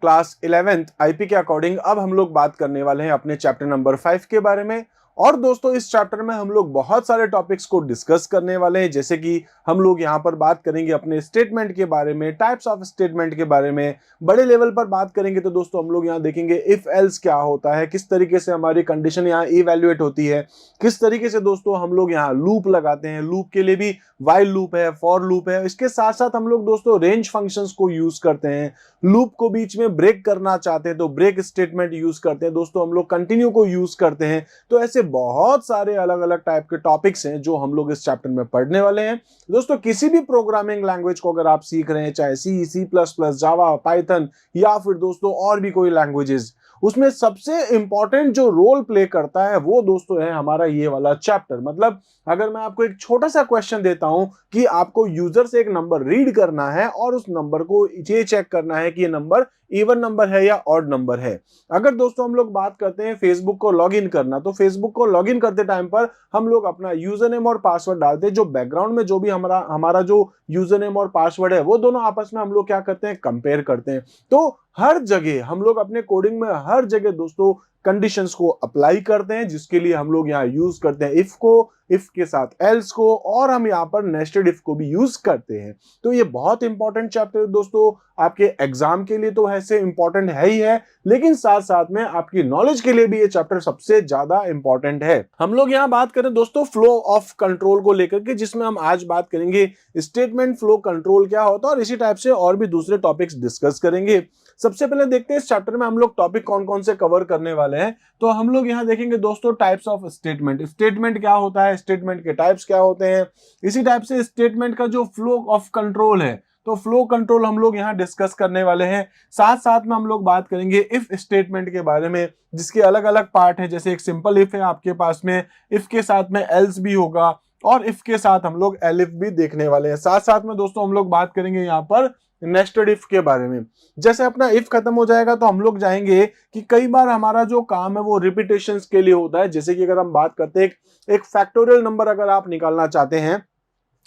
Class 11th IP के according अब हम लोग बात करने वाले हैं अपने चैप्टर नंबर 5 के बारे में। और दोस्तों इस चैप्टर में हम लोग बहुत सारे टॉपिक्स को डिस्कस करने वाले हैं, जैसे कि हम लोग यहाँ पर बात करेंगे अपने स्टेटमेंट के बारे में, टाइप्स ऑफ स्टेटमेंट के बारे में, बड़े लेवल पर बात करेंगे। तो दोस्तों हम लोग यहाँ देखेंगे इफ एल्स क्या होता है, किस तरीके से हमारी कंडीशन यहाँ इवैल्यूएट होती है, किस तरीके से दोस्तों हम लोग यहाँ लूप लगाते हैं। लूप के लिए भी व्हाइल लूप है, फॉर लूप है। इसके साथ साथ हम लोग दोस्तों रेंज फंक्शंस को यूज करते हैं। लूप को बीच में ब्रेक करना चाहते हैं तो ब्रेक स्टेटमेंट यूज करते हैं। दोस्तों हम लोग कंटिन्यू को यूज करते हैं। तो ऐसे बहुत सारे अलग अलग टाइप के टॉपिक्स हैं जो हम लोग इस चैप्टर में पढ़ने वाले हैं। दोस्तों किसी भी प्रोग्रामिंग लैंग्वेज को अगर आप सीख रहे हैं, चाहे सी, सी प्लस प्लस, जावा, पाइथन या फिर दोस्तों और भी कोई लैंग्वेजेस, उसमें सबसे इंपॉर्टेंट जो रोल प्ले करता है वो दोस्तों है हमारा ये वाला चैप्टर। मतलब अगर मैं आपको एक छोटा सा क्वेश्चन देता हूं कि आपको यूजर से एक नंबर रीड करना है और उस नंबर को ये चेक करना है कि ये नंबर इवन नंबर है या ऑड नंबर है। अगर दोस्तों हम लोग बात करते हैं फेसबुक को लॉगिन करना, तो फेसबुक को लॉगिन करते टाइम पर हम लोग अपना यूजर नेम और पासवर्ड डालते हैं। जो बैकग्राउंड में जो भी हमारा जो यूजर नेम और पासवर्ड है वो दोनों आपस में हम लोग क्या करते हैं, कंपेयर करते हैं। तो हर जगह हम लोग अपने कोडिंग में हर जगह दोस्तों कंडीशंस को अप्लाई करते हैं, जिसके लिए हम लोग यहाँ यूज करते हैं इफ को, इफ के साथ एल्स को, और हम यहाँ पर नेस्टेड इफ को भी यूज करते हैं। तो ये बहुत इंपॉर्टेंट चैप्टर है दोस्तों, आपके एग्जाम के लिए तो ऐसे इंपॉर्टेंट है ही है, लेकिन साथ साथ में आपकी नॉलेज के लिए भी ये चैप्टर सबसे ज्यादा इंपॉर्टेंट है। हम लोग यहाँ बात करें दोस्तों फ्लो ऑफ कंट्रोल को लेकर के, जिसमें हम आज बात करेंगे स्टेटमेंट फ्लो कंट्रोल क्या होता है, और इसी टाइप से और भी दूसरे टॉपिक्स डिस्कस करेंगे। सबसे पहले देखते हैं इस चैप्टर में हम लोग टॉपिक कौन कौन से कवर करने वाले हैं। तो हम लोग यहाँ देखेंगे दोस्तों टाइप्स ऑफ स्टेटमेंट। स्टेटमेंट क्या होता है, स्टेटमेंट के टाइप्स क्या होते हैं, इसी टाइप से स्टेटमेंट का जो फ्लो ऑफ कंट्रोल है, तो फ्लो कंट्रोल हम लोग यहाँ डिस्कस करने वाले हैं। साथ साथ में हम लोग बात करेंगे इफ स्टेटमेंट के बारे में, जिसके अलग अलग पार्ट है। जैसे एक सिंपल इफ है आपके पास में, इफ के साथ में एल्स भी होगा, और इफ के साथ हम लोग एलिफ भी देखने वाले हैं। साथ साथ में दोस्तों हम लोग बात करेंगे यहाँ पर नेस्टेड इफ के बारे में। जैसे अपना इफ खत्म हो जाएगा तो हम लोग जाएंगे कि कई बार हमारा जो काम है वो रिपीटेशंस के लिए होता है। जैसे कि अगर हम बात करते हैं एक फैक्टोरियल नंबर अगर आप निकालना चाहते हैं,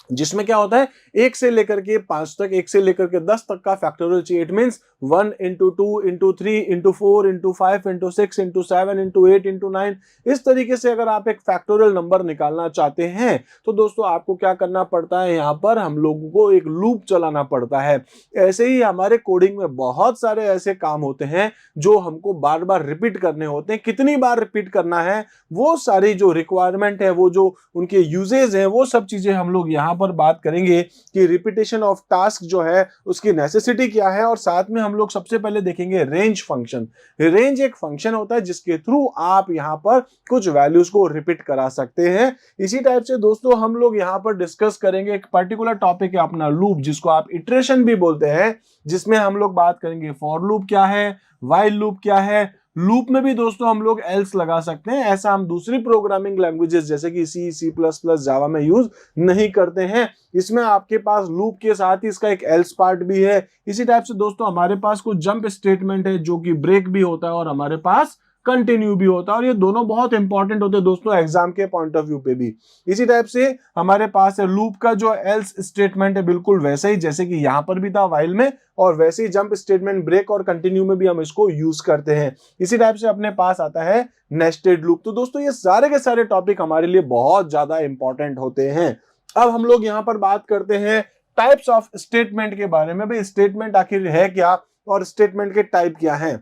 जिसमें क्या होता है 1 से लेकर के 5 तक, 1 से लेकर के 10 तक का फैक्टोरियल चाहिए। It means 1 into 2 into 3 into 4 into 5 into 6 into 7 into 8 into 9, इस तरीके से अगर आप एक फैक्टोरियल नंबर निकालना चाहते हैं तो दोस्तों आपको क्या करना पड़ता है, यहाँ पर हम लोगों को एक लूप चलाना पड़ता है। ऐसे ही हमारे कोडिंग में बहुत सारे ऐसे काम होते हैं जो हमको बार बार रिपीट करने होते हैं। कितनी बार रिपीट करना है, वो सारी जो रिक्वायरमेंट है, वो जो उनके यूजेज है, वो सब चीजें हम लोग यहाँ पर बात करेंगे कि रिपीटेशन ऑफ टास्क जो है उसकी नेसेसिटी क्या है। और साथ में हम लोग सबसे पहले देखेंगे रेंज फंक्शन। रेंज एक फंक्शन होता है जिसके थ्रू आप यहाँ पर कुछ वैल्यूज को रिपीट करा सकते हैं। इसी टाइप से दोस्तों हम लोग यहाँ पर डिस्कस करेंगे एक पर्टिकुलर टॉपिक है अपना लूप, जिसको आप इटरेशन भी बोलते हैं, जिसमें हम लोग बात करेंगे फॉर लूप क्या है, व्हाइल लूप क्या है। लूप में भी दोस्तों हम लोग एल्स लगा सकते हैं, ऐसा हम दूसरी प्रोग्रामिंग लैंग्वेजेस जैसे कि सी, सी प्लस प्लस, जावा में यूज नहीं करते हैं। इसमें आपके पास लूप के साथ ही इसका एक एल्स पार्ट भी है। इसी टाइप से दोस्तों हमारे पास कुछ जंप स्टेटमेंट है जो कि ब्रेक भी होता है, और हमारे पास कंटिन्यू भी होता है, और ये दोनों बहुत इंपॉर्टेंट होते हैं दोस्तों एग्जाम के पॉइंट ऑफ व्यू पे भी। इसी टाइप से हमारे पास है लूप का जो एल्स स्टेटमेंट है, बिल्कुल वैसे ही जैसे कि यहां पर भी था व्हाइल में, और वैसे ही जंप स्टेटमेंट, ब्रेक और कंटिन्यू में भी हम इसको यूज करते हैं। इसी टाइप से अपने पास आता है नेस्टेड लूप। तो दोस्तों ये सारे के सारे टॉपिक हमारे लिए बहुत ज्यादा इंपॉर्टेंट होते हैं। अब हम लोग यहाँ पर बात करते हैं टाइप्स ऑफ स्टेटमेंट के बारे में। भाई स्टेटमेंट आखिर है क्या, और स्टेटमेंट के टाइप क्या हैं।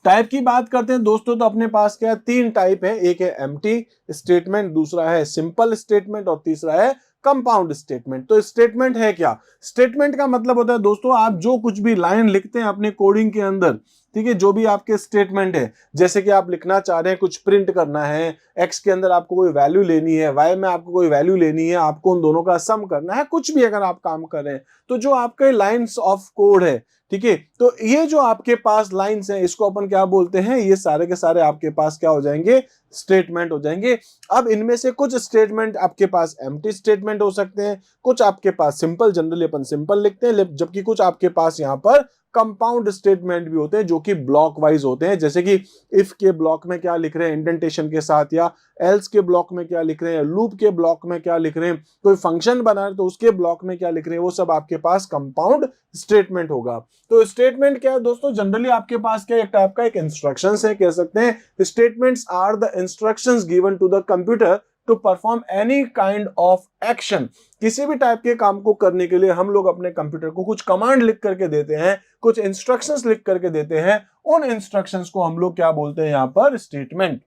टाइप की बात करते हैं दोस्तों तो अपने पास क्या है, 3 टाइप है। एक है एम्प्टी स्टेटमेंट, दूसरा है सिंपल स्टेटमेंट, और तीसरा है कंपाउंड स्टेटमेंट। तो स्टेटमेंट है क्या, स्टेटमेंट का मतलब होता है दोस्तों आप जो कुछ भी लाइन लिखते हैं अपने कोडिंग के अंदर, ठीक है, जो भी आपके स्टेटमेंट है, जैसे कि आप लिखना चाह रहे हैं कुछ प्रिंट करना है, एक्स के अंदर आपको कोई वैल्यू लेनी है, वाई में आपको कोई वैल्यू लेनी है, आपको उन दोनों का सम करना है, कुछ भी अगर आप काम कर रहे हैं, तो जो आपके लाइंस ऑफ कोड है, ठीक है, तो ये जो आपके पास लाइंस हैं इसको अपन क्या बोलते हैं, ये सारे के सारे आपके पास क्या हो जाएंगे, स्टेटमेंट हो जाएंगे। अब इनमें से कुछ स्टेटमेंट आपके पास एम्प्टी स्टेटमेंट हो सकते हैं, कुछ आपके पास सिंपल, जनरली अपन सिंपल लिखते हैं, जबकि कुछ आपके पास यहाँ पर कंपाउंड स्टेटमेंट भी होते हैं जो कि ब्लॉक वाइज होते हैं, जैसे कि इफ के ब्लॉक में क्या लिख रहे हैं इंडेंटेशन के साथ, या एल्स के ब्लॉक में क्या लिख रहे हैं, लूप के ब्लॉक में क्या लिख रहे हैं, कोई फंक्शन बना रहे तो उसके ब्लॉक में क्या लिख रहे हैं, वो सब आपके पास कंपाउंड स्टेटमेंट होगा। तो स्टेटमेंट क्या है दोस्तों, जनरली आपके पास क्या एक टाइप का एक इंस्ट्रक्शंस है, कह सकते हैं statements are the instructions given to the computer to perform any kind of action. किसी भी टाइप के काम को करने के लिए हम लोग अपने कंप्यूटर को कुछ कमांड लिख करके देते हैं, कुछ इंस्ट्रक्शंस लिख करके देते हैं, उन इंस्ट्रक्शंस को हम लोग क्या बोलते हैं यहाँ पर, स्टेटमेंट।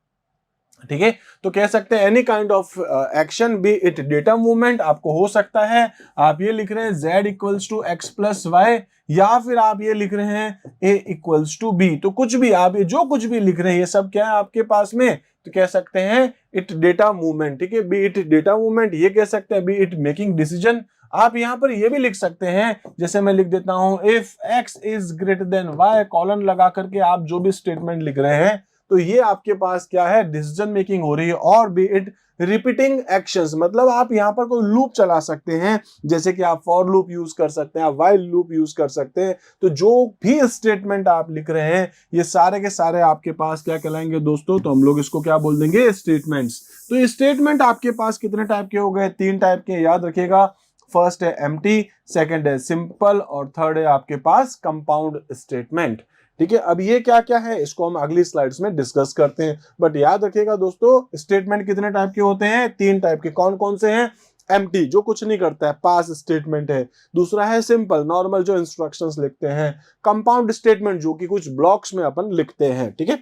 ठीक है, तो कह सकते हैं any kind of action, B it data movement, आपको हो सकता है आप ये लिख रहे हैं z equals to x plus y, या फिर आप ये लिख रहे हैं a इक्वल्स टू b, तो कुछ भी आप ये जो कुछ भी लिख रहे हैं ये सब क्या है आपके पास में, तो कह सकते हैं इट डेटा मूवमेंट। ठीक है, बी इट डेटा मूवमेंट, ये कह सकते हैं बी इट मेकिंग डिसीजन। आप यहां पर ये भी लिख सकते हैं, जैसे मैं लिख देता हूं if x is greater than y, colon लगा करके आप जो भी स्टेटमेंट लिख रहे हैं, तो ये आपके पास क्या है, डिसीजन मेकिंग हो रही है। और बी इट रिपीटिंग एक्शंस, मतलब आप यहाँ पर कोई लूप चला सकते हैं, जैसे कि आप फॉर लूप यूज कर सकते हैं, आप व्हाइल लूप यूज कर सकते हैं। तो जो भी स्टेटमेंट आप लिख रहे हैं ये सारे के सारे आपके पास क्या कहलाएंगे दोस्तों, तो हम लोग इसको क्या बोल देंगे, स्टेटमेंट्स। तो ये स्टेटमेंट आपके पास कितने टाइप के हो गए, 3 टाइप के, याद रखिएगा। फर्स्ट है एम्प्टी, सेकंड है सिंपल, और थर्ड है आपके पास कंपाउंड स्टेटमेंट। ठीक है, अब ये क्या क्या है इसको हम अगली स्लाइड्स में डिस्कस करते हैं, बट याद रखिएगा दोस्तों स्टेटमेंट कितने टाइप के होते हैं, 3 टाइप के। कौन कौन से हैं, एम्प्टी जो कुछ नहीं करता है, पास स्टेटमेंट है। दूसरा है सिंपल, नॉर्मल जो इंस्ट्रक्शंस लिखते हैं। कंपाउंड स्टेटमेंट जो कि कुछ ब्लॉक्स में अपन लिखते हैं। ठीक है,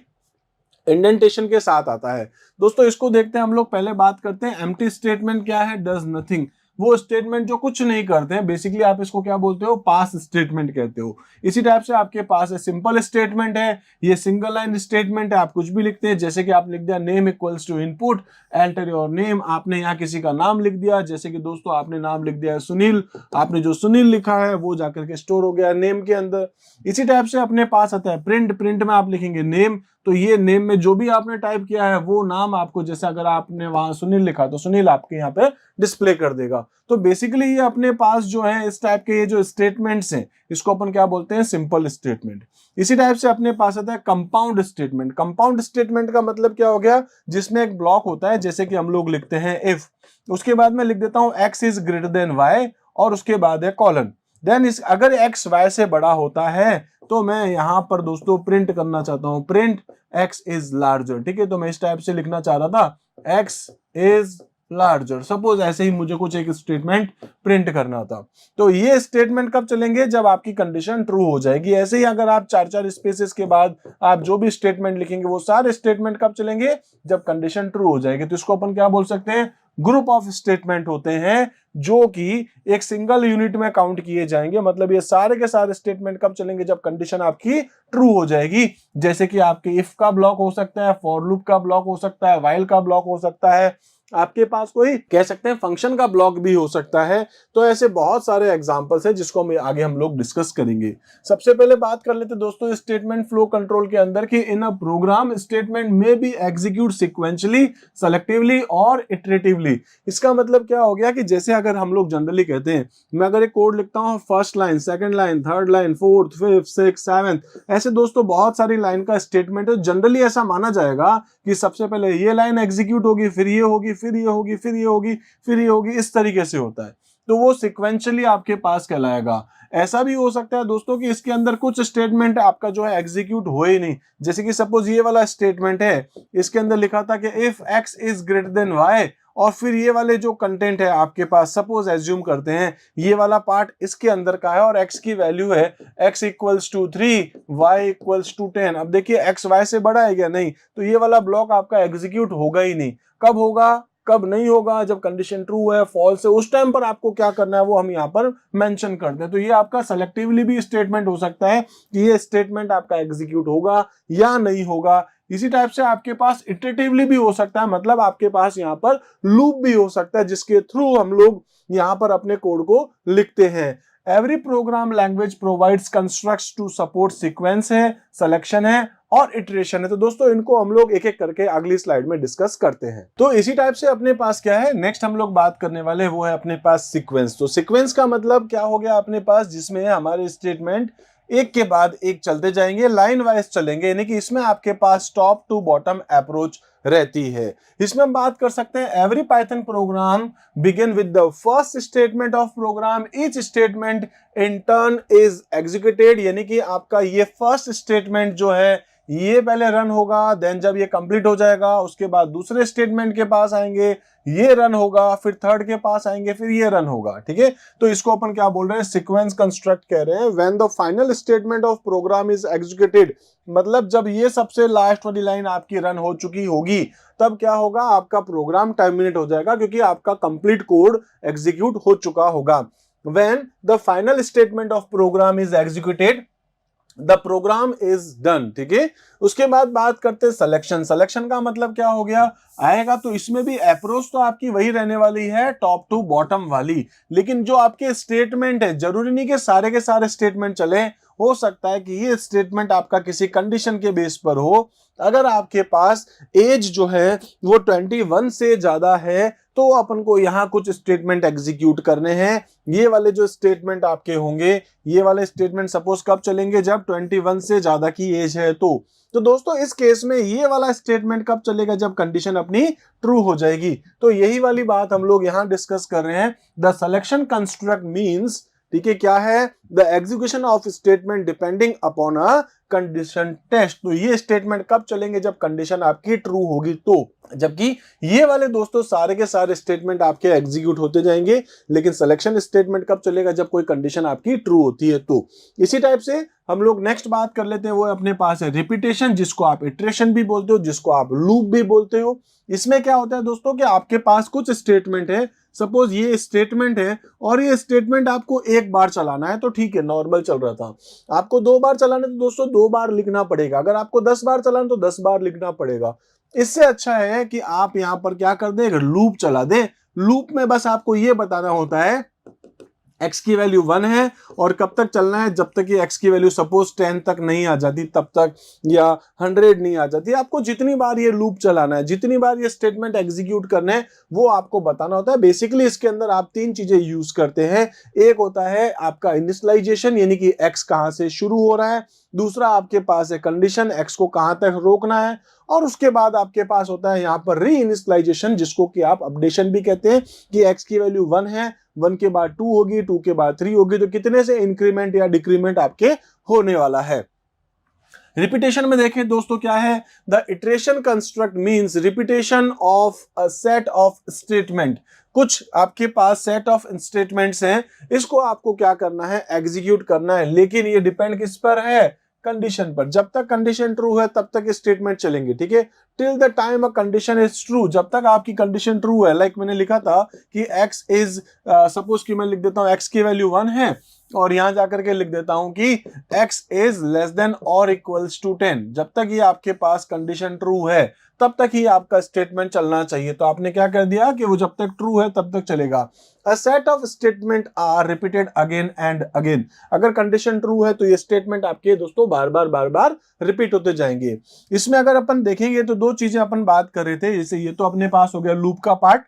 इंडेंटेशन के साथ आता है। दोस्तों इसको देखते हैं हम लोग, पहले बात करते हैं एम्प्टी स्टेटमेंट क्या है, डज नथिंग, वो स्टेटमेंट जो कुछ नहीं करते हैं, बेसिकली आप इसको क्या बोलते हो, पास स्टेटमेंट कहते हो। इसी टाइप से आपके पास है सिंपल स्टेटमेंट है, ये सिंगल लाइन स्टेटमेंट है, आप कुछ भी लिखते हैं, जैसे कि आप लिख दिया name equals to input, enter your name, आपने यहाँ किसी का नाम लिख दिया, जैसे कि दोस्तों आपने नाम लिख दिया है सुनील, आपने जो सुनील लिखा है वो जाकर के स्टोर हो गया नेम के अंदर। इसी टाइप से अपने पास आता है प्रिंट, प्रिंट में आप लिखेंगे नेम, तो ये नेम में जो भी आपने टाइप किया है वो नाम आपको, जैसे अगर आपने वहां सुनील लिखा तो सुनील आपके यहाँ पे डिस्प्ले कर देगा। तो बेसिकली ये अपने पास जो है इस टाइप के ये जो स्टेटमेंट्स हैं इसको अपन क्या बोलते हैं, सिंपल स्टेटमेंट। इसी टाइप से अपने पास आता है कंपाउंड स्टेटमेंट। कंपाउंड स्टेटमेंट का मतलब क्या हो गया, जिसमें एक ब्लॉक होता है, जैसे कि हम लोग लिखते हैं इफ, उसके बाद में लिख देता हूं x is greater than y, और उसके बाद है कॉलन, देन इस अगर x y से बड़ा होता है तो मैं यहां पर दोस्तों प्रिंट करना चाहता हूं, प्रिंट x इज लार्जर। ठीक है, तो मैं इस टाइप से लिखना चाह रहा था x इज लार्जर, सपोज ऐसे ही मुझे कुछ एक स्टेटमेंट प्रिंट करना था। तो ये स्टेटमेंट कब चलेंगे, जब आपकी कंडीशन ट्रू हो जाएगी। ऐसे ही अगर आप 4-4 स्पेसेस के बाद आप जो भी स्टेटमेंट लिखेंगे वो सारे स्टेटमेंट कब चलेंगे, जब कंडीशन ट्रू हो जाएगी। तो इसको अपन क्या बोल सकते हैं, ग्रुप ऑफ स्टेटमेंट होते हैं जो कि एक सिंगल यूनिट में काउंट किए जाएंगे। मतलब ये सारे के सारे स्टेटमेंट कब चलेंगे, जब कंडीशन आपकी ट्रू हो जाएगी। जैसे कि आपके इफ का ब्लॉक हो सकता है, फॉर लूप का ब्लॉक हो सकता है, व्हाइल का ब्लॉक हो सकता है, आपके पास कोई कह सकते हैं फंक्शन का ब्लॉक भी हो सकता है। तो ऐसे बहुत सारे एग्जांपल्स हैं जिसको आगे हम लोग डिस्कस करेंगे। सबसे पहले बात कर लेते हैं दोस्तों स्टेटमेंट फ्लो कंट्रोल के अंदर कि इन अ प्रोग्राम स्टेटमेंट में बी एग्जीक्यूट सिक्वेंशली, सेलेक्टिवली और इटरेटिवली। इसका मतलब क्या हो गया कि जैसे अगर हम लोग जनरली कहते हैं, मैं अगर एक कोड लिखता हूं first line, second line, third line, fourth, fifth, six, seventh, ऐसे दोस्तों बहुत सारी लाइन का स्टेटमेंट है। जनरली ऐसा माना जाएगा कि सबसे पहले ये लाइन एग्जीक्यूट होगी, फिर ये होगी, फिर ये होगी, फिर ये होगी, फिर ये होगी, इस तरीके से होता है। तो वो सिक्वेंशियली आपके पास कहलाएगा। ऐसा भी हो सकता है दोस्तों कि इसके अंदर कुछ स्टेटमेंट आपका जो है एग्जीक्यूट हो ही नहीं, जैसे कि सपोज ये वाला स्टेटमेंट है, इसके अंदर लिखा था कि if x is greater than y, और फिर ये वाले जो कंटेंट है आपके पास, सपोज एज्यूम करते हैं ये वाला पार्ट इसके अंदर का है और x की वैल्यू है x equals to 3, y equals to 10। अब देखिए x y से बड़ा है क्या, नहीं, तो ये वाला ब्लॉक आपका एग्जीक्यूट होगा ही नहीं। कब होगा, कब नहीं होगा, जब कंडीशन ट्रू है, फॉल्स है, उस टाइम पर आपको क्या करना है वो हम यहाँ पर मेंशन करते हैं। तो ये आपका सेलेक्टिवली भी स्टेटमेंट हो सकता है कि ये स्टेटमेंट आपका एग्जीक्यूट होगा या नहीं होगा। इसी टाइप से आपके पास इटरेटिवली भी हो सकता है, मतलब आपके पास यहाँ पर लूप भी हो सकता है जिसके थ्रू हम लोग यहाँ पर अपने कोड को लिखते हैं। Every program language provides constructs to support sequence है, सिलेक्शन है और इटरेशन है। तो दोस्तों इनको हम लोग एक एक करके अगली स्लाइड में डिस्कस करते हैं। तो इसी टाइप से अपने पास क्या है, नेक्स्ट हम लोग बात करने वाले वो है अपने पास सीक्वेंस। तो सीक्वेंस का मतलब क्या हो गया अपने पास, जिसमें हमारे स्टेटमेंट एक के बाद एक चलते जाएंगे, लाइन वाइज चलेंगे, यानी कि इसमें आपके पास टॉप टू बॉटम अप्रोच रहती है। इसमें हम बात कर सकते हैं every Python program begin with the first statement of program, each statement in turn is executed, यानी कि आपका ये फर्स्ट स्टेटमेंट जो है ये पहले रन होगा, देन जब ये कंप्लीट हो जाएगा उसके बाद दूसरे स्टेटमेंट के पास आएंगे, ये रन होगा, फिर थर्ड के पास आएंगे, फिर ये रन होगा। ठीक है, तो इसको अपन क्या बोल रहे हैं, सीक्वेंस कंस्ट्रक्ट कह रहे हैं। When the final statement of program is executed, मतलब जब ये सबसे लास्ट वाली लाइन आपकी रन हो चुकी होगी तब क्या होगा, आपका प्रोग्राम टर्मिनेट हो जाएगा क्योंकि आपका कंप्लीट कोड एग्जीक्यूट हो चुका होगा। When the final statement of program is executed the program is done. ठीक है, उसके बाद बात करते हैं सिलेक्शन। सिलेक्शन का मतलब क्या हो गया आएगा, तो इसमें भी अप्रोच तो आपकी वही रहने वाली है, टॉप टू बॉटम वाली, लेकिन जो आपके स्टेटमेंट है जरूरी नहीं कि सारे के सारे स्टेटमेंट चले, हो सकता है कि ये स्टेटमेंट आपका किसी कंडीशन के बेस पर हो। अगर आपके पास एज जो है वो 21 से ज्यादा है तो अपन को यहाँ कुछ स्टेटमेंट एग्जीक्यूट करने हैं। ये वाले जो स्टेटमेंट आपके होंगे, ये वाले स्टेटमेंट सपोज कब चलेंगे, जब 21 से ज्यादा की एज है तो दोस्तों इस केस में ये वाला स्टेटमेंट कब चलेगा, जब कंडीशन अपनी ट्रू हो जाएगी। तो यही वाली बात हम लोग यहां डिस्कस कर रहे हैं। द सिलेक्शन कंस्ट्रक्ट मींस, ठीक है, क्या है, the execution of statement depending upon a condition test. तो ये स्टेटमेंट कब चलेंगे, जब कंडीशन आपकी ट्रू होगी तो, जबकि ये वाले दोस्तों सारे के सारे स्टेटमेंट आपके एग्जीक्यूट होते जाएंगे, लेकिन सिलेक्शन स्टेटमेंट कब चलेगा, जब कोई कंडीशन आपकी ट्रू होती है तो। इसी टाइप से हम लोग नेक्स्ट बात कर लेते हैं, वो अपने पास है रिपीटेशन, जिसको आप इटरेशन भी बोलते हो, जिसको आप लूप भी बोलते हो। इसमें क्या होता है दोस्तों कि आपके पास कुछ स्टेटमेंट है, सपोज ये स्टेटमेंट है और ये स्टेटमेंट आपको एक बार चलाना है तो ठीक है, नॉर्मल चल रहा था। आपको 2 बार चलाना है तो दोस्तों 2 बार लिखना पड़ेगा, अगर आपको 10 बार चलाना तो 10 बार लिखना पड़ेगा। इससे अच्छा है कि आप यहां पर क्या कर दे, लूप चला दे। लूप में बस आपको ये बताना होता है x की वैल्यू 1 है और कब तक चलना है, जब तक ये x की वैल्यू सपोज 10 तक नहीं आ जाती तब तक, या 100 नहीं आ जाती। आपको जितनी बार ये लूप चलाना है, जितनी बार ये स्टेटमेंट एग्जीक्यूट करना है, वो आपको बताना होता है। बेसिकली इसके अंदर आप 3 चीजें यूज करते हैं। एक होता है आपका इनिशियलाइजेशन, यानी कि x कहां से शुरू हो रहा है। दूसरा आपके पास है कंडीशन, x को कहां तक रोकना है। और उसके बाद आपके पास होता है यहाँ पर री इनिशियलाइजेशन, जिसको कि आप अपडेशन भी कहते हैं, कि x की वैल्यू 1 है, 1 के बाद 2 होगी, 2 के बाद 3 होगी, तो कितने से इंक्रीमेंट या डिक्रीमेंट आपके होने वाला है। रिपीटेशन में देखें दोस्तों क्या है, the iteration construct means repetition of a set of statement. कुछ आपके पास सेट ऑफ स्टेटमेंट्स हैं, इसको आपको क्या करना है, एग्जीक्यूट करना है, लेकिन ये डिपेंड किस पर है, कंडीशन पर। जब तक कंडीशन ट्रू है तब तक स्टेटमेंट चलेंगे। ठीक है, till the time a condition is true, जब तक आपकी कंडीशन ट्रू है। लाइक मैंने लिखा था कि x इज, सपोज कि मैं लिख देता हूं x की वैल्यू 1 है और यहां जाकर के लिख देता हूं कि x is less then or equals to 10। जब तक ये आपके पास कंडीशन ट्रू है तब तक ही आपका स्टेटमेंट चलना चाहिए। तो आपने क्या कर दिया कि वो जब तक ट्रू है तब तक चलेगा। A set of statement are repeated again and again. अगर कंडीशन ट्रू है तो ये स्टेटमेंट आपके दोस्तों बार बार रिपीट होते जाएंगे। इसमें अगर अपन देखेंगे तो 2 चीजें अपन बात कर रहे थे, जैसे ये तो अपने पास हो गया लूप का पार्ट।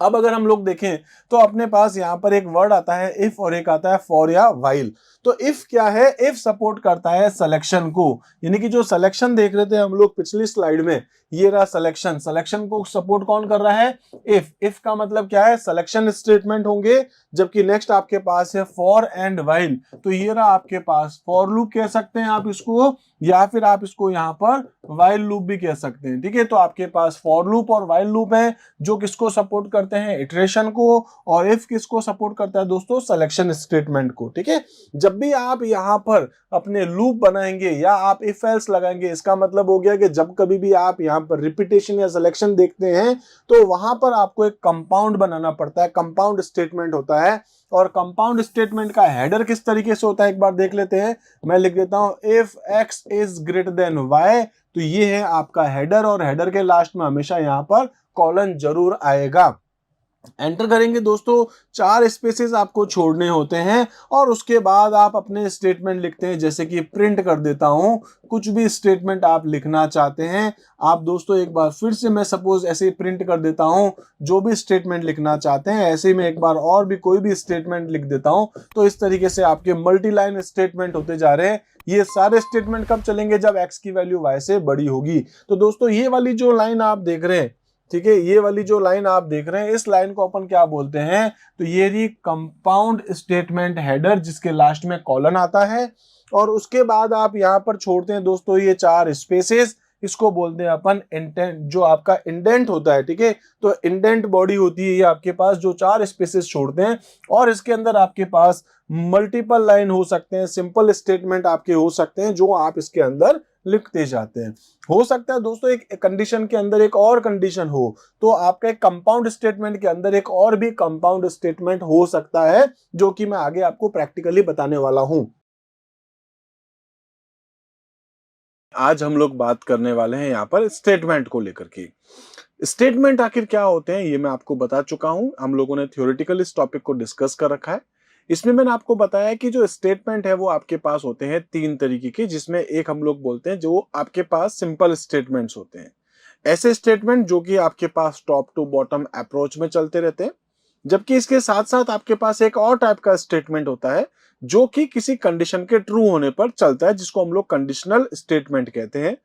अब अगर हम लोग देखें तो अपने पास यहां पर एक वर्ड आता है इफ और एक आता है फॉर या व्हाइल। तो इफ क्या है, इफ सपोर्ट करता है सिलेक्शन को, यानी कि जो सिलेक्शन देख रहे थे हम लोग पिछली स्लाइड में, ये रहा सिलेक्शन। सिलेक्शन को सपोर्ट कौन कर रहा है, इफ। इफ का मतलब क्या है, सिलेक्शन स्टेटमेंट होंगे, जबकि नेक्स्ट आपके पास है फॉर एंड व्हाइल। तो ये रहा आपके पास फॉर लूप कह सकते हैं आप इसको, या फिर आप इसको यहां पर व्हाइल लूप भी कह सकते हैं। ठीक है, तो आपके पास फॉर लूप और व्हाइल लूप है जो किसको सपोर्ट करते हैं, इटरेशन को, और इफ किसको सपोर्ट करता है दोस्तों, सिलेक्शन स्टेटमेंट को। ठीक है, जब भी आप यहां पर अपने लूप बनाएंगे या आप इफ एल्स लगाएंगे, इसका मतलब हो गया कि जब कभी भी आप यहां पर रिपीटेशन या सिलेक्शन देखते हैं तो वहां पर आपको एक कंपाउंड बनाना पड़ता है, कंपाउंड स्टेटमेंट होता है। और कंपाउंड स्टेटमेंट का हेडर किस तरीके से होता है एक बार देख लेते हैं। मैं लिख देता हूं if x is greater than y, तो ये है आपका हेडर, और हेडर के लास्ट में हमेशा यहां पर कॉलन जरूर आएगा। एंटर करेंगे दोस्तों, 4 स्पेसेस आपको छोड़ने होते हैं और उसके बाद आप अपने स्टेटमेंट लिखते हैं। जैसे कि प्रिंट कर देता हूं, कुछ भी स्टेटमेंट आप लिखना चाहते हैं आप दोस्तों, एक बार फिर से मैं सपोज ऐसे ही प्रिंट कर देता हूं, जो भी स्टेटमेंट लिखना चाहते हैं ऐसे ही मैं एक बार और भी कोई भी स्टेटमेंट लिख देता हूं। तो इस तरीके से आपके मल्टी लाइन स्टेटमेंट होते जा रहे हैं। ये सारे स्टेटमेंट कब चलेंगे? जब x की वैल्यू y से बड़ी होगी। तो दोस्तों ये वाली जो लाइन आप देख रहे हैं, ठीक है, ये वाली जो लाइन आप देख रहे हैं, इस लाइन को अपन क्या बोलते हैं? तो ये रही कंपाउंड स्टेटमेंट हेडर, जिसके लास्ट में कॉलन आता है और उसके बाद आप यहां पर छोड़ते हैं दोस्तों ये 4 स्पेसेस। इसको बोलते हैं अपन इंडेंट, जो आपका इंडेंट होता है, ठीक है। तो इंडेंट बॉडी होती है ये आपके पास, जो 4 स्पेसेस छोड़ते हैं और इसके अंदर आपके पास मल्टीपल लाइन हो सकते हैं, सिंपल स्टेटमेंट आपके हो सकते हैं जो आप इसके अंदर लिखते जाते हैं। हो सकता है दोस्तों एक कंडीशन के अंदर एक और कंडीशन हो, तो आपका एक कंपाउंड स्टेटमेंट के अंदर एक और भी कंपाउंड स्टेटमेंट हो सकता है, जो कि मैं आगे आपको प्रैक्टिकली बताने वाला हूं। आज हम लोग बात करने वाले हैं यहाँ पर स्टेटमेंट को लेकर के। स्टेटमेंट आखिर क्या होते हैं ये मैं आपको बता चुका हूं। हम लोगों ने थ्योरेटिकल इस टॉपिक को डिस्कस कर रखा है। इसमें मैंने आपको बताया कि जो स्टेटमेंट है वो आपके पास होते हैं 3 तरीके के, जिसमें एक हम लोग बोलते हैं जो आपके पास सिंपल स्टेटमेंट्स होते हैं। ऐसे स्टेटमेंट जो कि आपके पास टॉप टू बॉटम अप्रोच में चलते रहते हैं। जबकि इसके साथ साथ आपके पास एक और टाइप का स्टेटमेंट होता है जो कि किसी कंडीशन के ट्रू होने पर चलता है, जिसको हम लोग कंडीशनल स्टेटमेंट कहते हैं।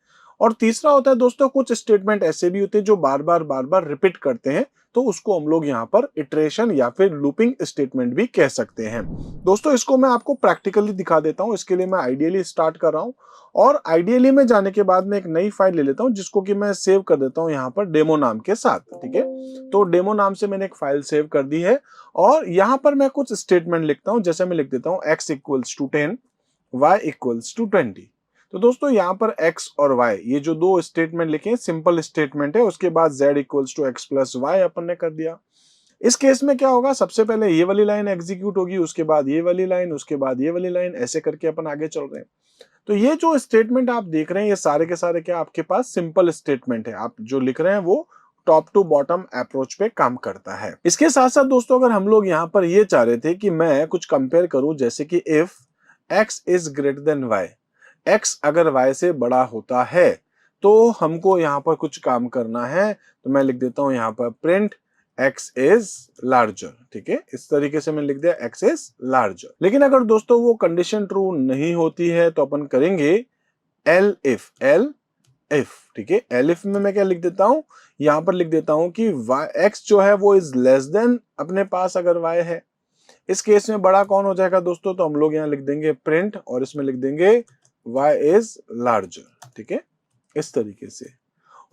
और तीसरा होता है दोस्तों, कुछ स्टेटमेंट ऐसे भी होते हैं जो बार बार रिपीट करते हैं, तो उसको हम लोग यहाँ पर इटरेशन या फिर लूपिंग स्टेटमेंट भी कह सकते हैं। दोस्तों इसको मैं आपको प्रैक्टिकली दिखा देता हूँ। इसके लिए मैं आइडियली स्टार्ट कर रहा हूँ और आइडियली में जाने के बाद मैं एक नई फाइल ले लेता हूँ, जिसको कि मैं सेव कर देता हूँ यहाँ पर डेमो नाम के साथ, ठीक है। तो डेमो नाम से मैंने एक फाइल सेव कर दी है और यहाँ पर मैं कुछ स्टेटमेंट लिखता हूँ। जैसे मैं लिख देता हूँ x equals to 10, y equals to 20। तो दोस्तों यहाँ पर x और y ये जो दो स्टेटमेंट लिखे हैं सिंपल स्टेटमेंट है। उसके बाद z equals to x plus Y अपन ने कर दिया। इस केस में क्या होगा, सबसे पहले ये वाली लाइन एग्जीक्यूट होगी, उसके बाद ये वाली लाइन, उसके बाद ये वाली लाइन, ऐसे करके अपन आगे चल रहे हैं। तो ये जो स्टेटमेंट आप देख रहे हैं ये सारे के सारे क्या आपके पास सिंपल स्टेटमेंट है। आप जो लिख रहे हैं वो टॉप टू बॉटम अप्रोच पे काम करता है। इसके साथ साथ दोस्तों अगर हम लोग यहाँ पर ये चाह रहे थे कि मैं कुछ कंपेयर करूं, जैसे कि if x is greater than y, x अगर y से बड़ा होता है तो हमको यहाँ पर कुछ काम करना है। तो मैं लिख देता हूं यहाँ पर प्रिंट x इज लार्जर, ठीक है। इस तरीके से मैं लिख दिया x इज लार्जर। लेकिन अगर दोस्तों वो कंडीशन ट्रू नहीं होती है तो अपन करेंगे एल इफ, ठीक है। एल इफ में मैं क्या लिख देता हूं, यहां पर लिख देता हूं कि x जो है वो इज लेस देन अपने पास अगर y है। इस केस में बड़ा कौन हो जाएगा दोस्तों, तो हम लोग यहाँ लिख देंगे प्रिंट और इसमें लिख देंगे y इज लार्जर, ठीक है, इस तरीके से।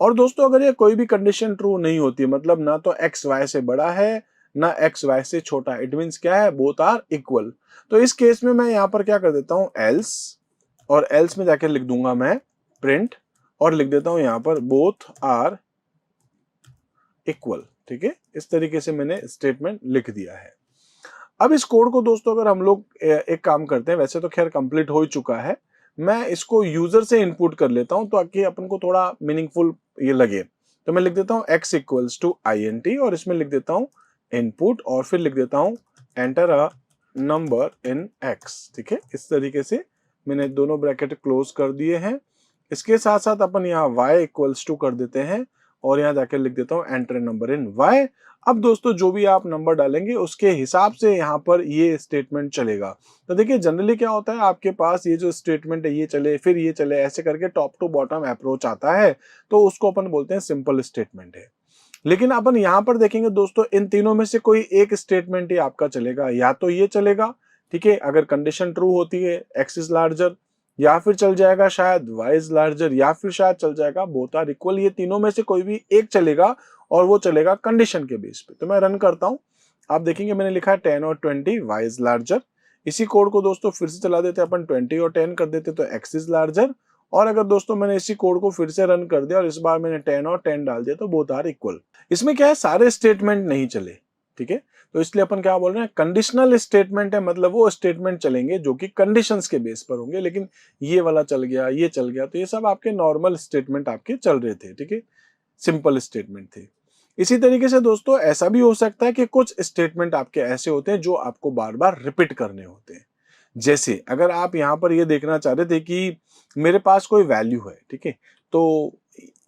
और दोस्तों अगर ये कोई भी कंडीशन ट्रू नहीं होती, मतलब ना तो x y से बड़ा है ना x y से छोटा, इट मींस क्या है, बोथ आर इक्वल। तो इस केस में मैं यहाँ पर क्या कर देता हूँ एल्स, और एल्स में जाकर लिख दूंगा मैं प्रिंट और लिख देता हूं यहां पर बोथ आर इक्वल, ठीक है। इस तरीके से मैंने स्टेटमेंट लिख दिया है। अब इस कोड को दोस्तों अगर हम लोग एक काम करते हैं, वैसे तो खैर कंप्लीट हो ही चुका है, मैं इसको यूजर से इनपुट कर लेता हूं ताकि अपन को थोड़ा मीनिंगफुल ये लगे। तो मैं लिख देता हूं x इक्वल्स टू INT और इसमें लिख देता हूं इनपुट और फिर लिख देता हूं enter a number in x, ठीक है। इस तरीके से मैंने दोनों ब्रैकेट क्लोज कर दिए हैं। इसके साथ साथ अपन यहाँ y इक्वल्स टू कर देते हैं और यहाँ जाके लिख देता हूँ एंटर नंबर इन y। अब दोस्तों जो भी आप नंबर डालेंगे उसके हिसाब से यहाँ पर ये स्टेटमेंट चलेगा। तो देखिए जनरली क्या होता है, आपके पास ये जो स्टेटमेंट है ये चले फिर ये चले, ऐसे करके टॉप टू बॉटम अप्रोच आता है, तो उसको अपन बोलते हैं सिंपल स्टेटमेंट है। लेकिन अपन यहाँ पर देखेंगे दोस्तों इन तीनों में से कोई एक स्टेटमेंट ही आपका चलेगा, या तो ये चलेगा, ठीक है, अगर कंडीशन ट्रू होती है x इज लार्जर, या फिर चल जाएगा शायद y इज लार्जर, या फिर शायद चल जाएगा बोथ आर इक्वल। ये तीनों में से कोई भी एक चलेगा और वो चलेगा कंडीशन के बेस पे। तो मैं रन करता हूं, आप देखेंगे मैंने लिखा है 10 और 20 y इज लार्जर। इसी कोड को दोस्तों फिर से चला देते, अपन 20 और 10 कर देते तो x इज लार्जर। और अगर दोस्तों मैंने इसी कोड को फिर से रन कर दिया और इस बार मैंने 10 और 10 डाल दिया तो बोथ आर इक्वल। इसमें क्या है, सारे स्टेटमेंट नहीं चले, ठीक है। तो इसलिए अपन क्या बोल रहे हैं, कंडीशनल स्टेटमेंट है, मतलब वो स्टेटमेंट चलेंगे जो कि कंडीशंस के बेस पर होंगे। लेकिन ये वाला चल गया, ये चल गया, तो ये सब आपके नॉर्मल स्टेटमेंट आपके चल रहे थे, ठीक है, सिंपल स्टेटमेंट थे। इसी तरीके से दोस्तों ऐसा भी हो सकता है कि कुछ स्टेटमेंट आपके ऐसे होते हैं जो आपको बार बार रिपीट करने होते हैं। जैसे अगर आप यहाँ पर ये देखना चाह रहे थे कि मेरे पास कोई वैल्यू है, ठीक है, तो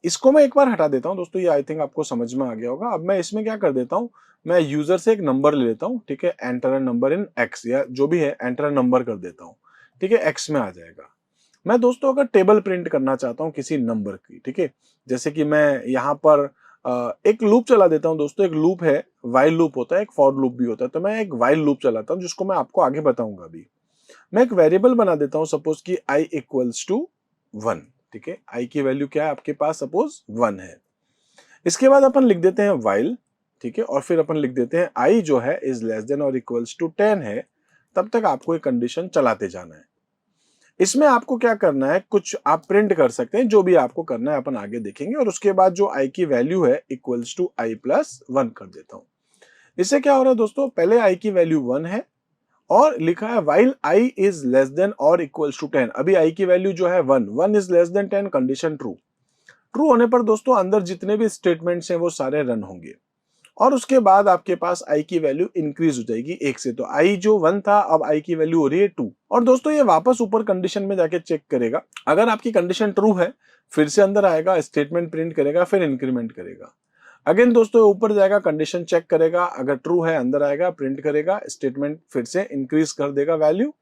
इसको मैं एक बार हटा देता हूँ दोस्तों, ये आई थिंक आपको समझ में आ गया होगा। अब मैं इसमें क्या कर देता हूँ, मैं यूजर से एक नंबर ले लेता हूँ, ठीक है, enter a number in x या जो भी है एंटर अ नंबर कर देता हूँ, ठीक है, एक्स में आ जाएगा। मैं दोस्तों अगर टेबल प्रिंट करना चाहता हूँ किसी नंबर की, ठीक है, जैसे कि मैं यहाँ पर एक लूप चला देता हूँ दोस्तों। एक लूप है, वाइल लूप होता है, एक फॉर लूप भी होता है, तो मैं एक वाइल लूप चलाता हूँ जिसको मैं आपको आगे बताऊंगा अभी। मैं एक वेरिएबल बना देता हूँ, सपोज कि i इक्वल्स टू 1, ठीक है, i की वैल्यू क्या है आपके पास, सपोज 1 है। इसके बाद अपन लिख देते हैं वाइल, ठीक है, और फिर अपन लिख देते हैं i जो है is less then or equals to 10 है, तब तक आपको एक कंडीशन चलाते जाना है। इसमें आपको क्या करना है, कुछ आप प्रिंट कर सकते हैं, जो भी आपको करना है अपन आगे देखेंगे। और उसके बाद जो i की वैल्यू है इक्वल्स टू i प्लस 1 कर देता हूं। इससे क्या हो रहा है दोस्तों, पहले i की वैल्यू 1 है और लिखा है while i is less then or equals to 10। अभी i की वैल्यू जो है 1 is less than 10, condition true. True होने पर दोस्तों अंदर जितने भी स्टेटमेंट्स हैं वो सारे रन होंगे और उसके बाद आपके पास i की वैल्यू इंक्रीज हो जाएगी 1 से। तो i जो 1 था, अब i की वैल्यू हो रही है 2। और दोस्तों ये वापस ऊपर कंडीशन में जाके चेक करेगा, अगर आपकी कंडीशन ट्रू है फिर से अंदर आएगा, स्टेटमेंट प्रिंट करेगा, फिर इंक्रीमेंट करेगा। अगेन दोस्तों ऊपर जाएगा, कंडीशन चेक करेगा, अगर ट्रू है अंदर आएगा, प्रिंट करेगा, स्टेटमेंट फिर से इंक्रीज कर देगा वैल्यू,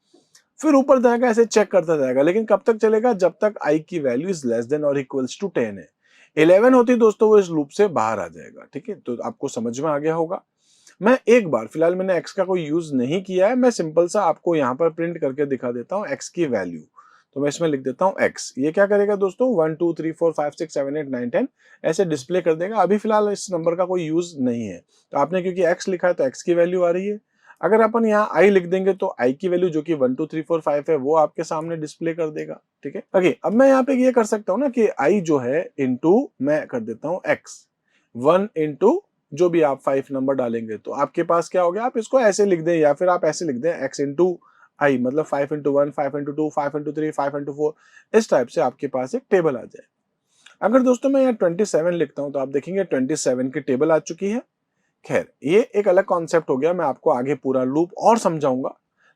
फिर ऊपर जाएगा, ऐसे चेक करता जाएगा। लेकिन कब तक चलेगा, जब तक i की value is less then or equals to 10 है। 11 होती दोस्तों वो इस लूप से बाहर आ जाएगा, ठीक है। तो आपको समझ में आ गया होगा। मैं एक बार फिलहाल मैंने x का कोई यूज नहीं किया है, मैं सिंपल सा आपको यहाँ पर प्रिंट करके दिखा देता हूँ x की वैल्यू। तो मैं इसमें लिख देता हूँ x, ये क्या करेगा दोस्तों, 1 2 3 4 5 6 7 8 9 10 ऐसे डिस्प्ले कर देगा। अभी फिलहाल इस नंबर का कोई यूज नहीं है, तो आपने क्योंकि x लिखा है तो x की वैल्यू आ रही है। अगर अपन यहाँ i लिख देंगे तो i की वैल्यू जो कि 1 2 3 4 5 है वो आपके सामने डिस्प्ले कर देगा, ठीक है। ओके, अब मैं यहाँ पे ये कर सकता हूँ ना कि i जो है इंटू मैं कर देता हूँ x, 1 इंटू जो भी आप 5 नंबर डालेंगे तो आपके पास क्या हो गया, आप इसको ऐसे लिख दें या फिर आप ऐसे लिख दें x इंटू आई, मतलब 5 इंटू 1 5 इंटू 2 5 इंटू 3 5 इंटू 4, इस टाइप से आपके पास एक टेबल आ जाए। अगर दोस्तों मैं यहाँ 27 लिखता हूँ तो आप देखेंगे 27 की टेबल आ चुकी है। खैर ये एक अलग कॉन्सेप्ट हो गया, मैं आपको आगे पूरा लूप और समझाऊंगा।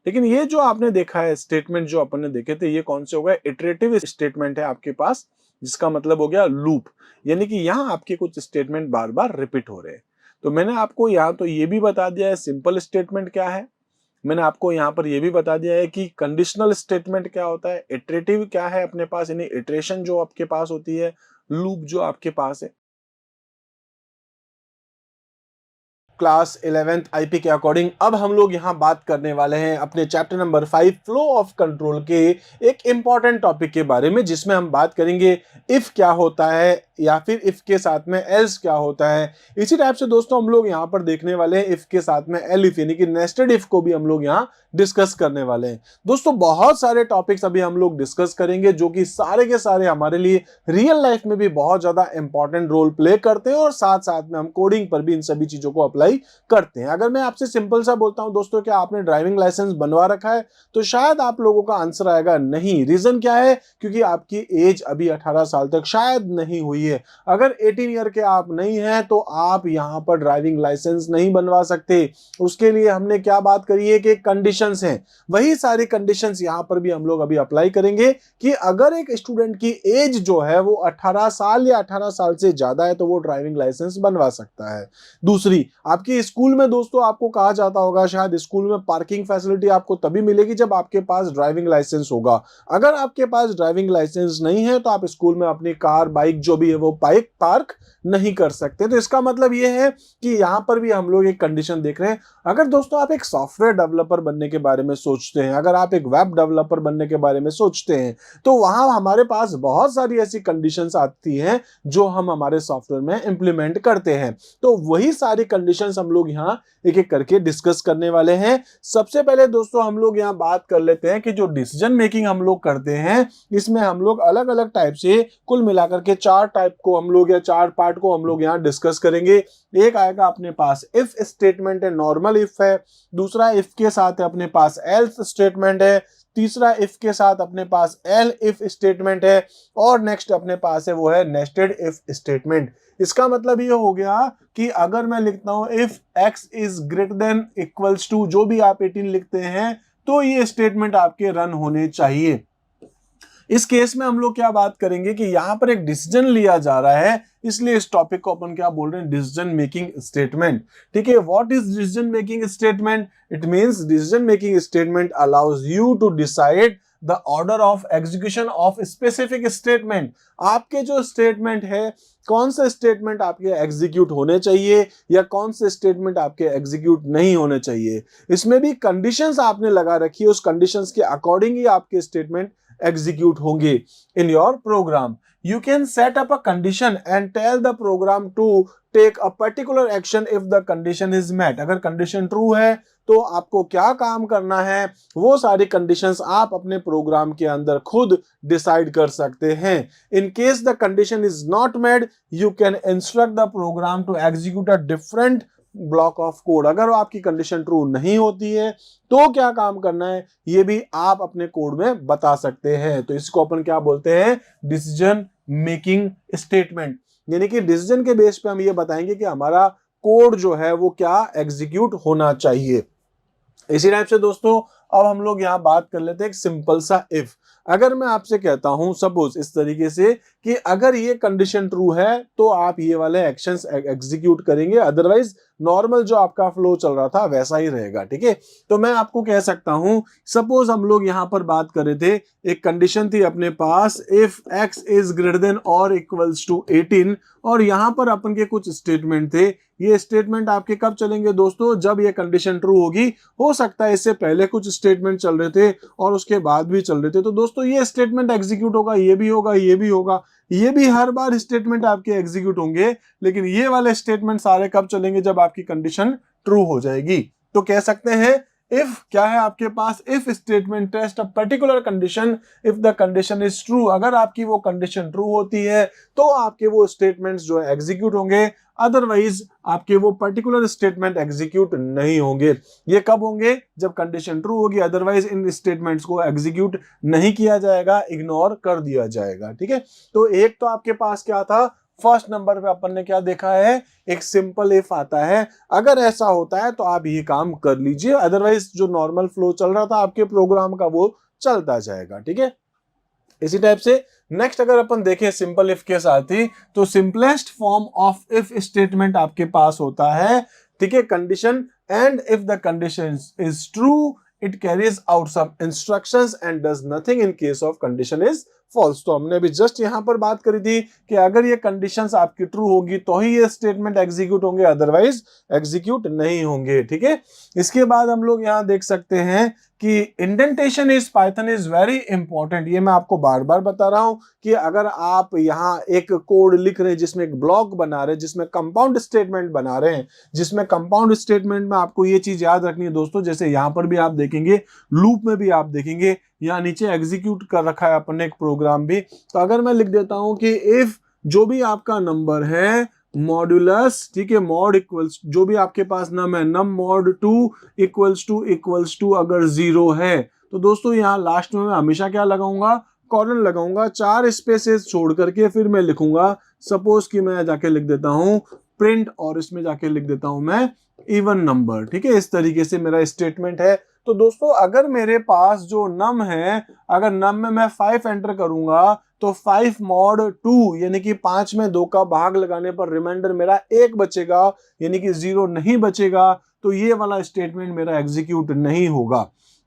लेकिन ये जो आपने देखा है स्टेटमेंट जो अपन ने देखे थे, ये कौन से हो गए, इटरेटिव स्टेटमेंट है आपके पास, जिसका मतलब हो गया लूप, यानी कि यहाँ आपके कुछ स्टेटमेंट बार बार रिपीट हो रहे हैं। तो मैंने आपको यहाँ तो ये भी बता दिया है सिंपल स्टेटमेंट क्या है, मैंने आपको यहाँ पर ये भी बता दिया है कि कंडीशनल स्टेटमेंट क्या होता है, इटरेटिव क्या है अपने पास, यानी इटरेशन जो आपके पास होती है, लूप जो आपके पास है। क्लास 11th आईपी के अकॉर्डिंग अब हम लोग यहाँ बात करने वाले हैं अपने chapter number 5 flow of control के एक इंपॉर्टेंट टॉपिक के बारे में, जिसमें हम बात करेंगे इफ क्या होता है या फिर इफ के साथ में एल्स क्या होता है। इसी टाइप से दोस्तों हम लोग यहाँ पर देखने वाले हैं इफ के साथ में एलिफ यानी कि नेस्टेड इफ को भी हम लोग यहाँ डिस्कस करने वाले हैं। दोस्तों बहुत सारे टॉपिक्स अभी हम लोग डिस्कस करेंगे जो कि सारे के सारे हमारे लिए रियल लाइफ में भी बहुत ज्यादा इंपॉर्टेंट रोल प्ले करते हैं और साथ साथ में हम कोडिंग पर भी इन सभी चीजों को अप्लाई करते हैं। अगर मैं आपसे सिंपल सा बोलता हूं दोस्तों क्या आपने ड्राइविंग लाइसेंस बनवा रखा है, तो शायद आप लोगों का आंसर आएगा नहीं। रीजन क्या है, क्योंकि आपकी एज अभी 18 साल तक शायद नहीं हुई है। अगर 18 ईयर के आप नहीं हैं तो आप यहां पर ड्राइविंग लाइसेंस नहीं बनवा सकते। उसके लिए हमने क्या बात करी है कि कंडीशंस हैं, वही सारी कंडीशंस यहां पर भी हम लोग अभी अप्लाई करेंगे कि अगर एक स्टूडेंट की एज जो है वो 18 साल या 18 साल से ज्यादा है तो वो ड्राइविंग लाइसेंस बनवा सकता है। दूसरी, आपके स्कूल में दोस्तों आपको कहा जाता होगा शायद स्कूल में पार्किंग फैसिलिटी आपको तभी मिलेगी जब आपके पास ड्राइविंग लाइसेंस होगा। अगर आपके पास ड्राइविंग लाइसेंस नहीं है तो आप स्कूल में अपनी कार बाइक जो भी है वो बाइक पार्क नहीं कर सकते। तो इसका मतलब ये है कि यहां पर भी हम लोग एक कंडीशन देख रहे हैं। अगर दोस्तों आप एक सॉफ्टवेयर डेवलपर बनने के बारे में सोचते हैं, अगर आप एक वेब डेवलपर बनने के बारे में सोचते हैं, तो वहां हमारे पास बहुत सारी ऐसी कंडीशंस आती हैं जो हम हमारे सॉफ्टवेयर में इंप्लीमेंट करते हैं। तो वही सारी कंडीशंस हम लोग यहाँ एक एक करके डिस्कस करने वाले हैं। सबसे पहले दोस्तों हम लोग यहाँ बात कर लेते हैं कि जो डिसीजन मेकिंग हम लोग करते हैं, इसमें हम लोग अलग अलग टाइप से कुल मिलाकर के 4 टाइप को हम लोग या 4 पार्ट को हम लोग यहाँ डिस्कस करेंगे। एक आएगा अपने पास इफ स्टेटमेंट है, नॉर्मल इफ है। दूसरा इफ के साथ अपने पास एल्स स्टेटमेंट है। तीसरा इफ के साथ अपने पास एल इफ स्टेटमेंट है और नेक्स्ट अपने पास है वो है नेस्टेड इफ स्टेटमेंट। इसका मतलब ये हो गया कि अगर मैं लिखता हूं if x is greater than equals to जो भी आप 18 लिखते हैं तो ये स्टेटमेंट आपके रन होने चाहिए। इस केस में हम लोग क्या बात करेंगे कि यहां पर एक डिसीजन लिया जा रहा है, इसलिए इस टॉपिक को अपन क्या बोल रहे हैं, डिसीजन मेकिंग स्टेटमेंट। ठीक है, what is decision making statement? It means decision making statement allows you to decide the order of execution of specific statement. आपके जो स्टेटमेंट है, कौन से स्टेटमेंट आपके एग्जीक्यूट होने चाहिए या कौन से स्टेटमेंट आपके एग्जीक्यूट नहीं होने चाहिए। इसमें भी कंडीशंस आपने लगा रखी है, उस कंडीशंस के अकॉर्डिंग ही आपके स्टेटमेंट execute होंगे in your program. You can set up a condition and tell the program to take a particular action if the condition is met. अगर condition true है तो आपको क्या काम करना है वो सारी conditions आप अपने प्रोग्राम के अंदर खुद डिसाइड कर सकते हैं। In case the condition is not met, you can instruct the program to execute a different block of code. अगर आपकी कंडीशन ट्रू नहीं होती है तो क्या काम करना है ये भी आप अपने कोड में बता सकते हैं। तो इसको अपन क्या बोलते हैं, डिसीजन मेकिंग स्टेटमेंट। यानी कि डिसीजन के बेस पे हम ये बताएंगे कि हमारा कोड जो है वो क्या एग्जीक्यूट होना चाहिए। इसी टाइप से दोस्तों अब हम लोग यहां बात कर लेते हैं एक सिंपल सा इफ। अगर मैं आपसे कहता हूं सपोज इस तरीके से कि अगर ये कंडीशन ट्रू है तो आप ये वाले एक्शंस एग्जीक्यूट करेंगे, अदरवाइज नॉर्मल जो आपका फ्लो चल रहा था वैसा ही रहेगा। ठीक है, तो मैं आपको कह सकता हूं सपोज हम लोग यहां पर बात कर रहे थे, एक कंडीशन थी अपने पास if x is greater than or equals to 18 और यहां पर अपन के कुछ स्टेटमेंट थे। ये स्टेटमेंट आपके कब चलेंगे दोस्तों, जब ये कंडीशन ट्रू होगी। हो सकता है इससे पहले कुछ स्टेटमेंट चल रहे थे और उसके बाद भी चल रहे थे, तो दोस्तों ये स्टेटमेंट एग्जीक्यूट होगा, ये भी होगा, ये भी होगा, ये भी हर बार स्टेटमेंट आपके एग्जीक्यूट होंगे। लेकिन ये वाले स्टेटमेंट सारे कब चलेंगे, जब आपकी कंडीशन ट्रू हो जाएगी। तो कह सकते हैं इफ क्या है आपके पास, if statement test a particular condition if the condition is true. अगर आपकी वो कंडीशन ट्रू होती है तो आपके वो स्टेटमेंट्स जो है एग्जीक्यूट होंगे, अदरवाइज आपके वो पर्टिकुलर स्टेटमेंट एग्जीक्यूट नहीं होंगे। ये कब होंगे, जब कंडीशन ट्रू होगी, अदरवाइज इन स्टेटमेंट्स को एग्जीक्यूट नहीं किया जाएगा, इग्नोर कर दिया जाएगा। ठीक है, तो एक तो आपके पास क्या था, फर्स्ट नंबर पे अपन ने क्या देखा है, एक सिंपल इफ आता है। अगर ऐसा होता है तो आप ये काम कर लीजिए, अदरवाइज जो नॉर्मल फ्लो चल रहा था आपके प्रोग्राम का वो चलता जाएगा। ठीक है, इसी टाइप से नेक्स्ट अगर अपन देखें सिंपल इफ के साथ ही, तो simplest form of if statement आपके पास होता है। ठीक है, condition and if the condition is true it carries out some instructions and does nothing in case of condition is false. तो हमने अभी जस्ट यहां पर बात करी थी कि अगर ये कंडीशंस आपकी ट्रू होगी तो ही ये स्टेटमेंट एग्जीक्यूट होंगे, अदरवाइज एग्जीक्यूट नहीं होंगे। ठीक है, इसके बाद हम लोग यहां देख सकते हैं कि indentation is Python is very important. ये मैं आपको बार बार बता रहा हूं कि अगर आप यहाँ एक कोड लिख रहे हैं जिसमें एक ब्लॉक बना रहे हैं, जिसमें कंपाउंड स्टेटमेंट बना रहे हैं, जिसमें कंपाउंड स्टेटमेंट में आपको ये चीज याद रखनी है दोस्तों, जैसे यहाँ पर भी आप देखेंगे, लूप में भी आप देखेंगे, यहाँ नीचे एग्जीक्यूट कर रखा है अपन ने एक प्रोग्राम भी। तो अगर मैं लिख देता हूं कि इफ जो भी आपका नंबर है मॉड्यूलस, ठीक है, मॉड इक्वल्स जो भी आपके पास नम है, नम मॉड 2 इक्वल्स टू अगर 0 है तो दोस्तों यहाँ लास्ट में मैं हमेशा क्या लगाऊंगा, कॉलन लगाऊंगा, 4 स्पेसेस छोड़ करके फिर मैं लिखूंगा। सपोज कि मैं जाके लिख देता हूं प्रिंट और इसमें जाके लिख देता हूं मैं इवन नंबर। ठीक है, इस तरीके से मेरा स्टेटमेंट है। तो दोस्तों अगर मेरे पास जो नम है, अगर नम में मैं 5 एंटर करूंगा तो 5 मॉड 2 यानी कि 5 में 2 का भाग लगाने पर रिमाइंडर मेरा 1 बचेगा, यानी कि 0 नहीं बचेगा। तो ये वाला स्टेटमेंट मेरा एग्जीक्यूट नहीं होगा।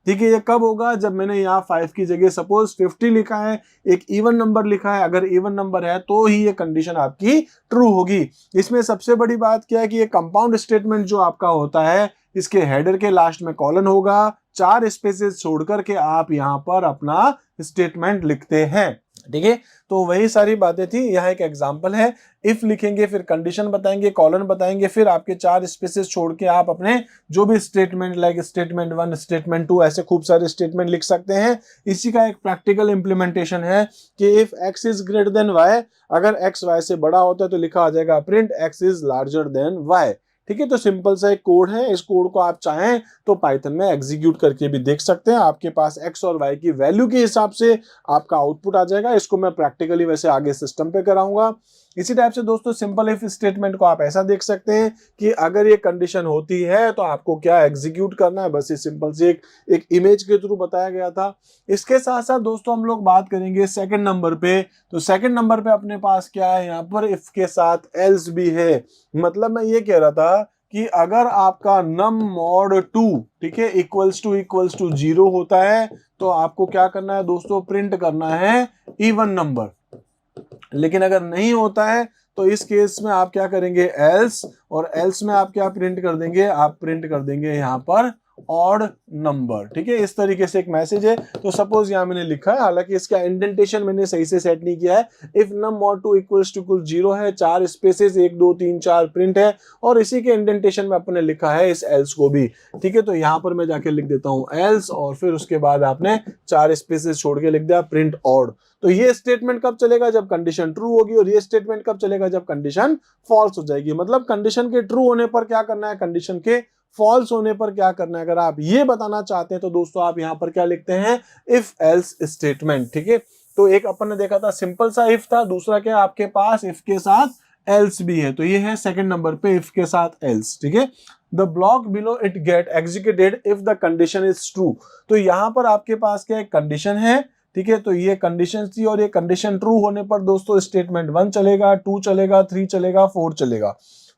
ठीक है, ये कब होगा, जब मैंने यहाँ 5 की जगह सपोज 50 लिखा है, एक इवन नंबर लिखा है, अगर इवन नंबर है तो ही ये कंडीशन आपकी ट्रू होगी। इसमें सबसे बड़ी बात क्या है कि ये कंपाउंड स्टेटमेंट जो आपका होता है, इसके हेडर के लास्ट में कॉलन होगा, 4 स्पेसेस छोड़ करके आप यहाँ पर अपना स्टेटमेंट लिखते हैं। ठीक है, तो वही सारी बातें थी। यहाँ एक एग्जांपल है, इफ लिखेंगे, फिर कंडीशन बताएंगे, कॉलन बताएंगे, फिर आपके 4 स्पेसेस छोड़ के आप अपने जो भी स्टेटमेंट लाइक स्टेटमेंट 1 स्टेटमेंट 2 ऐसे खूब सारे स्टेटमेंट लिख सकते हैं। इसी का एक प्रैक्टिकल इंप्लीमेंटेशन है कि if x is greater than y, अगर x y से बड़ा होता है तो लिखा आ जाएगा print x is larger than y। ठीक है। तो सिंपल सा एक कोड है, इस कोड को आप चाहें तो पाइथन में एग्जीक्यूट करके भी देख सकते हैं। आपके पास एक्स और वाई की वैल्यू के हिसाब से आपका आउटपुट आ जाएगा। इसको मैं प्रैक्टिकली वैसे आगे सिस्टम पे कराऊंगा। इसी टाइप से दोस्तों सिंपल इफ स्टेटमेंट को आप ऐसा देख सकते हैं कि अगर ये कंडीशन होती है तो आपको क्या एग्जीक्यूट करना है, बस ये सिंपल से एक इमेज के थ्रू बताया गया था। इसके साथ साथ दोस्तों हम लोग बात करेंगे सेकंड नंबर पे। तो सेकंड नंबर पे अपने पास क्या है, यहाँ पर इफ के साथ एल्स भी है। मतलब मैं ये कह रहा था कि अगर आपका num mod 2 ठीक है इक्वल्स टू 0 होता है तो आपको क्या करना है दोस्तों, प्रिंट करना है इवन नंबर। लेकिन अगर नहीं होता है तो इस केस में आप क्या करेंगे, एल्स, और एल्स में आप क्या प्रिंट कर देंगे, आप प्रिंट कर देंगे यहाँ पर ऑड नंबर। ठीक है, इस तरीके से एक मैसेज है। तो सपोज यहाँ मैंने लिखा है, हालांकि इसका इंडेंटेशन मैंने सही से सेट नहीं किया है, if num mod 2 equals to 0 है, 4 स्पेसेस 1 2 3 4 प्रिंट है, और इसी के इंडेंटेशन में अपने लिखा है इस एल्स को भी। ठीक है, तो यहाँ पर मैं जाके लिख देता हूँ एल्स, और फिर उसके बाद आपने 4 स्पेसेस छोड़ के लिख दिया प्रिंट ऑड। तो ये स्टेटमेंट कब चलेगा, जब कंडीशन ट्रू होगी, और ये स्टेटमेंट कब चलेगा, जब कंडीशन फॉल्स हो जाएगी। मतलब कंडीशन के ट्रू होने पर क्या करना है, कंडीशन के फॉल्स होने पर क्या करना है। अगर आप ये बताना चाहते हैं तो दोस्तों आप यहां पर क्या लिखते हैं, इफ एल्स स्टेटमेंट। ठीक है, तो एक अपन ने देखा था सिंपल सा इफ था, दूसरा क्या आपके पास इफ के साथ एल्स भी है। तो ये है सेकंड नंबर पे इफ के साथ एल्स। ठीक है, the block below it get executed if the condition is true. तो यहां पर आपके पास क्या एक कंडीशन है। ठीक है, तो ये कंडीशन थी, और ये कंडीशन ट्रू होने पर दोस्तों स्टेटमेंट 1 चलेगा, 2 चलेगा, 3 चलेगा, 4 चलेगा।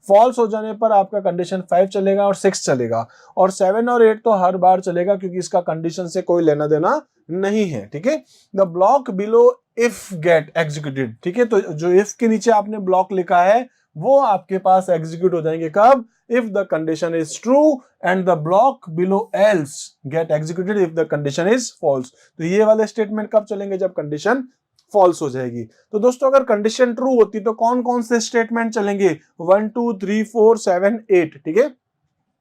फॉल्स हो जाने पर आपका कंडीशन 5 चलेगा और 6 चलेगा, और 7 और 8 तो हर बार चलेगा क्योंकि इसका कंडीशन से कोई लेना देना नहीं है। ठीक है, the block below if get executed. ठीक है, तो जो इफ के नीचे आपने ब्लॉक लिखा है वो आपके पास एग्जीक्यूट हो जाएंगे कब, if the condition is true, and the block below else get executed if the condition is false. तो ये वाले स्टेटमेंट कब चलेंगे, जब कंडीशन फॉल्स हो जाएगी। तो दोस्तों अगर कंडीशन ट्रू होती तो कौन कौन से स्टेटमेंट चलेंगे, 1 2 3 4 7 8। ठीक है,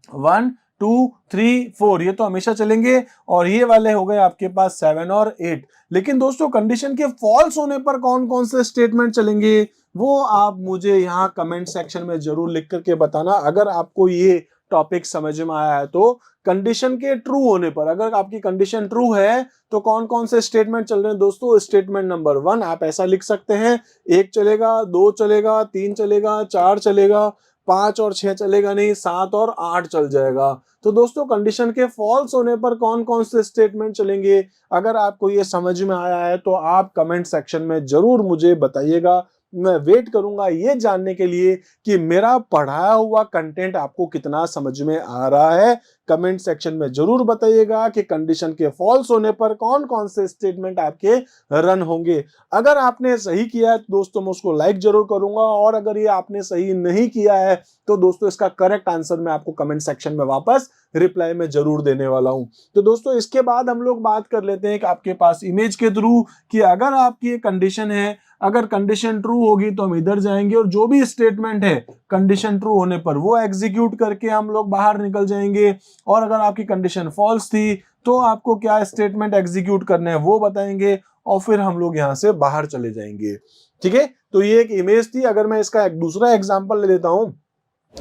1 2 3 4 ये तो हमेशा चलेंगे, और ये वाले हो गए आपके पास 7 और 8। लेकिन दोस्तों कंडीशन के फॉल्स होने पर कौन कौन से स्टेटमेंट चलेंगे, वो आप मुझे यहाँ कमेंट सेक्शन में जरूर लिख करके बताना। अगर आपको ये टॉपिक समझ में आया है तो कंडीशन के ट्रू होने पर, अगर आपकी कंडीशन ट्रू है तो कौन कौन से स्टेटमेंट चल रहे हैं दोस्तों। स्टेटमेंट नंबर 1 आप ऐसा लिख सकते हैं, 1 चलेगा, 2 चलेगा, 3 चलेगा, 4 चलेगा, 5 और 6 चलेगा नहीं, 7 और 8 चल जाएगा। तो दोस्तों कंडीशन के फॉल्स होने पर कौन कौन से स्टेटमेंट चलेंगे, अगर आपको ये समझ में आया है तो आप कमेंट सेक्शन में जरूर मुझे बताइएगा। मैं वेट करूंगा ये जानने के लिए कि मेरा पढ़ाया हुआ कंटेंट आपको कितना समझ में आ रहा है। कमेंट सेक्शन में जरूर बताइएगा कि कंडीशन के फॉल्स होने पर कौन कौन से स्टेटमेंट आपके रन होंगे। अगर आपने सही किया है तो दोस्तों मैं उसको लाइक जरूर करूंगा, और अगर ये आपने सही नहीं किया है तो दोस्तों इसका करेक्ट आंसर मैं आपको कमेंट सेक्शन में वापस रिप्लाई में जरूर देने वाला हूं। तो दोस्तों इसके बाद हम लोग बात कर लेते हैं कि आपके पास इमेज के थ्रू कि अगर आपकी ये कंडीशन है, अगर कंडीशन ट्रू होगी तो हम इधर जाएंगे, और जो भी स्टेटमेंट है कंडीशन ट्रू होने पर वो एग्जीक्यूट करके हम लोग बाहर निकल जाएंगे, और अगर आपकी कंडीशन फॉल्स थी तो आपको क्या स्टेटमेंट एग्जीक्यूट करने हैं वो बताएंगे, और फिर हम लोग यहां से बाहर चले जाएंगे। ठीक है, तो ये एक इमेज थी। अगर मैं इसका एक दूसरा एग्जांपल ले लेता हूं,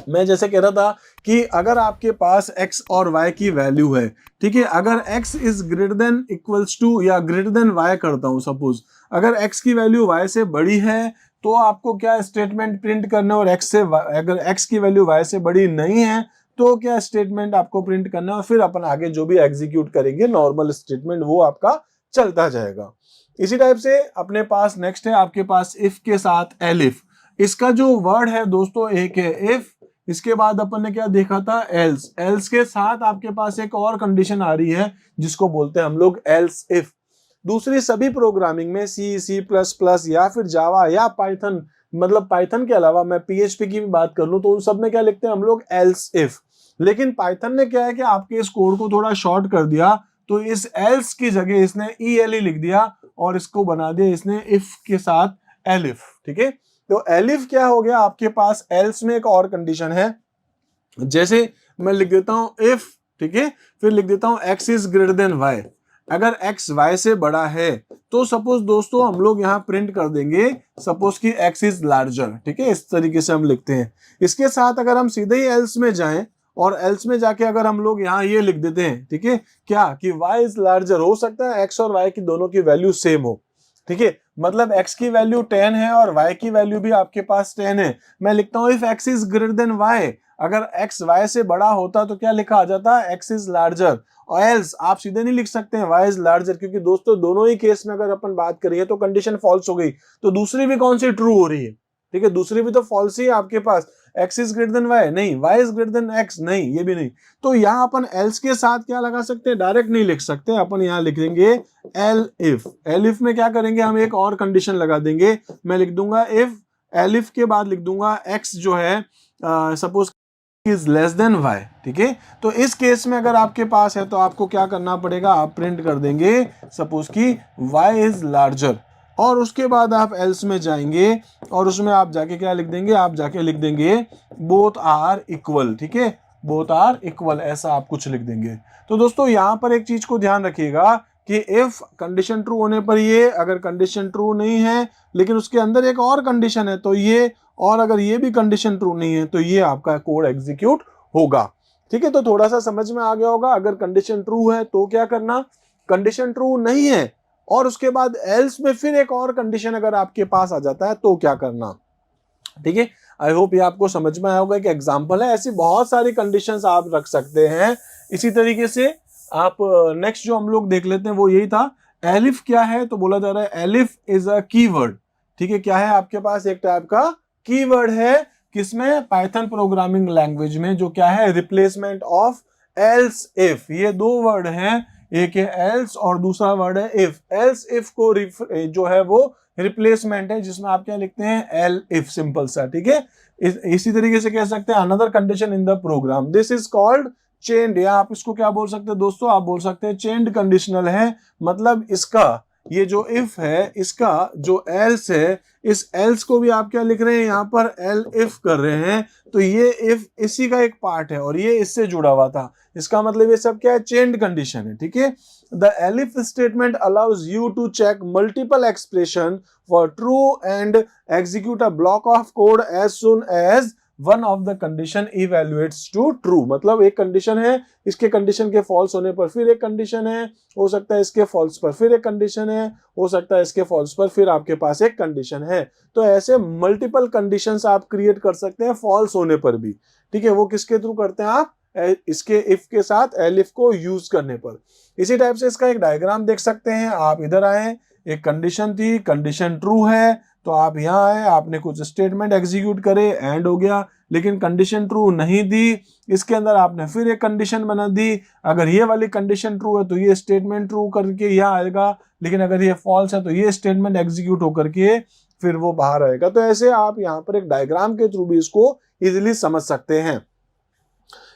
मैं जैसे कह रहा था कि अगर आपके पास x और y की वैल्यू है, ठीक है, अगर x is greater than equals to या ग्रेटर देन y करता हूं, सपोज अगर x की वैल्यू y से बड़ी है तो आपको क्या स्टेटमेंट प्रिंट करना है, और अगर x की वैल्यू y से बड़ी नहीं है तो क्या स्टेटमेंट आपको प्रिंट करना है, और फिर अपन आगे जो भी एग्जीक्यूट करेंगे नॉर्मल स्टेटमेंट वो आपका चलता जाएगा। इसी टाइप से अपने पास नेक्स्ट है आपके पास इफ के साथ एलिफ। इसका जो वर्ड है दोस्तों एक है इफ, इसके बाद अपन ने क्या देखा था, एल्स। एल्स के साथ आपके पास एक और कंडीशन आ रही है जिसको बोलते हैं हम लोग एल्स इफ। दूसरी सभी प्रोग्रामिंग में सी सी प्लस प्लस या फिर जावा या पाइथन, मतलब पाइथन के अलावा मैं पीएचपी की भी बात कर लूं तो उन सब में क्या लिखते हैं हम लोग एल्स इफ। लेकिन पाइथन ने क्या है कि आपके इस कोड को थोड़ा शॉर्ट कर दिया, तो इस एल्स की जगह इसने ELE लिख दिया और इसको बना दिया इसने इफ के साथ एलिफ। ठीक है, तो एलिफ क्या हो गया आपके पास, एल्स में एक और कंडीशन है, जैसे मैं लिख देता हूं इफ, ठीक है, फिर लिख देता हूं x is greater than y। अगर x y से बड़ा है तो सपोज दोस्तों हम लोग यहाँ प्रिंट कर देंगे सपोज कि x इज लार्जर, ठीक है, इस तरीके से हम लिखते हैं। इसके साथ अगर हम सीधे ही एल्स में जाएं और एल्स में जाके अगर हम लोग यहाँ ये लिख देते हैं, ठीक है, क्या कि y इज लार्जर, हो सकता है x और y की दोनों की वैल्यू सेम हो, ठीक है, मतलब x की वैल्यू 10 है और y की वैल्यू भी आपके पास 10 है। मैं लिखता हूं if x is greater than y, अगर x y से बड़ा होता तो क्या लिखा आ जाता, x इज लार्जर। और एल्स आप सीधे नहीं लिख सकते हैं y इज लार्जर, क्योंकि दोस्तों दोनों ही केस में अगर अपन बात करिए तो कंडीशन फॉल्स हो गई, तो दूसरी भी कौन सी ट्रू हो रही है, ठीक है, दूसरी भी तो फॉल्स ही है आपके पास। x is greater than y नहीं, y is greater then x नहीं, ये भी नहीं। तो यहाँ अपन एल्स के साथ क्या लगा सकते हैं, डायरेक्ट नहीं लिख सकते, अपन यहाँ लिख देंगे एल इफ। एल इफ में क्या करेंगे, हम एक और कंडीशन लगा देंगे, मैं लिख दूंगा इफ, एल इफ के बाद लिख दूंगा x जो है suppose is less then y, ठीक है। तो इस केस में अगर आपके पास है तो आपको क्या करना पड़ेगा, आप प्रिंट कर देंगे सपोज कि y इज लार्जर, और उसके बाद आप एल्स में जाएंगे और उसमें आप जाके क्या लिख देंगे, आप जाके लिख देंगे बोथ आर इक्वल, ठीक है, बोथ आर इक्वल, ऐसा आप कुछ लिख देंगे। तो दोस्तों यहाँ पर एक चीज को ध्यान रखिएगा कि इफ कंडीशन ट्रू होने पर ये, अगर कंडीशन ट्रू नहीं है लेकिन उसके अंदर एक और कंडीशन है तो ये, और अगर ये भी कंडीशन ट्रू नहीं है तो ये आपका कोड एग्जीक्यूट होगा, ठीक है। तो थोड़ा सा समझ में आ गया होगा, अगर कंडीशन ट्रू है तो क्या करना, कंडीशन ट्रू नहीं है और उसके बाद एल्स में फिर एक और कंडीशन अगर आपके पास आ जाता है तो क्या करना, ठीक है। आई होप ये आपको समझ में आया होगा, एक एग्जांपल है, ऐसी बहुत सारी कंडीशंस आप रख सकते हैं। इसी तरीके से आप नेक्स्ट जो हम लोग देख लेते हैं वो यही था, एलिफ क्या है, तो बोला जा रहा है एलिफ इज अ कीवर्ड, ठीक है, क्या है आपके पास, एक टाइप का कीवर्ड है, किसमें, पाइथन प्रोग्रामिंग लैंग्वेज में, जो क्या है, रिप्लेसमेंट ऑफ एल्स इफ। ये दो वर्ड हैं, एक है एल्स और दूसरा वर्ड है इफ। एल्स इफ को जो है वो रिप्लेसमेंट है, जिसमें आप क्या लिखते हैं, एल इफ, सिंपल सा, ठीक है। इसी तरीके से कह सकते हैं another condition in the program, this is called chained, या आप इसको क्या बोल सकते हैं दोस्तों, आप बोल सकते हैं चेन्ड कंडीशनल है, मतलब इसका ये जो इफ है, इसका जो एल्स है, इस एल्स को भी आप क्या लिख रहे हैं, यहाँ पर एल इफ कर रहे हैं, तो ये इफ इसी का एक पार्ट है और ये इससे जुड़ा हुआ था, इसका मतलब ये सब क्या है, चेन्ड कंडीशन है, ठीक है। The elif statement allows you to check multiple expression for true and execute a block of code as soon as one of the condition evaluates to true, मतलब एक कंडीशन है, इसके कंडीशन के false होने पर फिर एक कंडीशन है, हो सकता है इसके फॉल्स पर फिर एक कंडीशन है, हो सकता है इसके फॉल्स पर फिर आपके पास एक कंडीशन है। तो ऐसे मल्टीपल कंडीशंस आप क्रिएट कर सकते हैं फॉल्स होने पर भी, ठीक है। वो किसके थ्रू करते हैं आप, इसके इफ के साथ एलिफ को यूज करने पर। इसी टाइप से इसका एक डायग्राम देख सकते हैं, आप इधर आए, एक कंडीशन थी, कंडीशन ट्रू है, तो आप यहाँ आए, आपने कुछ स्टेटमेंट एग्जीक्यूट करे, एंड हो गया, लेकिन कंडीशन ट्रू नहीं दी, इसके अंदर आपने फिर एक कंडीशन बना दी, अगर ये वाली कंडीशन ट्रू है तो ये स्टेटमेंट ट्रू करके यहाँ आएगा, लेकिन अगर ये फॉल्स है तो ये स्टेटमेंट एग्जीक्यूट होकर के फिर वो बाहर आएगा। तो ऐसे आप यहाँ पर एक डायग्राम के थ्रू भी इसको इजिली समझ सकते हैं।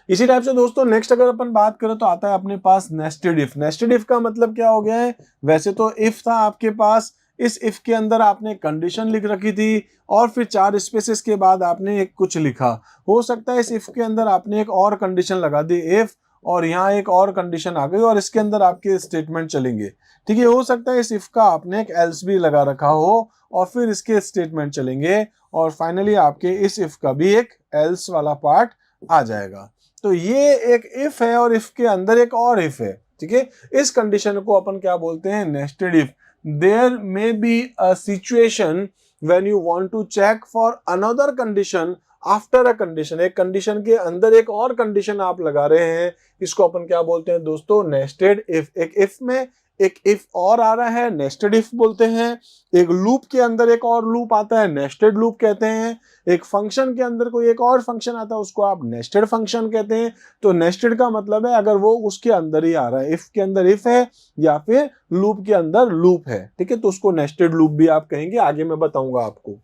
इसी टाइप से दोस्तों नेक्स्ट अगर अपन बात करें तो आता है अपने पास नेस्टेड इफ। नेस्टेड इफ का मतलब क्या हो गया है, वैसे तो इफ था आपके पास, इस इफ के अंदर आपने कंडीशन लिख रखी थी और फिर 4 स्पेसेस के बाद आपने एक कुछ लिखा, हो सकता है इस इफ के अंदर आपने एक और कंडीशन लगा दी इफ, और यहाँ एक और कंडीशन आ गई और इसके अंदर आपके स्टेटमेंट चलेंगे, ठीक है। हो सकता है इस इफ का आपने एक एल्स भी लगा रखा हो और फिर इसके स्टेटमेंट चलेंगे, और फाइनली आपके इस इफ का भी एक एल्स वाला पार्ट आ जाएगा। तो ये एक इफ है और इफ के अंदर एक और इफ है, ठीक है। इस कंडीशन को अपन क्या बोलते हैं, nested if. There may be a situation when you want to check for another condition after a condition, एक कंडीशन के अंदर एक और कंडीशन आप लगा रहे हैं, इसको अपन क्या बोलते हैं दोस्तों, नेस्टेड इफ। एक इफ में एक इफ और आ रहा है, नेस्टेड इफ बोलते हैं। एक लूप के अंदर एक और लूप आता है, नेस्टेड लूप कहते हैं। एक फंक्शन के अंदर कोई एक और फंक्शन आता है, उसको आप नेस्टेड फंक्शन कहते हैं। तो नेस्टेड का मतलब है अगर वो उसके अंदर ही आ रहा है, इफ के अंदर इफ है या फिर लूप के अंदर लूप है, ठीक है, तो उसको नेस्टेड लूप भी आप कहेंगे, आगे मैं बताऊंगा आपको,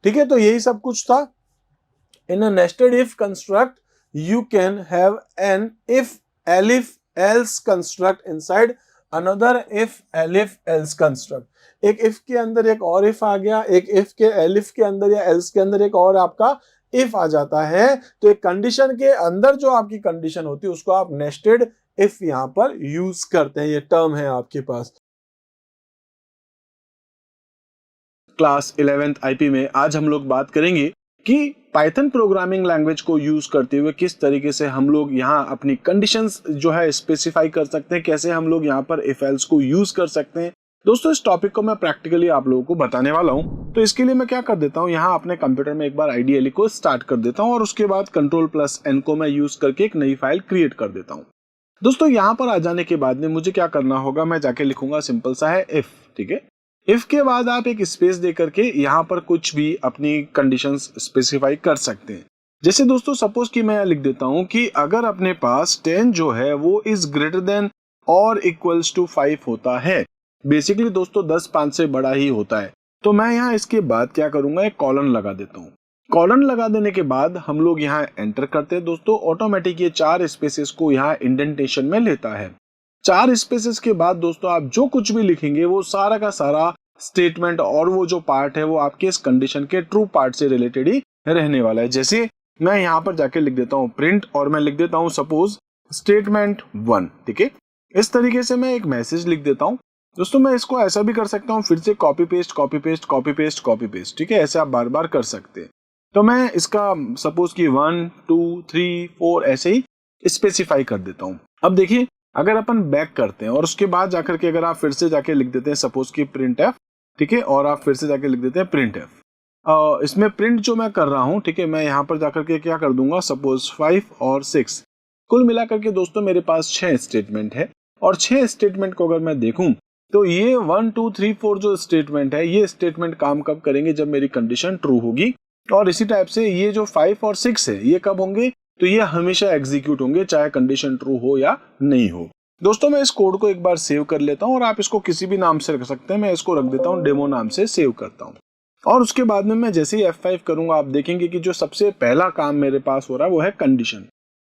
ठीक है। तो यही सब कुछ था। In a nested if construct you can have an if elif else construct inside another if elif else construct. एक इफ के अंदर एक और इफ आ गया, एक इफ के एलिफ के अंदर या एल्स के अंदर एक और आपका इफ आ जाता है, तो एक कंडीशन के अंदर जो आपकी कंडीशन होती है उसको आप नेस्टेड इफ यहाँ पर यूज करते हैं, ये टर्म है आपके पास। क्लास 11th आईपी में आज हम लोग बात करेंगे कि पाइथन प्रोग्रामिंग लैंग्वेज को यूज करते हुए किस तरीके से हम लोग यहाँ अपनी कंडीशंस जो है स्पेसिफाई कर सकते हैं, कैसे हम लोग यहाँ पर इफ एल्स को यूज कर सकते हैं। दोस्तों इस टॉपिक को मैं प्रैक्टिकली आप लोगों को बताने वाला हूँ। तो इसके लिए मैं क्या कर देता हूँ, यहाँ अपने कंप्यूटर में एक बार आईडीएलई को स्टार्ट कर देता हूँ और उसके बाद Ctrl+N को मैं यूज करके एक नई फाइल क्रिएट कर देता हूँ। दोस्तों यहाँ पर आ जाने के बाद में मुझे क्या करना होगा, मैं जाके लिखूंगा सिंपल सा है इफ, ठीक है। इफ के बाद आप एक स्पेस दे करके यहाँ पर कुछ भी अपनी कंडीशंस स्पेसिफाई कर सकते हैं। जैसे दोस्तों सपोज कि मैं लिख देता हूँ कि अगर अपने पास 10 जो है वो is greater than or equals to 5 होता है, बेसिकली दोस्तों 10 5 से बड़ा ही होता है, तो मैं यहाँ इसके बाद क्या करूंगा, एक कॉलन लगा देता हूँ। कॉलन लगा देने के बाद हम लोग यहाँ एंटर करते हैं। दोस्तों ऑटोमेटिक ये 4 स्पेसेस को यहाँ इंडेंटेशन में लेता है। 4 स्पेसेस के बाद दोस्तों आप जो कुछ भी लिखेंगे वो सारा का सारा स्टेटमेंट और वो जो पार्ट है वो आपके इस कंडीशन के ट्रू पार्ट से रिलेटेड ही रहने वाला है। जैसे मैं यहाँ पर जाके लिख देता हूँ प्रिंट और मैं लिख देता हूँ सपोज स्टेटमेंट 1, ठीक है। इस तरीके से मैं एक मैसेज लिख देता हूँ। दोस्तों मैं इसको ऐसा भी कर सकता हूँ, फिर से copy paste copy paste copy paste copy paste, ठीक है, ऐसे आप बार बार कर सकते हैं। तो मैं इसका सपोज कि 1 2 3 4 ऐसे ही स्पेसिफाई कर देता हूँ। अब देखिए अगर अपन बैक करते हैं और उसके बाद जाकर के अगर आप फिर से जाके लिख देते हैं सपोज कि प्रिंट एफ, ठीक है, और आप फिर से जाके लिख देते हैं प्रिंट एफ। इसमें प्रिंट जो मैं कर रहा हूँ, ठीक है, मैं यहाँ पर जाकर के क्या कर दूंगा, सपोज 5 और 6, कुल मिलाकर के दोस्तों मेरे पास 6 स्टेटमेंट है। और 6 स्टेटमेंट को अगर मैं देखूं तो ये 1 2 3 4 जो स्टेटमेंट है, ये स्टेटमेंट काम कब करेंगे, जब मेरी कंडीशन ट्रू होगी। और इसी टाइप से ये जो 5 और 6 है ये कब होंगे, तो ये हमेशा एग्जीक्यूट होंगे चाहे कंडीशन ट्रू हो या नहीं हो। दोस्तों मैं इस कोड को एक बार सेव कर लेता हूं और आप इसको किसी भी नाम से रख सकते हैं। मैं इसको रख देता हूं डेमो नाम से, सेव करता हूं। और उसके बाद में मैं जैसे ही F5 करूंगा आप देखेंगे कि जो सबसे पहला काम मेरे पास हो रहा है वो है कंडीशन।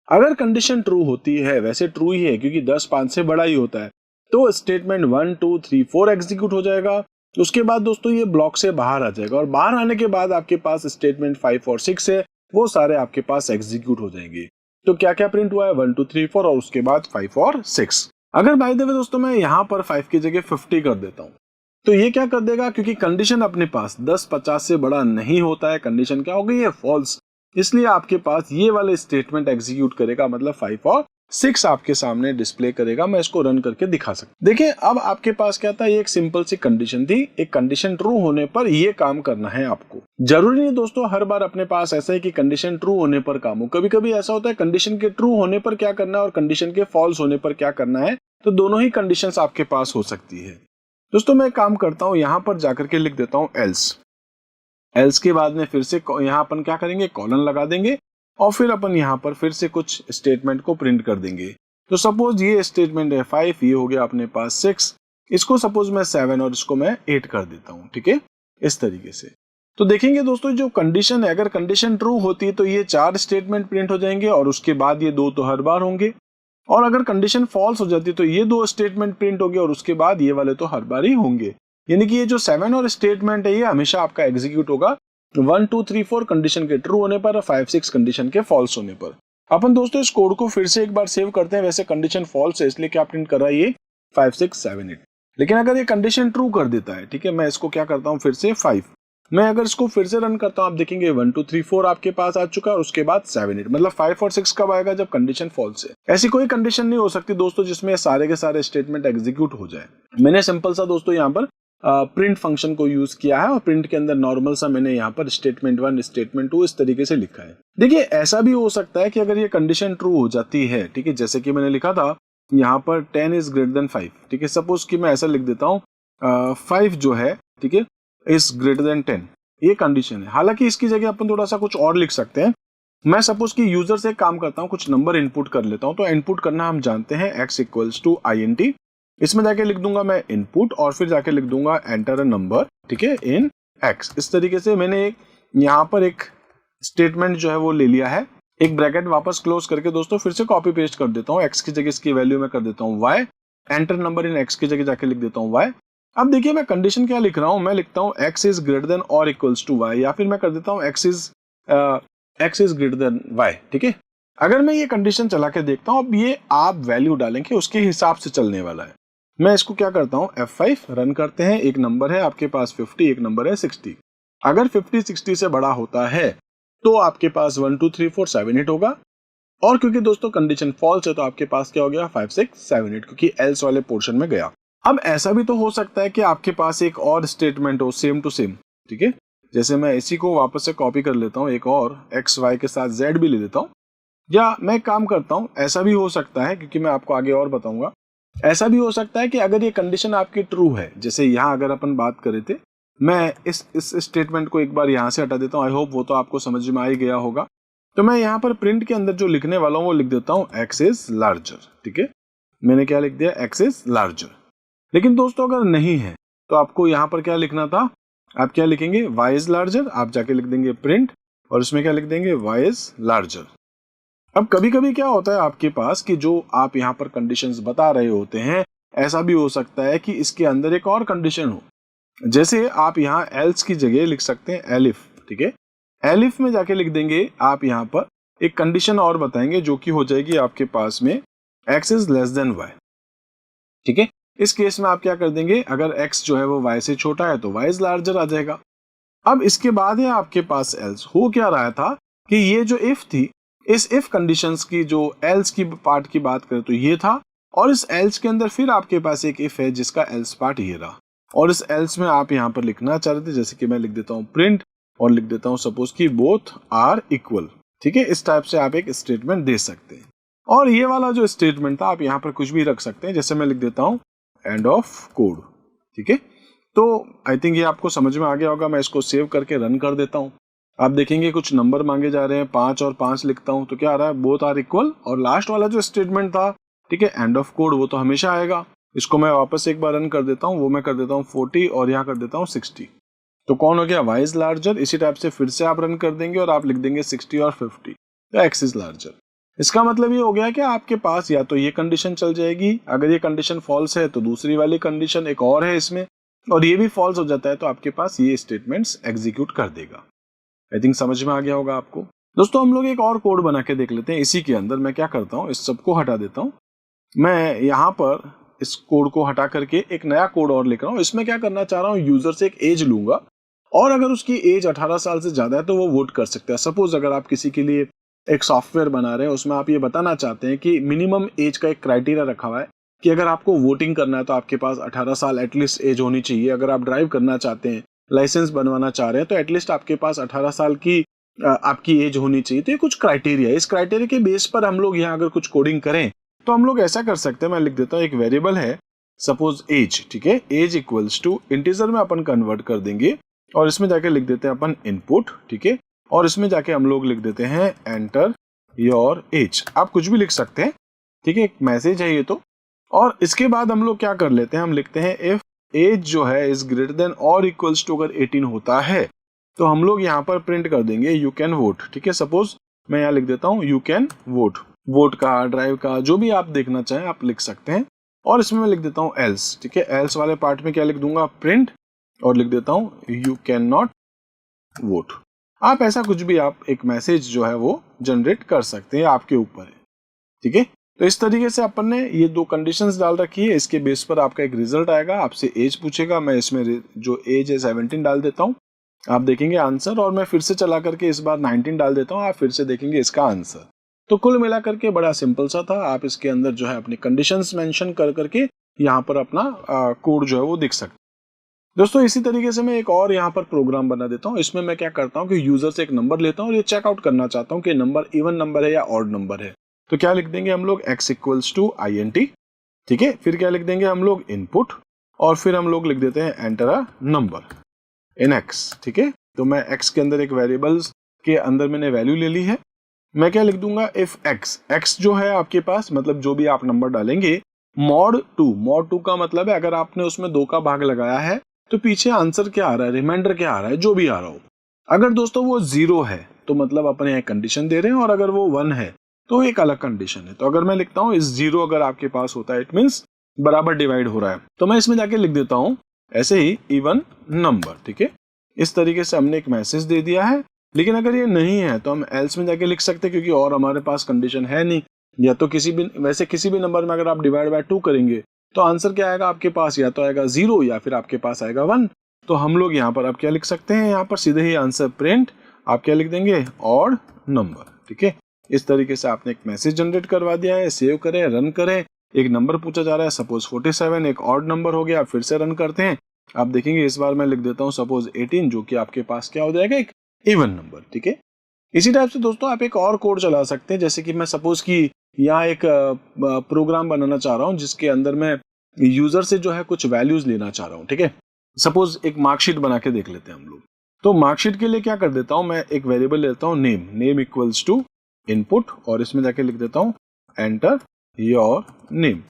अगर कंडीशन ट्रू होती है, वैसे ट्रू ही है क्योंकि 10 5 से बड़ा ही होता है, तो स्टेटमेंट 1 2 3 4 एग्जीक्यूट हो जाएगा। उसके बाद दोस्तों ये ब्लॉक से बाहर आ जाएगा और बाहर आने के बाद आपके पास स्टेटमेंट 5 और 6 है, वो सारे आपके पास एग्जीक्यूट हो जाएंगे। तो क्या क्या प्रिंट हुआ है, 1 2 3 4 और उसके बाद 5 और 6। अगर बाय द वे दोस्तों मैं यहाँ पर 5 की जगह 50 कर देता हूँ तो ये क्या कर देगा, क्योंकि कंडीशन अपने पास 10 50 से बड़ा नहीं होता है, कंडीशन क्या हो गई है, फॉल्स, इसलिए आपके पास ये वाले स्टेटमेंट एग्जीक्यूट करेगा, मतलब 5 और 6 आपके सामने डिस्प्ले करेगा। मैं इसको रन करके दिखा सकता। देखिए अब आपके पास क्या था, ये एक सिंपल सी कंडीशन थी। एक कंडीशन ट्रू होने पर ये काम करना है आपको। जरूरी नहीं दोस्तों हर बार अपने पास ऐसा है कि कंडीशन ट्रू होने पर काम हो, कभी कभी ऐसा होता है कंडीशन के ट्रू होने पर क्या करना है और कंडीशन के फॉल्स होने पर क्या करना है, तो दोनों ही कंडीशंस आपके पास हो सकती है। दोस्तों मैं काम करता हूं, यहां पर जाकर के लिख देता हूं एल्स के बाद में फिर से यहां अपन क्या करेंगे, कॉलन लगा देंगे और फिर अपन यहां पर फिर से कुछ स्टेटमेंट को प्रिंट कर देंगे। तो सपोज ये स्टेटमेंट है 5, ये हो गया अपने पास 6, इसको सपोज मैं 7 और इसको मैं 8 कर देता हूं, ठीक है, इस तरीके से। तो देखेंगे दोस्तों जो कंडीशन है, अगर कंडीशन ट्रू होती है तो ये 4 स्टेटमेंट प्रिंट हो जाएंगे और उसके बाद ये 2 तो हर बार होंगे, और अगर कंडीशन फॉल्स हो जाती है तो ये 2 स्टेटमेंट प्रिंट होंगे और उसके बाद ये वाले तो हर बार ही होंगे। यानी कि ये जो 7 और स्टेटमेंट है ये हमेशा आपका एग्जीक्यूट होगा 1 2 3 4 कंडीशन के ट्रू होने पर और 5 6 कंडीशन के फॉल्स होने पर। अपन दोस्तों इस कोड को फिर से एक बार सेव करते हैं। वैसे कंडीशन फॉल्स है इसलिए क्या प्रिंट कर रहा है ये 5 6 7 8, लेकिन अगर ये कंडीशन ट्रू कर देता है, ठीक है, मैं इसको क्या करता हूँ फिर से 5, मैं अगर इसको फिर से रन करता हूँ आप देखेंगे 1 2 3 4 आपके पास आ चुका है और उसके बाद 7 8, मतलब 5 और 6 कब आएगा, जब कंडीशन फॉल्स है। ऐसी कोई कंडीशन नहीं हो सकती दोस्तों जिसमें सारे के सारे स्टेटमेंट एग्जीक्यूट हो जाए। मैंने सिंपल सा दोस्तों यहाँ पर प्रिंट फंक्शन को यूज किया है और प्रिंट के अंदर नॉर्मल सा मैंने यहाँ पर स्टेटमेंट 1 स्टेटमेंट 2 इस तरीके से लिखा है। देखिए ऐसा भी हो सकता है कि अगर ये कंडीशन ट्रू हो जाती है, ठीक है, जैसे कि मैंने लिखा था यहाँ पर 10 इज ग्रेटर देन 5, ठीक है, सपोज कि मैं ऐसा लिख देता हूँ 5 जो है, ठीक है, इज ग्रेटर देन 10, ये कंडीशन है। हालांकि इसकी जगह अपन थोड़ा सा कुछ और लिख सकते हैं। मैं सपोज कि यूजर से काम करता हूँ, कुछ नंबर इनपुट कर लेता हूँ, तो इनपुट करना हम जानते हैं x इक्वल्स टू int, इसमें जाके लिख दूंगा मैं इनपुट और फिर जाके लिख दूंगा एंटर अ नंबर, ठीक है, इन x। इस तरीके से मैंने यहाँ पर एक स्टेटमेंट जो है वो ले लिया है, एक ब्रैकेट वापस क्लोज करके दोस्तों फिर से कॉपी पेस्ट कर देता हूँ। x की जगह इसकी वैल्यू में कर देता हूँ y, enter number in x की जगह जाके लिख देता हूँ y। अब देखिए मैं कंडीशन क्या लिख रहा हूँ, मैं लिखता हूँ x is greater than or equals to y, या फिर मैं कर देता हूँ x is greater than y, ठीक है। अगर मैं ये कंडीशन चला के देखता हूं, अब ये आप वैल्यू डालेंगे उसके हिसाब से चलने वाला है। मैं इसको क्या करता हूं, F5 रन करते हैं। एक नंबर है आपके पास 50, एक नंबर है 60। अगर 50 60 से बड़ा होता है तो आपके पास 1 2 3 4 7 8 होगा, और क्योंकि दोस्तों कंडीशन फॉल्स है तो आपके पास क्या हो गया 5 6 7 8, क्योंकि एल्स वाले पोर्शन में गया। अब ऐसा भी तो हो सकता है कि आपके पास एक और स्टेटमेंट हो सेम टू सेम, ठीक है। जैसे मैं इसी को वापस से कॉपी कर लेता हूं, एक और x y के साथ z भी ले लेता हूं, या मैं काम करता हूं, ऐसा भी हो सकता है, क्योंकि मैं आपको आगे और बताऊंगा, ऐसा भी हो सकता है कि अगर ये कंडीशन आपकी ट्रू है, जैसे यहां अगर अपन बात करे थे, मैं इस स्टेटमेंट को एक बार यहां से हटा देता हूं। आई होप वो तो आपको समझ में आ ही गया होगा। तो मैं यहाँ पर प्रिंट के अंदर जो लिखने वाला हूँ वो लिख देता हूँ x इज लार्जर, ठीक है। मैंने क्या लिख दिया, x इज लार्जर। लेकिन दोस्तों अगर नहीं है तो आपको यहाँ पर क्या लिखना था, आप क्या लिखेंगे, y इज लार्जर। आप जाके लिख देंगे प्रिंट, और इसमें क्या लिख देंगे, y इज लार्जर। अब कभी कभी क्या होता है आपके पास कि जो आप यहाँ पर कंडीशंस बता रहे होते हैं, ऐसा भी हो सकता है कि इसके अंदर एक और कंडीशन हो। जैसे आप यहाँ एल्स की जगह लिख सकते हैं एलिफ, ठीक है। एलिफ में जाके लिख देंगे आप यहाँ पर एक कंडीशन और बताएंगे जो कि हो जाएगी आपके पास में x is less then y, ठीक है। इस केस में आप क्या कर देंगे, अगर x जो है वो y से छोटा है तो y इज लार्जर आ जाएगा। अब इसके बाद है आपके पास एल्स। हो क्या रहा था कि ये जो इफ थी, इस इफ कंडीशंस की जो एल्स की पार्ट की बात करें तो ये था, और इस एल्स के अंदर फिर आपके पास एक इफ है जिसका एल्स पार्ट ये रहा, और इस एल्स में आप यहाँ पर लिखना चाह रहे थे, जैसे कि मैं लिख देता हूँ प्रिंट, और लिख देता हूं सपोज कि बोथ आर इक्वल, ठीक है। इस टाइप से आप एक स्टेटमेंट दे सकते हैं। और ये वाला जो स्टेटमेंट था आप यहां पर कुछ भी रख सकते हैं, जैसे मैं लिख देता हूं एंड ऑफ कोड, ठीक है। तो आई थिंक ये आपको समझ में आ गया होगा। मैं इसको सेव करके रन कर देता हूं। आप देखेंगे कुछ नंबर मांगे जा रहे हैं, 5 और 5 लिखता हूं तो क्या आ रहा है, बोथ आर इक्वल। और लास्ट वाला जो स्टेटमेंट था, ठीक है, एंड ऑफ कोड, वो तो हमेशा आएगा। इसको मैं वापस एक बार रन कर देता हूं, वो मैं कर देता हूं 40 और यहाँ कर देता हूं 60। तो कौन हो गया, y इज लार्जर। इसी टाइप से फिर से आप रन कर देंगे और आप लिख देंगे 60 और 50, तो x इज लार्जर। इसका मतलब ये हो गया कि आपके पास या तो ये कंडीशन चल जाएगी, अगर ये कंडीशन फॉल्स है तो दूसरी वाली कंडीशन एक और है इसमें, और ये भी फॉल्स हो जाता है तो आपके पास ये स्टेटमेंट्स एग्जीक्यूट कर देगा। आई थिंक समझ में आ गया होगा आपको। दोस्तों हम लोग एक और कोड बना के देख लेते हैं। इसी के अंदर मैं क्या करता हूँ, इस सबको हटा देता हूँ। मैं यहाँ पर इस कोड को हटा करके एक नया कोड और लिख रहा हूँ। इसमें क्या करना चाह रहा हूँ, यूजर से एक एज लूंगा, और अगर उसकी एज 18 साल से ज्यादा है तो वो वोट कर सकता है। सपोज अगर आप किसी के लिए एक सॉफ्टवेयर बना रहे हैं, उसमें आप ये बताना चाहते हैं कि मिनिमम एज का एक क्राइटेरिया रखा हुआ है कि अगर आपको वोटिंग करना है तो आपके पास 18 साल एटलीस्ट एज होनी चाहिए। अगर आप ड्राइव करना चाहते हैं, लाइसेंस बनवाना चाह रहे हैं, तो एटलीस्ट आपके पास 18 साल की आपकी एज होनी चाहिए। तो ये कुछ क्राइटेरिया है। इस क्राइटेरिया के बेस पर हम लोग यहाँ अगर कुछ कोडिंग करें तो हम लोग ऐसा कर सकते हैं। मैं लिख देता हूँ, एक वेरिएबल है सपोज एज, ठीक है, एज इक्वल्स टू इंटीजर में अपन कन्वर्ट कर देंगे, और इसमें जाके लिख देते हैं अपन इनपुट, ठीक है, और इसमें जाके हम लोग लिख देते हैं एंटर योर एज। आप कुछ भी लिख सकते हैं, ठीक है, एक मैसेज है ये तो। और इसके बाद हम लोग क्या कर लेते हैं, हम लिखते हैं इफ एज जो है is greater than or equals to, अगर 18 होता है तो हम लोग यहाँ पर प्रिंट कर देंगे यू कैन वोट, ठीक है। सपोज मैं यहाँ लिख देता हूँ यू कैन वोट, वोट का, ड्राइव का, जो भी आप देखना चाहें आप लिख सकते हैं। और इसमें मैं लिख देता हूँ एल्स, ठीक है। एल्स वाले पार्ट में क्या लिख दूंगा, प्रिंट, और लिख देता हूँ यू कैन नॉट वोट। आप ऐसा कुछ भी आप एक मैसेज जो है वो जनरेट कर सकते हैं, आपके ऊपर है, ठीक है। तो इस तरीके से अपन ने ये दो कंडीशंस डाल रखी है। इसके बेस पर आपका एक रिजल्ट आएगा, आपसे एज पूछेगा। मैं इसमें जो एज है 17 डाल देता हूँ, आप देखेंगे आंसर, और मैं फिर से चला करके इस बार 19 डाल देता हूँ, आप फिर से देखेंगे इसका आंसर। तो कुल मिलाकर के बड़ा सिंपल सा था। आप इसके अंदर जो है अपनी कंडीशंस मेंशन कर करके यहाँ पर अपना कोड जो है वो दिख सकते। दोस्तों इसी तरीके से मैं एक और यहाँ पर प्रोग्राम बना देता हूँ। इसमें मैं क्या करता हूँ कि यूजर से एक नंबर लेता हूँ और ये चेकआउट करना चाहता हूँ कि नंबर इवन नंबर है या ऑड नंबर है। तो क्या लिख देंगे हम लोग, x इक्वल्स टू INT, ठीक है। फिर क्या लिख देंगे हम लोग, इनपुट, और फिर हम लोग लिख देते हैं enter a number in x, ठीक है। तो मैं x के अंदर एक वेरिएबल्स के अंदर मैंने वैल्यू ले ली है। मैं क्या लिख दूंगा, इफ x जो है आपके पास, मतलब जो भी आप नंबर डालेंगे, mod 2 का मतलब है अगर आपने उसमें 2 का भाग लगाया है तो पीछे आंसर क्या आ रहा है, रिमाइंडर क्या आ रहा है, जो भी आ रहा हो। अगर दोस्तों वो 0 है तो मतलब अपन यहाँ कंडीशन दे रहे हैं, और अगर वो 1 है तो एक अलग कंडीशन है। तो अगर मैं लिखता हूँ इस 0 अगर आपके पास होता है, इट मींस बराबर डिवाइड हो रहा है, तो मैं इसमें जाके लिख देता हूँ ऐसे ही इवन नंबर, ठीक है। इस तरीके से हमने एक मैसेज दे दिया है। लेकिन अगर ये नहीं है तो हम एल्स में जाके लिख सकते हैं, क्योंकि और हमारे पास कंडीशन है नहीं। या तो किसी भी नंबर में अगर आप डिवाइड बाय 2 करेंगे तो आंसर क्या आएगा आपके पास, या तो आएगा 0 या फिर आपके पास आएगा 1। तो हम लोग यहाँ पर अब क्या लिख सकते हैं, यहाँ पर सीधे ही आंसर प्रिंट आप क्या लिख देंगे, ऑड नंबर। ठीक है, इस तरीके से आपने एक मैसेज जनरेट करवा दिया है। सेव करें, रन करें। एक नंबर पूछा जा रहा है, सपोज 47, एक ऑड नंबर हो गया। फिर से रन करते हैं। आप देखेंगे इस बार मैं लिख देता हूँ सपोज 18, जो कि आपके पास क्या हो जाएगा, एक इवन नंबर। ठीक है, इसी टाइप से दोस्तों आप एक और कोड चला सकते हैं। जैसे कि मैं सपोज कि यहाँ एक प्रोग्राम बनाना चाह रहा हूँ जिसके अंदर मैं यूजर से जो है कुछ वैल्यूज लेना चाह रहा हूँ। ठीक है, सपोज एक मार्कशीट बना के देख लेते हैं हम लोग। तो मार्कशीट के लिए क्या कर देता हूँ, मैं एक वेरिएबल लेता हूँ नेम इक्वल्स टू इनपुट, और इसमें जाके लिख देता हूँ एंटर योर नेम।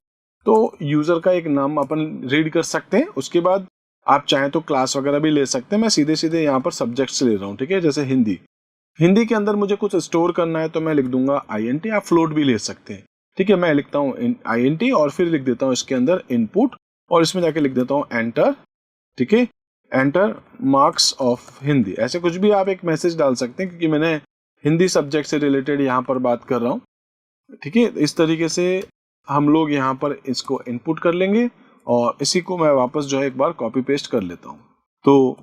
तो यूजर का एक नाम अपन रीड कर सकते हैं। उसके बाद आप चाहें तो क्लास वगैरह भी ले सकते हैं। मैं सीधे सीधे यहाँ पर सब्जेक्ट से ले रहा हूँ। ठीक है, जैसे हिंदी के अंदर मुझे कुछ स्टोर करना है तो मैं लिख दूंगा INT। आप फ्लोट भी ले सकते हैं। ठीक है, मैं लिखता हूँ INT और फिर लिख देता हूँ इसके अंदर इनपुट, और इसमें जाके लिख देता हूँ एंटर। ठीक है, एंटर मार्क्स ऑफ हिंदी। ऐसे कुछ भी आप एक मैसेज डाल सकते हैं, क्योंकि मैंने हिंदी सब्जेक्ट से रिलेटेड यहाँ पर बात कर रहा हूँ। ठीक है, इस तरीके से हम लोग यहाँ पर इसको इनपुट कर लेंगे, और इसी को मैं वापस जो है एक बार कॉपी पेस्ट कर लेता हूँ। तो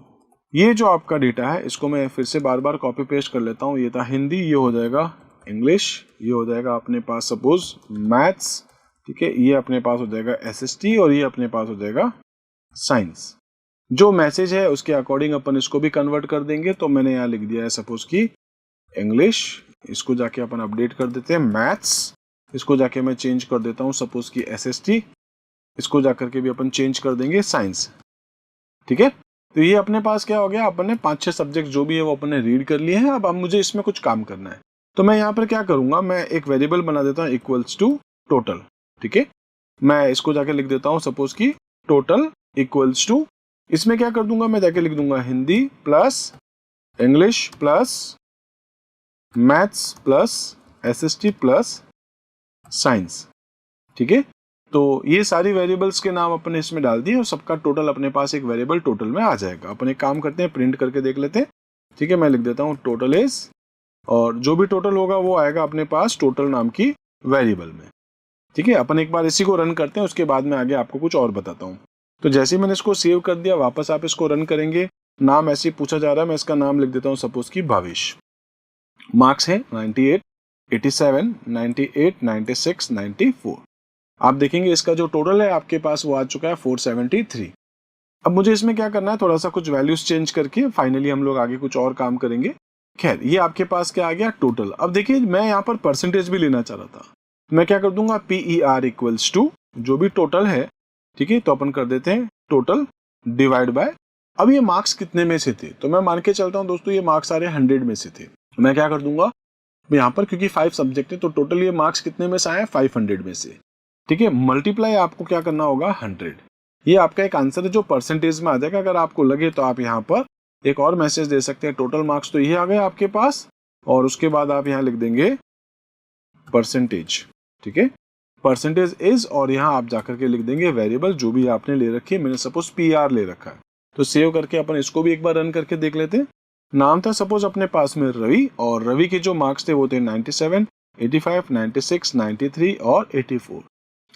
ये जो आपका डेटा है इसको मैं फिर से बार बार कॉपी पेस्ट कर लेता हूँ। ये था हिंदी, ये हो जाएगा इंग्लिश, ये हो जाएगा अपने पास सपोज मैथ्स। ठीक है, ये अपने पास हो जाएगा SST, और ये अपने पास हो जाएगा साइंस। जो मैसेज है उसके अकॉर्डिंग अपन इसको भी कन्वर्ट कर देंगे। तो मैंने यहाँ लिख दिया है सपोज की इंग्लिश, इसको जाके अपन अपडेट कर देते हैं मैथ्स, इसको जाके मैं चेंज कर देता हूँ सपोज की SST, इसको जाकर के भी अपन चेंज कर देंगे साइंस। ठीक है, तो ये अपने पास क्या हो गया, अपन ने 5-6 सब्जेक्ट जो भी है वो अपन ने रीड कर लिए हैं। अब मुझे इसमें कुछ काम करना है। तो मैं यहाँ पर क्या करूंगा, मैं एक वेरिएबल बना देता हूँ इक्वल्स टू टोटल। ठीक है, मैं इसको जाके लिख देता हूँ सपोज की टोटल इक्वल्स टू, इसमें क्या कर दूंगा, मैं जाके लिख दूंगा Hindi plus English plus maths plus SST plus science. ठीक है, तो ये सारी वेरिएबल्स के नाम अपने इसमें डाल दिए और सबका टोटल अपने पास एक वेरिएबल टोटल में आ जाएगा। अपन एक काम करते हैं, प्रिंट करके देख लेते हैं। ठीक है, मैं लिख देता हूँ टोटल इज, और जो भी टोटल होगा वो आएगा अपने पास टोटल नाम की वेरिएबल में। ठीक है, अपन एक बार इसी को रन करते हैं, उसके बाद में आगे आपको कुछ और बताता हूँ। तो जैसे ही मैंने इसको सेव कर दिया, वापस आप इसको रन करेंगे। नाम ऐसे ही पूछा जा रहा है, मैं इसका नाम लिख देता हूँ सपोज की भविष्य। मार्क्स है 98, 87, 98, 96, 94। आप देखेंगे इसका जो टोटल है आपके पास वो आ चुका है 473। अब मुझे इसमें क्या करना है, थोड़ा सा कुछ वैल्यूज चेंज करके फाइनली हम लोग आगे कुछ और काम करेंगे। खैर, ये आपके पास क्या आ गया टोटल। अब देखिए मैं यहाँ पर परसेंटेज भी लेना चाह रहा था, मैं क्या कर दूंगा PER इक्वल्स टू जो भी टोटल है। ठीक है, तो अपन कर देते हैं टोटल डिवाइड बाय, अब ये मार्क्स कितने में से थे, तो मैं मान के चलता हूँ दोस्तों ये मार्क्स सारे 100 में से थे। मैं क्या कर दूंगा यहाँ पर, क्योंकि 5 सब्जेक्ट है तो टोटल ये मार्क्स कितने में से आए, 500 में से। ठीक है, मल्टीप्लाई आपको क्या करना होगा 100। ये आपका एक आंसर है जो परसेंटेज में आ जाएगा। अगर आपको लगे तो आप यहाँ पर एक और मैसेज दे सकते हैं, टोटल मार्क्स तो ये आ गए आपके पास, और उसके बाद आप यहाँ लिख देंगे परसेंटेज। ठीक है, परसेंटेज इज, और यहाँ आप जाकर के लिख देंगे वेरिएबल जो भी आपने ले रखी है। मैंने सपोज PR ले रखा है, तो सेव करके अपन इसको भी एक बार रन करके देख लेते हैं। नाम था सपोज अपने पास में रवि, और रवि के जो मार्क्स थे वो थे 97, 85, 96, 93 और 84।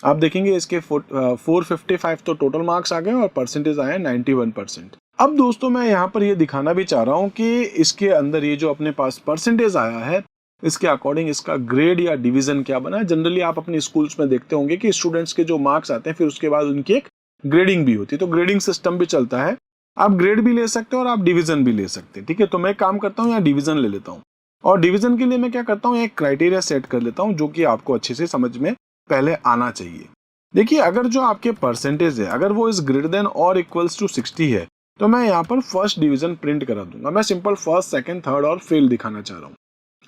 आप देखेंगे इसके 455 तो टोटल मार्क्स आ गए और परसेंटेज आए 91%। अब दोस्तों मैं यहाँ पर ये दिखाना भी चाह रहा हूँ कि इसके अंदर ये जो अपने पास परसेंटेज आया है इसके अकॉर्डिंग इसका ग्रेड या डिवीजन क्या बना है। जनरली आप अपने स्कूल्स में देखते होंगे कि स्टूडेंट्स के जो मार्क्स आते हैं फिर उसके बाद उनकी एक ग्रेडिंग भी होती है, तो ग्रेडिंग सिस्टम भी चलता है। आप ग्रेड भी ले सकते हैं और आप डिवीजन भी ले सकते हैं। ठीक है, तो मैं काम करता हूँ यहाँ डिवीजन ले लेता हूँ, और डिवीजन के लिए मैं क्या करता हूँ एक क्राइटेरिया सेट कर लेता हूँ जो कि आपको अच्छे से समझ में पहले आना चाहिए। देखिए, अगर जो आपके परसेंटेज है अगर वो is greater than or equals to 60 है तो मैं यहाँ पर फर्स्ट डिवीजन प्रिंट करा दूंगा। मैं सिंपल फर्स्ट, सेकंड, थर्ड और फेल दिखाना चाह रहा हूँ।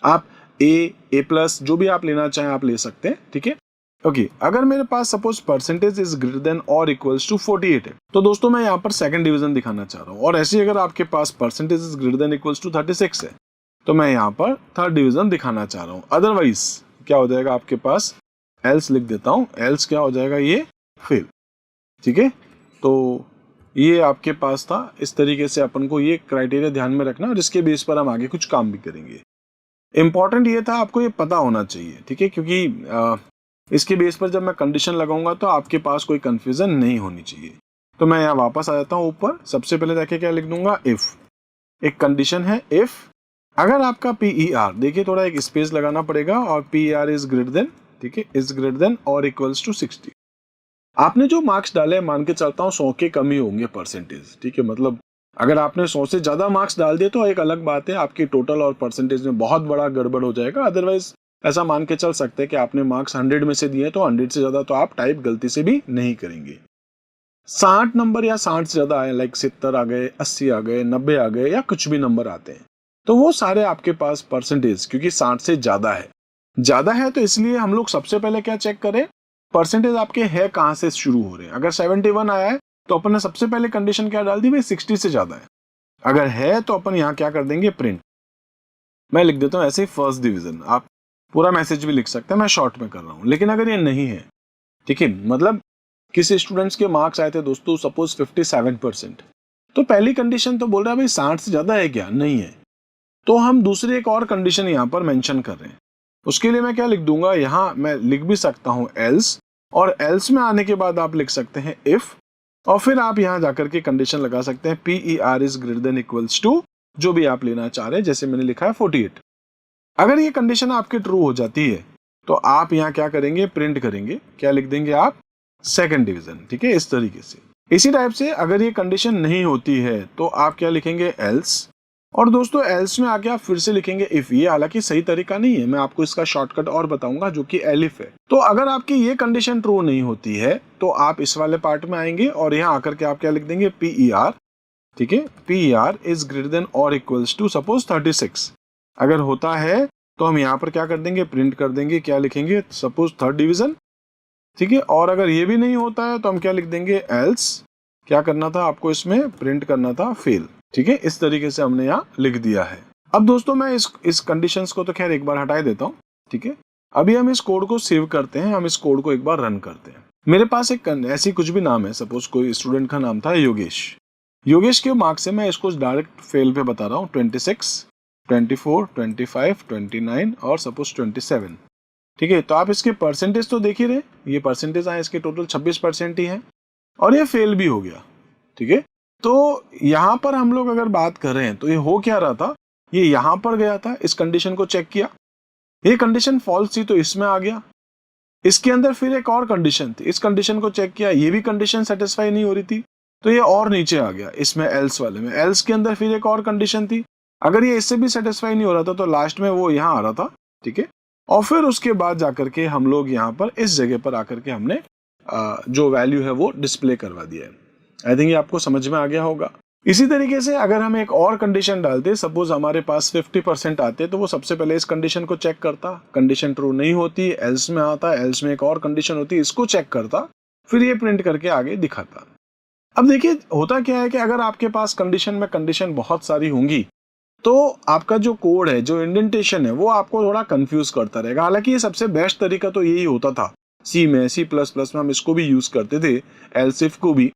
आप A+ जो भी आप लेना चाहें आप ले सकते हैं। ठीक है, ओके, अगर मेरे पास suppose percentage is greater than or equals to 48 है तो दोस्तों मैं यहाँ पर सेकंड डिवीजन दिखाना चाह रहा हूँ। और ऐसे अगर आपके पास percentage is greater than equals to 36 है तो मैं यहाँ पर थर्ड डिवीजन दिखाना चाह रहा हूँ। अदरवाइज क्या हो जाएगा आपके पास, एल्स लिख देता हूँ, एल्स क्या हो जाएगा ये फेल। ठीक है, तो ये आपके पास था। इस तरीके से अपन को ये क्राइटेरिया ध्यान में रखना और इसके बेस पर हम आगे कुछ काम भी करेंगे। इंपॉर्टेंट ये था, आपको ये पता होना चाहिए, ठीक है, क्योंकि इसके बेस पर जब मैं कंडीशन लगाऊंगा तो आपके पास कोई कंफ्यूजन नहीं होनी चाहिए। तो मैं यहाँ वापस आ जाता हूँ ऊपर। सबसे पहले देखिए क्या लिख दूंगा, इफ। एक कंडीशन है इफ अगर आपका PER, देखिए थोड़ा एक स्पेस लगाना पड़ेगा, और PER इज ग्रेटर देन, ठीक है, is greater than or equals to 60। आपने जो मार्क्स डाले, मान के चलता हूँ 100 के कम ही होंगे परसेंटेज, ठीक है, मतलब अगर आपने 100 से ज्यादा मार्क्स डाल दिए तो एक अलग बात है, आपकी टोटल और परसेंटेज में बहुत बड़ा गड़बड़ हो जाएगा। अदरवाइज ऐसा मान के चल सकते हैं कि आपने मार्क्स 100 में से दिए तो 100 से ज्यादा तो आप टाइप गलती से भी नहीं करेंगे। 60 नंबर या 60 से ज्यादा आए, लाइक 70 आ गए, 80 आ गए, 90 आ गए, या कुछ भी नंबर आते हैं, तो वो सारे आपके पास परसेंटेज, क्योंकि 60 से ज्यादा है तो इसलिए हम लोग सबसे पहले क्या चेक करें, परसेंटेज आपके है कहां से शुरू हो रहे हैं। अगर 71 आया है तो अपन ने सबसे पहले कंडीशन क्या डाल दी, भाई 60 से ज्यादा है। अगर है तो अपन यहाँ क्या कर देंगे, प्रिंट। मैं लिख देता हूँ ऐसे ही फर्स्ट डिवीजन, आप पूरा मैसेज भी लिख सकते हैं, मैं शॉर्ट में कर रहा हूँ। लेकिन अगर ये नहीं है, ठीक है, मतलब किसी स्टूडेंट्स के मार्क्स आए थे दोस्तों सपोज 57%, तो पहली कंडीशन तो बोल रहा है भाई 60 से ज्यादा है क्या, नहीं है, तो हम दूसरी एक और कंडीशन यहाँ पर मेंशन कर रहे हैं। उसके लिए मैं क्या लिख दूंगा, यहाँ मैं लिख भी सकता हूँ एल्स, और एल्स में आने के बाद आप लिख सकते हैं इफ, और फिर आप यहाँ जाकर के कंडीशन लगा सकते हैं PER is greater than equals to जो भी आप लेना चाह रहे हैं, जैसे मैंने लिखा है 48। अगर ये कंडीशन आपकी ट्रू हो जाती है तो आप यहाँ क्या करेंगे, प्रिंट करेंगे, क्या लिख देंगे आप, सेकंड डिवीजन, ठीक है, इस तरीके से। इसी टाइप से अगर ये कंडीशन नहीं होती है तो आप क्या लिखेंगे, एल्स, और दोस्तों एल्स में आके आप फिर से लिखेंगे इफ। ये हालांकि सही तरीका नहीं है, मैं आपको इसका शॉर्टकट और बताऊंगा जो कि एलिफ है। तो अगर आपकी ये कंडीशन ट्रू नहीं होती है तो आप इस वाले पार्ट में आएंगे और यहाँ आकर के आप क्या लिख देंगे, PER, ठीक है, PER is greater than or equals to suppose 36। अगर होता है तो हम यहाँ पर क्या कर देंगे, प्रिंट कर देंगे, क्या लिखेंगे, सपोज थर्ड डिवीजन, ठीक है। और अगर ये भी नहीं होता है तो हम क्या लिख देंगे, एल्स, क्या करना था आपको इसमें, प्रिंट करना था फेल, ठीक है। इस तरीके से हमने यहाँ लिख दिया है। अब दोस्तों मैं इस कंडीशंस को तो खैर एक बार हटा देता हूँ, ठीक है। अभी हम इस कोड को सेव करते हैं, हम इस कोड को एक बार रन करते हैं। मेरे पास एक ऐसी कुछ भी नाम है, सपोज कोई स्टूडेंट का नाम था योगेश के मार्क्स से मैं इसको डायरेक्ट फेल पे बता रहा हूँ, 26, 24, 25, 29 और सपोज 27, ठीक है। तो आप इसके परसेंटेज तो देख ही रहे, ये परसेंटेज आए इसके टोटल 26% ही है, और ये फेल भी हो गया, ठीक है। तो यहाँ पर हम लोग अगर बात कर रहे हैं तो ये हो क्या रहा था, ये यहाँ पर गया था, इस कंडीशन को चेक किया, ये कंडीशन फॉल्स थी तो इसमें आ गया, इसके अंदर फिर एक और कंडीशन थी, इस कंडीशन को चेक किया, ये भी कंडीशन सेटिस्फाई नहीं हो रही थी तो ये और नीचे आ गया, इसमें एल्स वाले में, एल्स के अंदर फिर एक और कंडीशन थी, अगर ये इससे भी सेटिस्फाई नहीं हो रहा था तो लास्ट में वो यहाँ आ रहा था, ठीक है। और फिर उसके बाद जाकर के हम लोग यहाँ पर इस जगह पर आकर के हमने जो वैल्यू है वो डिस्प्ले करवा दिया है। आई थिंक ये आपको समझ में आ गया होगा। इसी तरीके से अगर हम एक और कंडीशन डालते, सपोज हमारे पास 50% आते, तो वो सबसे पहले इस कंडीशन को चेक करता, कंडीशन ट्रू नहीं होती, एल्स में आता, एल्स में एक और कंडीशन होती, इसको चेक करता, फिर ये प्रिंट करके आगे दिखाता। अब देखिए होता क्या है कि अगर आपके पास कंडीशन में कंडीशन बहुत सारी होंगी तो आपका जो कोड है, जो इंडेंटेशन है, वो आपको थोड़ा कंफ्यूज करता रहेगा। हालांकि ये सबसे बेस्ट तरीका तो यही होता था, सी में, C++ में हम इसको भी यूज करते थे, एल्स इफ को भी,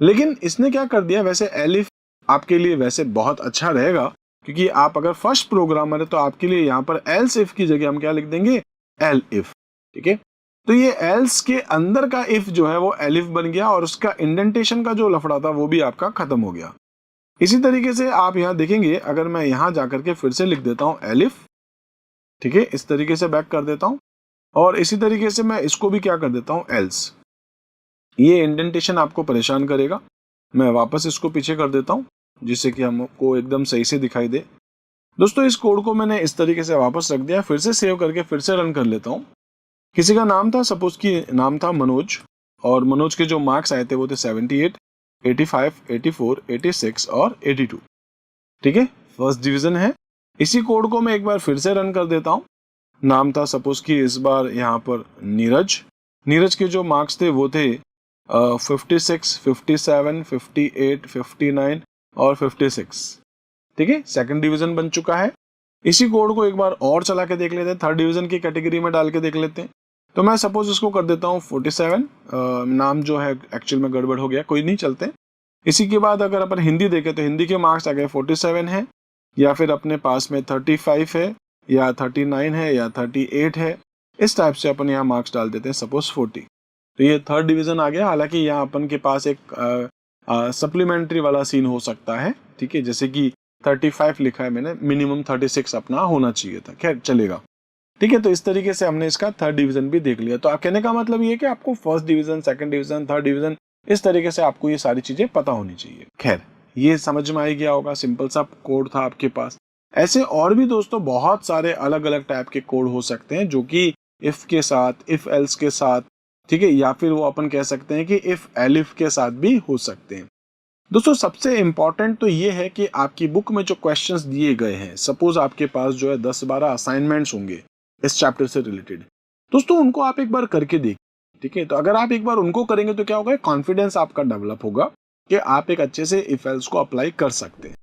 लेकिन इसने क्या कर दिया, वैसे एलिफ आपके लिए वैसे बहुत अच्छा रहेगा, क्योंकि आप अगर फर्स्ट प्रोग्रामर है तो आपके लिए यहाँ पर एल्स इफ की जगह हम क्या लिख देंगे, एल इफ, ठीक है। तो ये एल्स के अंदर का इफ जो है वो एलिफ बन गया, और उसका इंडेंटेशन का जो लफड़ा था वो भी आपका खत्म हो गया। इसी तरीके से आप यहाँ देखेंगे, अगर मैं यहाँ जाकर के फिर से लिख देता हूँ एलिफ, ठीक है, इस तरीके से बैक कर देता हूँ, और इसी तरीके से मैं इसको भी क्या कर देता हूँ, एल्स, ये इंडेंटेशन आपको परेशान करेगा, मैं वापस इसको पीछे कर देता हूँ जिससे कि हमको एकदम सही से दिखाई दे। दोस्तों इस कोड को मैंने इस तरीके से वापस रख दिया, फिर से सेव करके फिर से रन कर लेता हूँ। किसी का नाम था, सपोज की नाम था मनोज, और मनोज के जो मार्क्स आए थे वो थे 78, 85, 84, 86 और 82, ठीक है, फर्स्ट डिवीजन है। इसी कोड को मैं एक बार फिर से रन कर देता हूं। नाम था सपोज कि इस बार यहाँ पर नीरज के जो मार्क्स थे वो थे 56, 57, 58, 59 और 56, ठीक है, सेकंड डिवीजन बन चुका है। इसी कोड को एक बार और चला के देख लेते हैं, थर्ड डिवीजन की कैटेगरी में डाल के देख लेते हैं। तो मैं सपोज इसको कर देता हूँ 47, नाम जो है एक्चुअल में गड़बड़ हो गया, कोई नहीं, चलते हैं, इसी के बाद अगर अपन हिंदी देखें तो हिंदी के मार्क्स आ गए 47 है, या फिर अपने पास में 35 है, या 39 है, या 38 है। इस टाइप से अपन यहाँ मार्क्स डाल देते हैं, सपोज 40। तो ये थर्ड डिवीजन आ गया। हालांकि यहाँ अपन के पास एक सप्लीमेंट्री वाला सीन हो सकता है, ठीक है, जैसे कि 35 लिखा है मैंने, मिनिमम 36 अपना होना चाहिए था, खैर चलेगा, ठीक है। तो इस तरीके से हमने इसका थर्ड डिवीजन भी देख लिया। तो कहने का मतलब ये है कि आपको first division, second division, third division, इस तरीके से आपको ये सारी चीजें पता होनी चाहिए। खैर, ये समझ में आ गया होगा, सिंपल सा कोड था आपके पास। ऐसे और भी दोस्तों बहुत सारे अलग अलग टाइप के कोड हो सकते हैं, जो कि इफ के साथ, इफ एल्स के साथ, ठीक है, या फिर वो अपन कह सकते हैं कि इफ एलिफ के साथ भी हो सकते हैं। दोस्तों सबसे इंपॉर्टेंट तो ये है कि आपकी बुक में जो क्वेश्चंस दिए गए हैं, सपोज आपके पास जो है 10-12 असाइनमेंट्स होंगे इस चैप्टर से रिलेटेड, दोस्तों उनको आप एक बार करके देखिए, ठीक है। तो अगर आप एक बार उनको करेंगे तो क्या होगा, कॉन्फिडेंस आपका डेवलप होगा कि आप एक अच्छे से इफ एल्स को अप्लाई कर सकते हैं।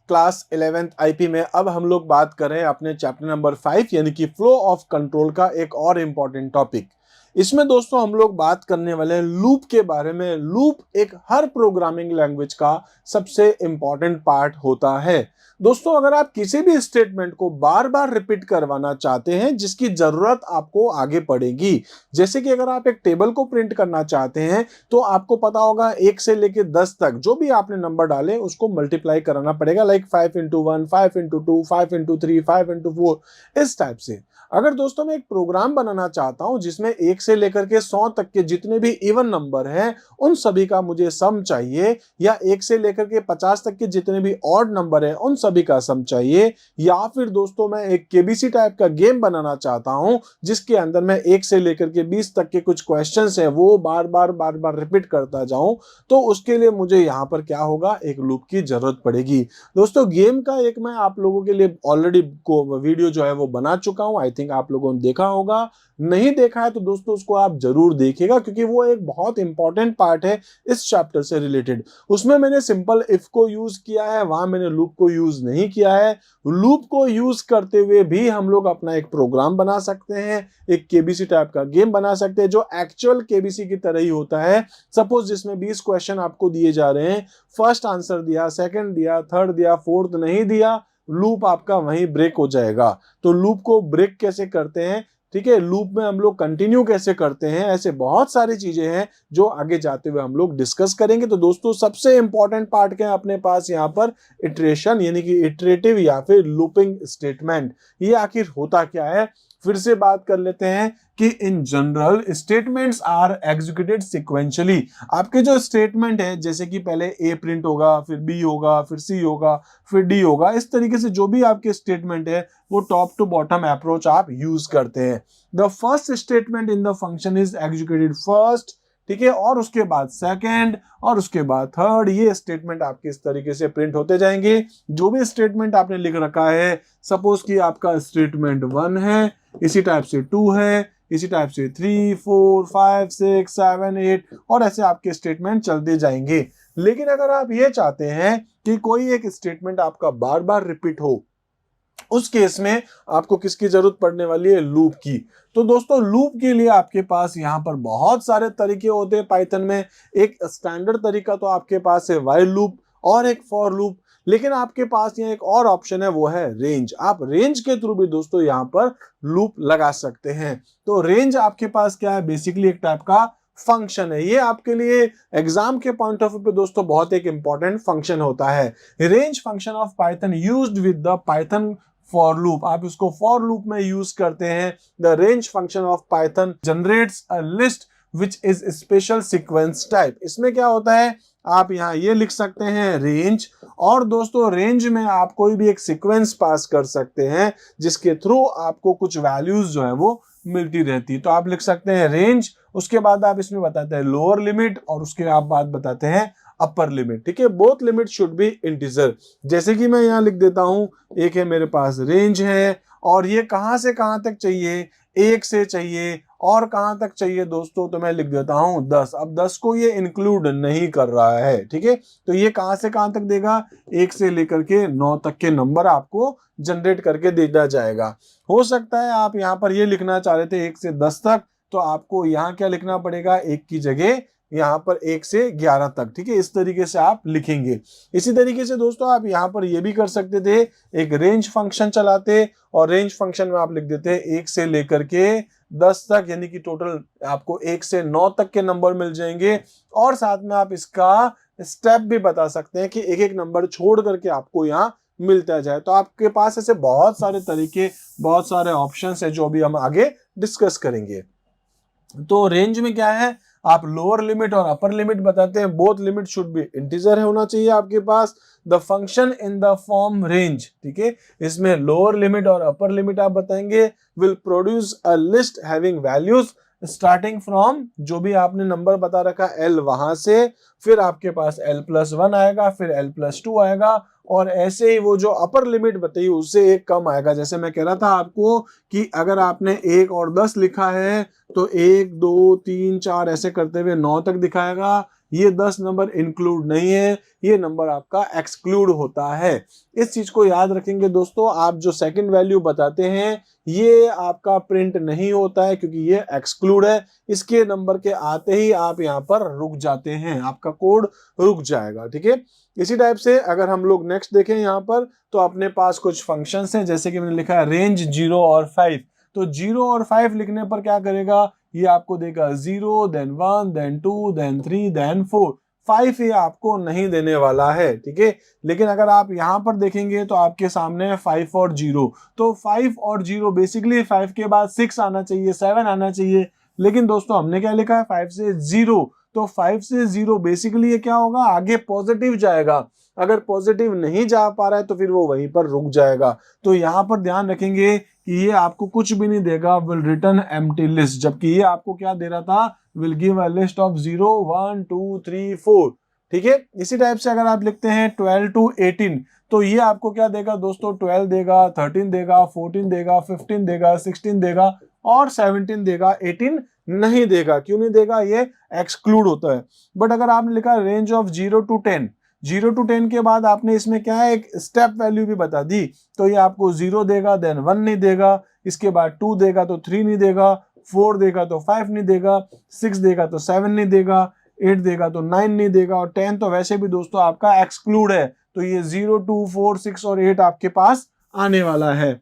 क्लास 11th आईपी में अब हम लोग बात कर रहे हैं अपने चैप्टर नंबर 5 यानी कि फ्लो ऑफ कंट्रोल का एक और इम्पॉर्टेंट टॉपिक। इसमें दोस्तों हम लोग बात करने वाले हैं लूप के बारे में। लूप एक हर प्रोग्रामिंग लैंग्वेज का सबसे इंपॉर्टेंट पार्ट होता है। दोस्तों अगर आप किसी भी स्टेटमेंट को बार बार रिपीट करवाना चाहते हैं जिसकी जरूरत आपको आगे पड़ेगी, जैसे कि अगर आप एक टेबल को प्रिंट करना चाहते हैं तो आपको पता होगा 1 से लेकर 10 तक जो भी आपने नंबर डाले उसको मल्टीप्लाई कराना पड़ेगा, like 5 into 1, 5 into 2, 5 into 3, 5 into 4, इस टाइप से। अगर दोस्तों मैं एक प्रोग्राम बनाना चाहता हूं जिसमें 1 से लेकर के 100 तक के जितने भी इवन नंबर हैं उन सभी का मुझे सम चाहिए, या 1 से लेकर के 50 तक के जितने भी ऑड नंबर हैं उन सभी का सम चाहिए, या फिर दोस्तों मैं एक केबीसी टाइप का गेम बनाना चाहता हूं जिसके अंदर मैं 1 से लेकर के 20 तक के कुछ क्वेश्चंस हैं वो बार बार रिपीट करता जाऊं, तो उसके लिए मुझे यहां पर क्या होगा, एक लूप की जरूरत पड़ेगी। दोस्तों गेम का एक मैं आप लोगों के लिए ऑलरेडी को वीडियो जो है वो बना चुका हूं, आई थिंक आप लोगों ने देखा होगा। नहीं देखा है तो दोस्तों उसको आप जरूर देखिएगा क्योंकि वो एक बहुत इंपॉर्टेंट पार्ट है इस चैप्टर से रिलेटेड। उसमें मैंने सिंपल इफ को यूज किया है, वहां मैंने लूप को यूज नहीं किया है। लूप को यूज करते हुए भी हम लोग अपना एक प्रोग्राम बना सकते हैं, एक केबीसी टाइप का गेम बना सकते हैं जो एक्चुअल केबीसी की तरह ही होता है। सपोज जिसमें 20 क्वेश्चन आपको दिए जा रहे हैं, फर्स्ट आंसर दिया, सेकंड दिया, थर्ड दिया, फोर्थ नहीं दिया, लूप आपका वहीं ब्रेक हो जाएगा। तो लूप को ब्रेक कैसे करते हैं, ठीक है, लूप में हम लोग कंटिन्यू कैसे करते हैं, ऐसे बहुत सारी चीजें हैं जो आगे जाते हुए हम लोग डिस्कस करेंगे। तो दोस्तों सबसे इंपॉर्टेंट पार्ट क्या है अपने पास यहाँ पर, इटरेशन यानी कि इटरेटिव या फिर लूपिंग स्टेटमेंट। ये आखिर होता क्या है, फिर से बात कर लेते हैं कि in general statements are executed sequentially. आपके जो स्टेटमेंट है जैसे कि पहले ए प्रिंट होगा, फिर बी होगा, फिर सी होगा, फिर डी होगा, इस तरीके से जो भी आपके स्टेटमेंट है वो टॉप टू बॉटम अप्रोच आप यूज करते हैं। The first statement in the function is executed first, ठीक है, और उसके बाद सेकंड, और उसके बाद थर्ड। ये स्टेटमेंट आपके इस तरीके से प्रिंट होते जाएंगे। जो भी स्टेटमेंट आपने लिख रखा है, सपोज कि आपका स्टेटमेंट 1 है, इसी टाइप से 2 है, इसी टाइप से 3, 4, 5, 6, 7, 8, और ऐसे आपके स्टेटमेंट चलते जाएंगे। लेकिन अगर आप ये चाहते हैं कि कोई एक स्टेटमेंट आपका बार बार रिपीट हो, उस केस में आपको किसकी जरूरत पड़ने वाली है, लूप की। तो दोस्तों लूप के लिए आपके पास यहाँ पर बहुत सारे तरीके होते हैं पाइथन में। एक स्टैंडर्ड तरीका तो आपके पास है व्हाइल लूप और एक फॉर लूप, लेकिन आपके पास यहाँ एक और ऑप्शन है वो है रेंज। आप रेंज के थ्रू भी दोस्तों यहाँ पर लूप लगा सकते हैं। तो रेंज आपके पास क्या है, बेसिकली एक टाइप का फंक्शन है। ये आपके लिए एग्जाम के पॉइंट ऑफ व्यू पे दोस्तों बहुत एक इंपॉर्टेंट फंक्शन होता है। Range function of Python used with the Python for loop. आप इसको फॉर लूप में यूज करते हैं। The range function of Python generates a list which is special sequence type. इसमें क्या होता है, आप यहाँ ये लिख सकते हैं रेंज, और दोस्तों रेंज में आप कोई भी एक सीक्वेंस पास कर सकते हैं जिसके थ्रू आपको कुछ वैल्यूज जो है वो मिलती रहती है। तो आप लिख सकते हैं रेंज, उसके बाद आप इसमें बताते हैं लोअर लिमिट, और उसके आप बाद बताते हैं अपर लिमिट, ठीक है। Both limit should be integer. जैसे कि मैं यहाँ लिख देता हूं, एक है मेरे पास रेंज है, और ये कहां से कहां तक चाहिए, 1 से चाहिए, और कहां तक चाहिए दोस्तों, तो मैं लिख देता हूं 10। अब 10 को ये इंक्लूड नहीं कर रहा है, ठीक है। तो ये कहां से कहां तक देगा, 1 से लेकर के 9 तक के नंबर आपको जनरेट करके देना जाएगा। हो सकता है आप यहाँ पर ये लिखना चाह रहे थे 1 से 10 तक, तो आपको यहाँ क्या लिखना पड़ेगा, 1 की जगह यहाँ पर 1 से 11 तक, ठीक है, इस तरीके से आप लिखेंगे। इसी तरीके से दोस्तों आप यहाँ पर ये भी कर सकते थे, एक रेंज फंक्शन चलाते और रेंज फंक्शन में आप लिख देते 1 से लेकर के 10 तक, यानी कि टोटल आपको 1 से 9 तक के नंबर मिल जाएंगे। और साथ में आप इसका स्टेप भी बता सकते हैं कि एक एक नंबर छोड़ करके आपको यहाँ मिलता जाए। तो आपके पास ऐसे बहुत सारे तरीके, बहुत सारे ऑप्शंस है जो भी हम आगे डिस्कस करेंगे। तो रेंज में क्या है, आप लोअर लिमिट और अपर लिमिट बताते हैं। Both limit should be integer होना चाहिए आपके पास। The function in the form range, ठीक है, इसमें लोअर लिमिट और अपर लिमिट आप बताएंगे। Will produce a list having values starting from, जो भी आपने नंबर बता रखा L वहां से, फिर आपके पास L+1 आएगा, फिर L+2 आएगा, और ऐसे ही वो जो अपर लिमिट बताइए उससे एक कम आएगा। जैसे मैं कह रहा था आपको कि अगर आपने 1 और 10 लिखा है तो 1 2 3 4 ऐसे करते हुए 9 तक दिखाएगा। ये 10 नंबर इंक्लूड नहीं है, ये नंबर आपका एक्सक्लूड होता है। इस चीज को याद रखेंगे दोस्तों। आप जो सेकंड वैल्यू बताते हैं ये आपका प्रिंट नहीं होता है क्योंकि ये एक्सक्लूड है। इसके नंबर के आते ही आप यहाँ पर रुक जाते हैं, आपका कोड रुक जाएगा, ठीक है। इसी टाइप से अगर हम लोग नेक्स्ट देखें यहाँ पर, तो अपने पास कुछ फंक्शंस हैं, जैसे कि मैंने लिखा है रेंज 0 और 5। तो 0 और 5 लिखने पर क्या करेगा, ये आपको देगा 0 देन 1 देन 2 देन 3 देन 4। 5 ये आपको नहीं देने वाला है, ठीक है। लेकिन अगर आप यहाँ पर देखेंगे तो आपके सामने है 5 और 0। तो 5 और 0 बेसिकली 5 के बाद 6 आना चाहिए, 7 आना चाहिए, लेकिन दोस्तों हमने क्या लिखा है 5 से 0। तो 5 से 0 बेसिकली ये क्या होगा, आगे पॉजिटिव जाएगा। अगर पॉजिटिव नहीं जा पा रहा है तो फिर वो वहीं पर रुक जाएगा। तो यहाँ पर ध्यान रखेंगे कि ये आपको कुछ भी नहीं देगा, विल रिटर्न एम्प्टी लिस्ट, जबकि ये आपको क्या दे रहा था, will give a list of 0 1 2 3 4, ठीक है। इसी टाइप से अगर आप लिखते हैं 12 to 18, तो ये आपको क्या देगा दोस्तों, 12 देगा, 13 देगा, 14 देगा, 15 देगा, 16 देगा और 17 देगा, 18 नहीं देगा। क्यों नहीं देगा, ये एक्सक्लूड होता है। बट अगर आपने लिखा रेंज ऑफ 0 to 10, 0 to 10 के बाद आपने इसमें क्या है, एक स्टेप वैल्यू भी बता दी, तो ये आपको 0 देगा देन 1 नहीं देगा, इसके बाद 2 देगा तो 3 नहीं देगा, 4 देगा तो 5 नहीं देगा, 6 देगा तो 7 नहीं देगा, 8 देगा तो 9 नहीं देगा, और 10 तो वैसे भी दोस्तों आपका एक्सक्लूड है। तो ये 0 2 4 6 और 8 आपके पास आने वाला है।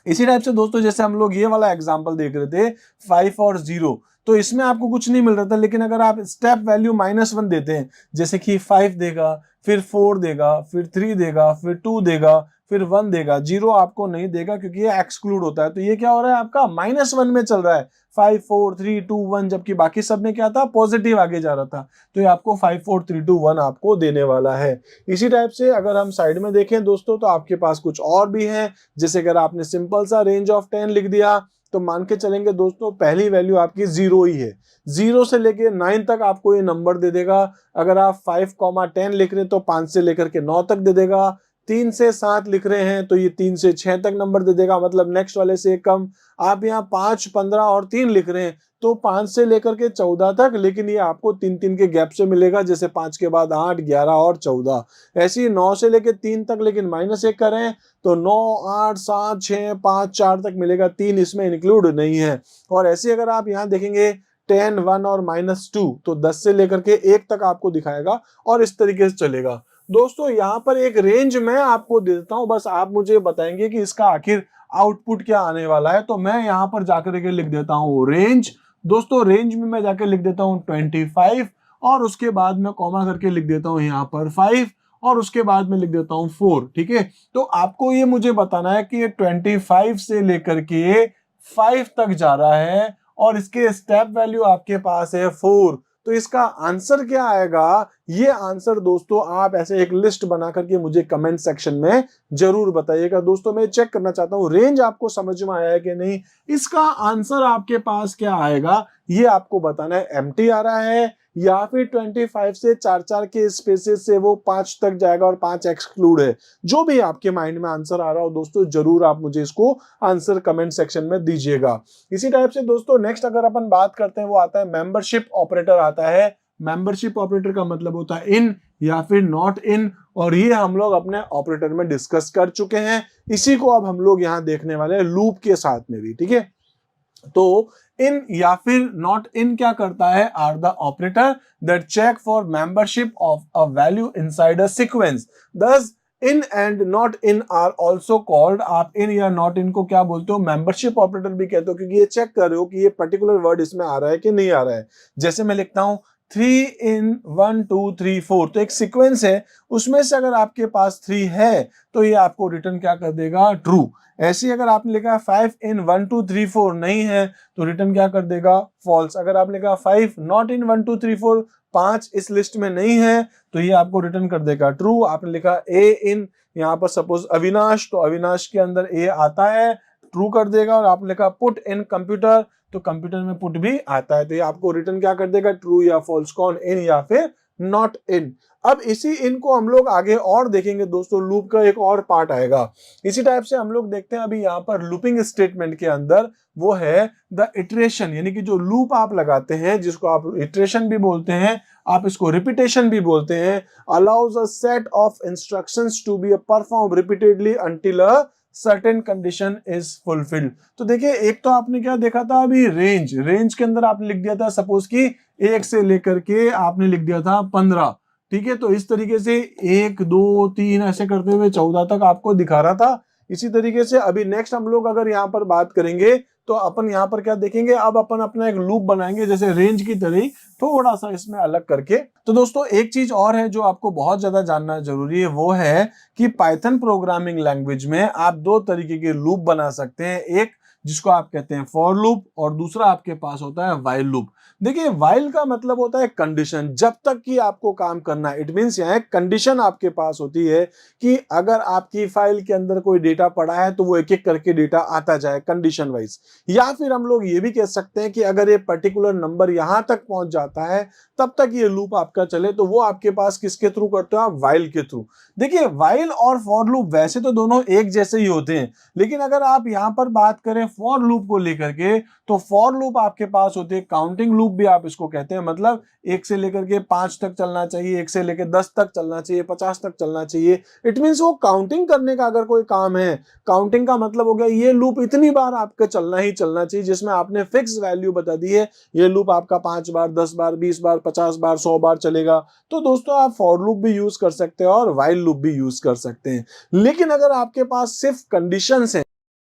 इसी टाइप से दोस्तों जैसे हम लोग ये वाला एग्जांपल देख रहे थे 5 और 0, तो इसमें आपको कुछ नहीं मिल रहा था, लेकिन अगर आप स्टेप वैल्यू -1 देते हैं, जैसे कि 5 देगा, फिर 4 देगा, फिर 3 देगा, फिर 2 देगा, फिर 1 देगा, 0 आपको नहीं देगा क्योंकि ये एक्सक्लूड होता है। तो ये क्या हो रहा है, आपका -1 में चल रहा है, 5 4 3 2 1, जबकि बाकी सब में क्या था, पॉजिटिव आगे जा रहा था। तो ये आपको 5 4 3 2 1 आपको देने वाला है। इसी टाइप से अगर हम साइड में देखें दोस्तों, तो आपके पास कुछ और भी है। जैसे अगर आपने सिंपल सा रेंज ऑफ 10 लिख दिया, तो मान के चलेंगे दोस्तों पहली वैल्यू आपकी 0 ही है, 0 से लेके 9 तक आपको ये नंबर दे देगा। अगर आप 5, 10 लिख रहे हैं तो 5 से लेकर के 9 तक दे देगा। 3 से 7 लिख रहे हैं तो ये 3 से 6 तक नंबर दे देगा, मतलब नेक्स्ट वाले से एक कम। आप यहाँ 5, 15 और 3 लिख रहे हैं तो 5 से लेकर के 14 तक, लेकिन ये आपको 3-3 के गैप से मिलेगा, जैसे 5 के बाद 8, 11 और 14। ऐसे ही 9 से लेकर 3 तक, लेकिन -1 करें तो 9, 8, 7, 6, 5, 4 तक मिलेगा, 3 इसमें इंक्लूड नहीं है। और ऐसे अगर आप यहाँ देखेंगे 10, 1 और -2, तो 10 से लेकर के 1 तक आपको दिखाएगा और इस तरीके से चलेगा। दोस्तों यहाँ पर एक रेंज मैं आपको दे देता हूँ, बस आप मुझे बताएंगे कि इसका आखिर आउटपुट क्या आने वाला है। तो मैं यहाँ पर जाकर के लिख देता हूँ रेंज। दोस्तों रेंज में मैं जाकर लिख देता हूँ 25 और उसके बाद मैं कॉमा करके लिख देता हूँ यहाँ पर 5 और उसके बाद में लिख देता हूँ 4, ठीक है। तो आपको ये मुझे बताना है कि ये 25 से लेकर के 5 तक जा रहा है और इसके स्टेप वैल्यू आपके पास है 4। तो इसका आंसर क्या आएगा, ये आंसर दोस्तों आप ऐसे एक लिस्ट बना करके मुझे कमेंट सेक्शन में जरूर बताइएगा। दोस्तों मैं चेक करना चाहता हूँ रेंज आपको समझ में आया है कि नहीं। इसका आंसर आपके पास क्या आएगा ये आपको बताना है, एम्प्टी आ रहा है या फिर 25 से 4-4 के स्पेसेस से वो 5 तक जाएगा और 5 एक्सक्लूड है। जो भी आपके माइंड में आंसर आ रहा हो दोस्तों जरूर आप मुझे इसको आंसर कमेंट सेक्शन में दीजिएगा। इसी टाइप से दोस्तों नेक्स्ट अगर अपन बात करते हैं वो आता है मेंबरशिप ऑपरेटर आता है। मेंबरशिप ऑपरेटर का मतलब होता है इन या फिर नॉट इन, और ये हम लोग अपने ऑपरेटर में डिस्कस कर चुके हैं। इसी को अब हम लोग यहाँ देखने वाले हैं लूप के साथ में भी, ठीक है। तो इन या फिर नॉट इन क्या करता है, are the operator that check for membership of a value inside a sequence. Thus in and not in are also called, आप इन या नॉट इन को क्या बोलते हो, मेंबरशिप ऑपरेटर भी कहते हो, क्योंकि ये चेक कर रहे हो कि ये पर्टिकुलर वर्ड इसमें आ रहा है कि नहीं आ रहा है। जैसे मैं लिखता हूं 3 in 1 2 3 4, तो एक सीक्वेंस है, उसमें से अगर आपके पास 3 है तो ये आपको रिटर्न क्या कर देगा, ट्रू। ऐसे ही अगर आपने लिखा 5 in 1 2 3 4 नहीं है तो रिटर्न क्या कर देगा, फॉल्स। अगर आपने लिखा 5 नॉट इन 1 2 3 4, 5 इस लिस्ट में नहीं है तो ये आपको रिटर्न कर देगा ट्रू। आपने लिखा ए इन, यहाँ पर सपोज अविनाश, तो अविनाश के अंदर ए आता है, ट्रू कर देगा। और आपने लिखा पुट इन कंप्यूटर, तो कंप्यूटर में पुट भी आता है, तो ये आपको रिटर्न क्या कर देगा, ट्रू या फॉल्स, कौन, इन या फिर नॉट इन। अब इसी इन को हम लोग आगे और देखेंगे दोस्तों, लूप का एक और पार्ट आएगा। इसी टाइप से हम लोग देखते हैं अभी यहाँ पर लूपिंग स्टेटमेंट के अंदर वो है द इटरेशन, यानी कि जो लूप आप लगाते हैं, जिसको आप इटरेशन भी बोलते हैं, आप इसको रिपीटेशन भी बोलते हैं, allows a set of instructions to be perform repeatedly until a certain condition is fulfilled. तो देखिए, एक तो आपने क्या देखा था अभी, रेंज के अंदर आपने लिख दिया था सपोज कि 1 से लेकर के आपने लिख दिया था 15, ठीक है। तो इस तरीके से 1 2 3 ऐसे करते हुए 14 तक आपको दिखा रहा था। इसी तरीके से अभी नेक्स्ट हम लोग अगर यहाँ पर बात करेंगे तो अपन यहाँ पर क्या देखेंगे, अब अपन अपना एक लूप बनाएंगे जैसे रेंज की तरह ही, थोड़ा सा इसमें अलग करके। तो दोस्तों एक चीज और है जो आपको बहुत ज्यादा जानना जरूरी है, वो है कि पाइथन प्रोग्रामिंग लैंग्वेज में आप दो तरीके के लूप बना सकते हैं, एक जिसको आप कहते हैं फॉर लूप और दूसरा आपके पास होता है व्हाइल लूप। देखिए, व्हाइल का मतलब होता है कंडीशन, जब तक कि आपको काम करना है। इट मींस यहाँ कंडीशन आपके पास होती है कि अगर आपकी फाइल के अंदर कोई डेटा पड़ा है तो वो एक एक करके डेटा आता जाए कंडीशन वाइज। या फिर हम लोग ये भी कह सकते हैं कि अगर ये पर्टिकुलर नंबर यहां तक पहुंच जाता है तब तक ये लूप आपका चले, तो वो आपके पास किसके थ्रू करते हो आप, व्हाइल के थ्रू। देखिए, व्हाइल और फॉर लूप वैसे तो दोनों एक जैसे ही होते हैं, लेकिन अगर आप यहां पर बात करें फॉर लूप को लेकर के, तो फॉर लूप आपके पास होती है काउंटिंग लूप भी आप इसको कहते हैं, मतलब 1 से लेकर के 5 तक चलना चाहिए, 1 से लेकर 10 तक चलना चाहिए, 50 तक चलना चाहिए। इट मींस वो काउंटिंग करने का अगर कोई काम है, काउंटिंग का मतलब हो गया ये लूप इतनी बार आपका चलना ही चलना चाहिए, जिसमें आपने फिक्स वैल्यू बता दी है, ये लूप आपका 5 बार 10 बार 20 बार 50 बार 100 बार चलेगा। तो दोस्तों आप फॉर लूप भी यूज कर सकते हैं और व्हाइल लूप भी यूज कर सकते हैं। लेकिन अगर आपके पास सिर्फ कंडीशंस हैं,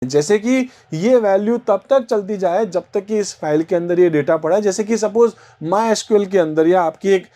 जैसे कि ये वैल्यू तब तक चलती जाए जब तक कि इस फाइल के अंदर ये डेटा पड़ा है, जैसे कि सपोज माई एसक्यूएल के अंदर या आपकी एक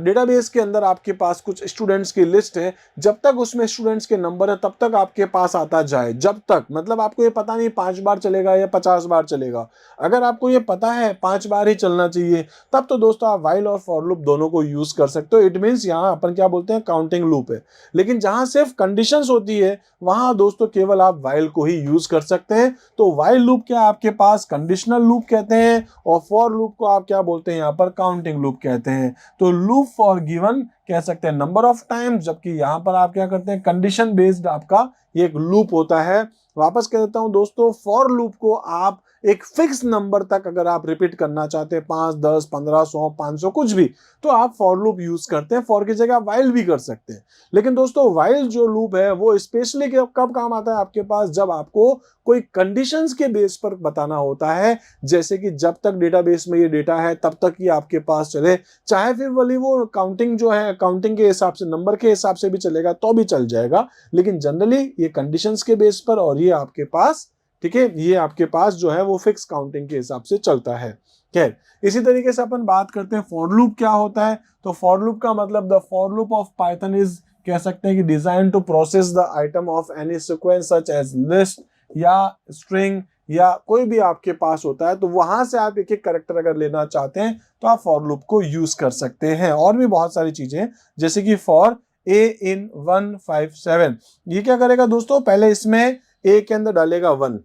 डेटाबेस के अंदर आपके पास कुछ स्टूडेंट्स की लिस्ट है, जब तक उसमें स्टूडेंट्स के नंबर है तब तक आपके पास आता जाए, जब तक, मतलब आपको ये पता नहीं 5 बार चलेगा या 50 बार चलेगा। अगर आपको ये पता है 5 बार ही चलना चाहिए, तब तो दोस्तों आप व्हाइल और फॉर लूप दोनों को यूज कर सकते हो। इट मीन्स यहाँ अपन क्या बोलते हैं, काउंटिंग लूप है। लेकिन जहां सिर्फ कंडीशंस होती है वहां दोस्तों केवल आप व्हाइल को ही यूज कर सकते हैं। तो व्हाइल लूप क्या आपके पास कंडीशनल लूप कहते हैं, और फॉर लूप को आप क्या बोलते हैं यहाँ पर, काउंटिंग लूप कहते हैं। तो लूप फॉर गिवन कह सकते हैं नंबर ऑफ टाइम्स, जबकि यहाँ पर आप क्या करते हैं, कंडीशन बेस्ड आपका ये एक लूप होता है। वापस कह देता हूं दोस्तों, फॉर लूप को आप एक फिक्स नंबर तक अगर आप रिपीट करना चाहते हैं, 5 10 15 100 500 कुछ भी, तो आप फॉर लूप यूज करते हैं। फॉर की जगह व्हाइल भी कर सकते हैं। लेकिन दोस्तों व्हाइल जो लूप है वो स्पेशली कब काम आता है आपके पास, जब आपको कोई कंडीशंस के बेस पर बताना होता है, जैसे कि जब तक डेटाबेस में ये डेटा है तब तक ही आपके पास चले, चाहे फिर वाली वो काउंटिंग जो है काउंटिंग के हिसाब से, नंबर के हिसाब से भी चलेगा तो भी चल जाएगा, लेकिन जनरली ये कंडीशंस के बेस पर, और ये आपके पास, ठीक है, ये आपके पास जो है वो फिक्स काउंटिंग के हिसाब से चलता है। खैर, इसी तरीके से अपन बात करते हैं फॉर लूप क्या होता है। तो फॉर लूप का मतलब, the for loop of Python is, कह सकते हैं कि design to process the item of any sequence such as list या स्ट्रिंग या कोई भी आपके पास होता है, तो वहां से आप एक एक कैरेक्टर अगर लेना चाहते हैं तो आप फॉर लूप को यूज कर सकते हैं। और भी बहुत सारी चीजें, जैसे कि फॉर ए इन 157, ये क्या करेगा दोस्तों, पहले इसमें ए के अंदर डालेगा 1,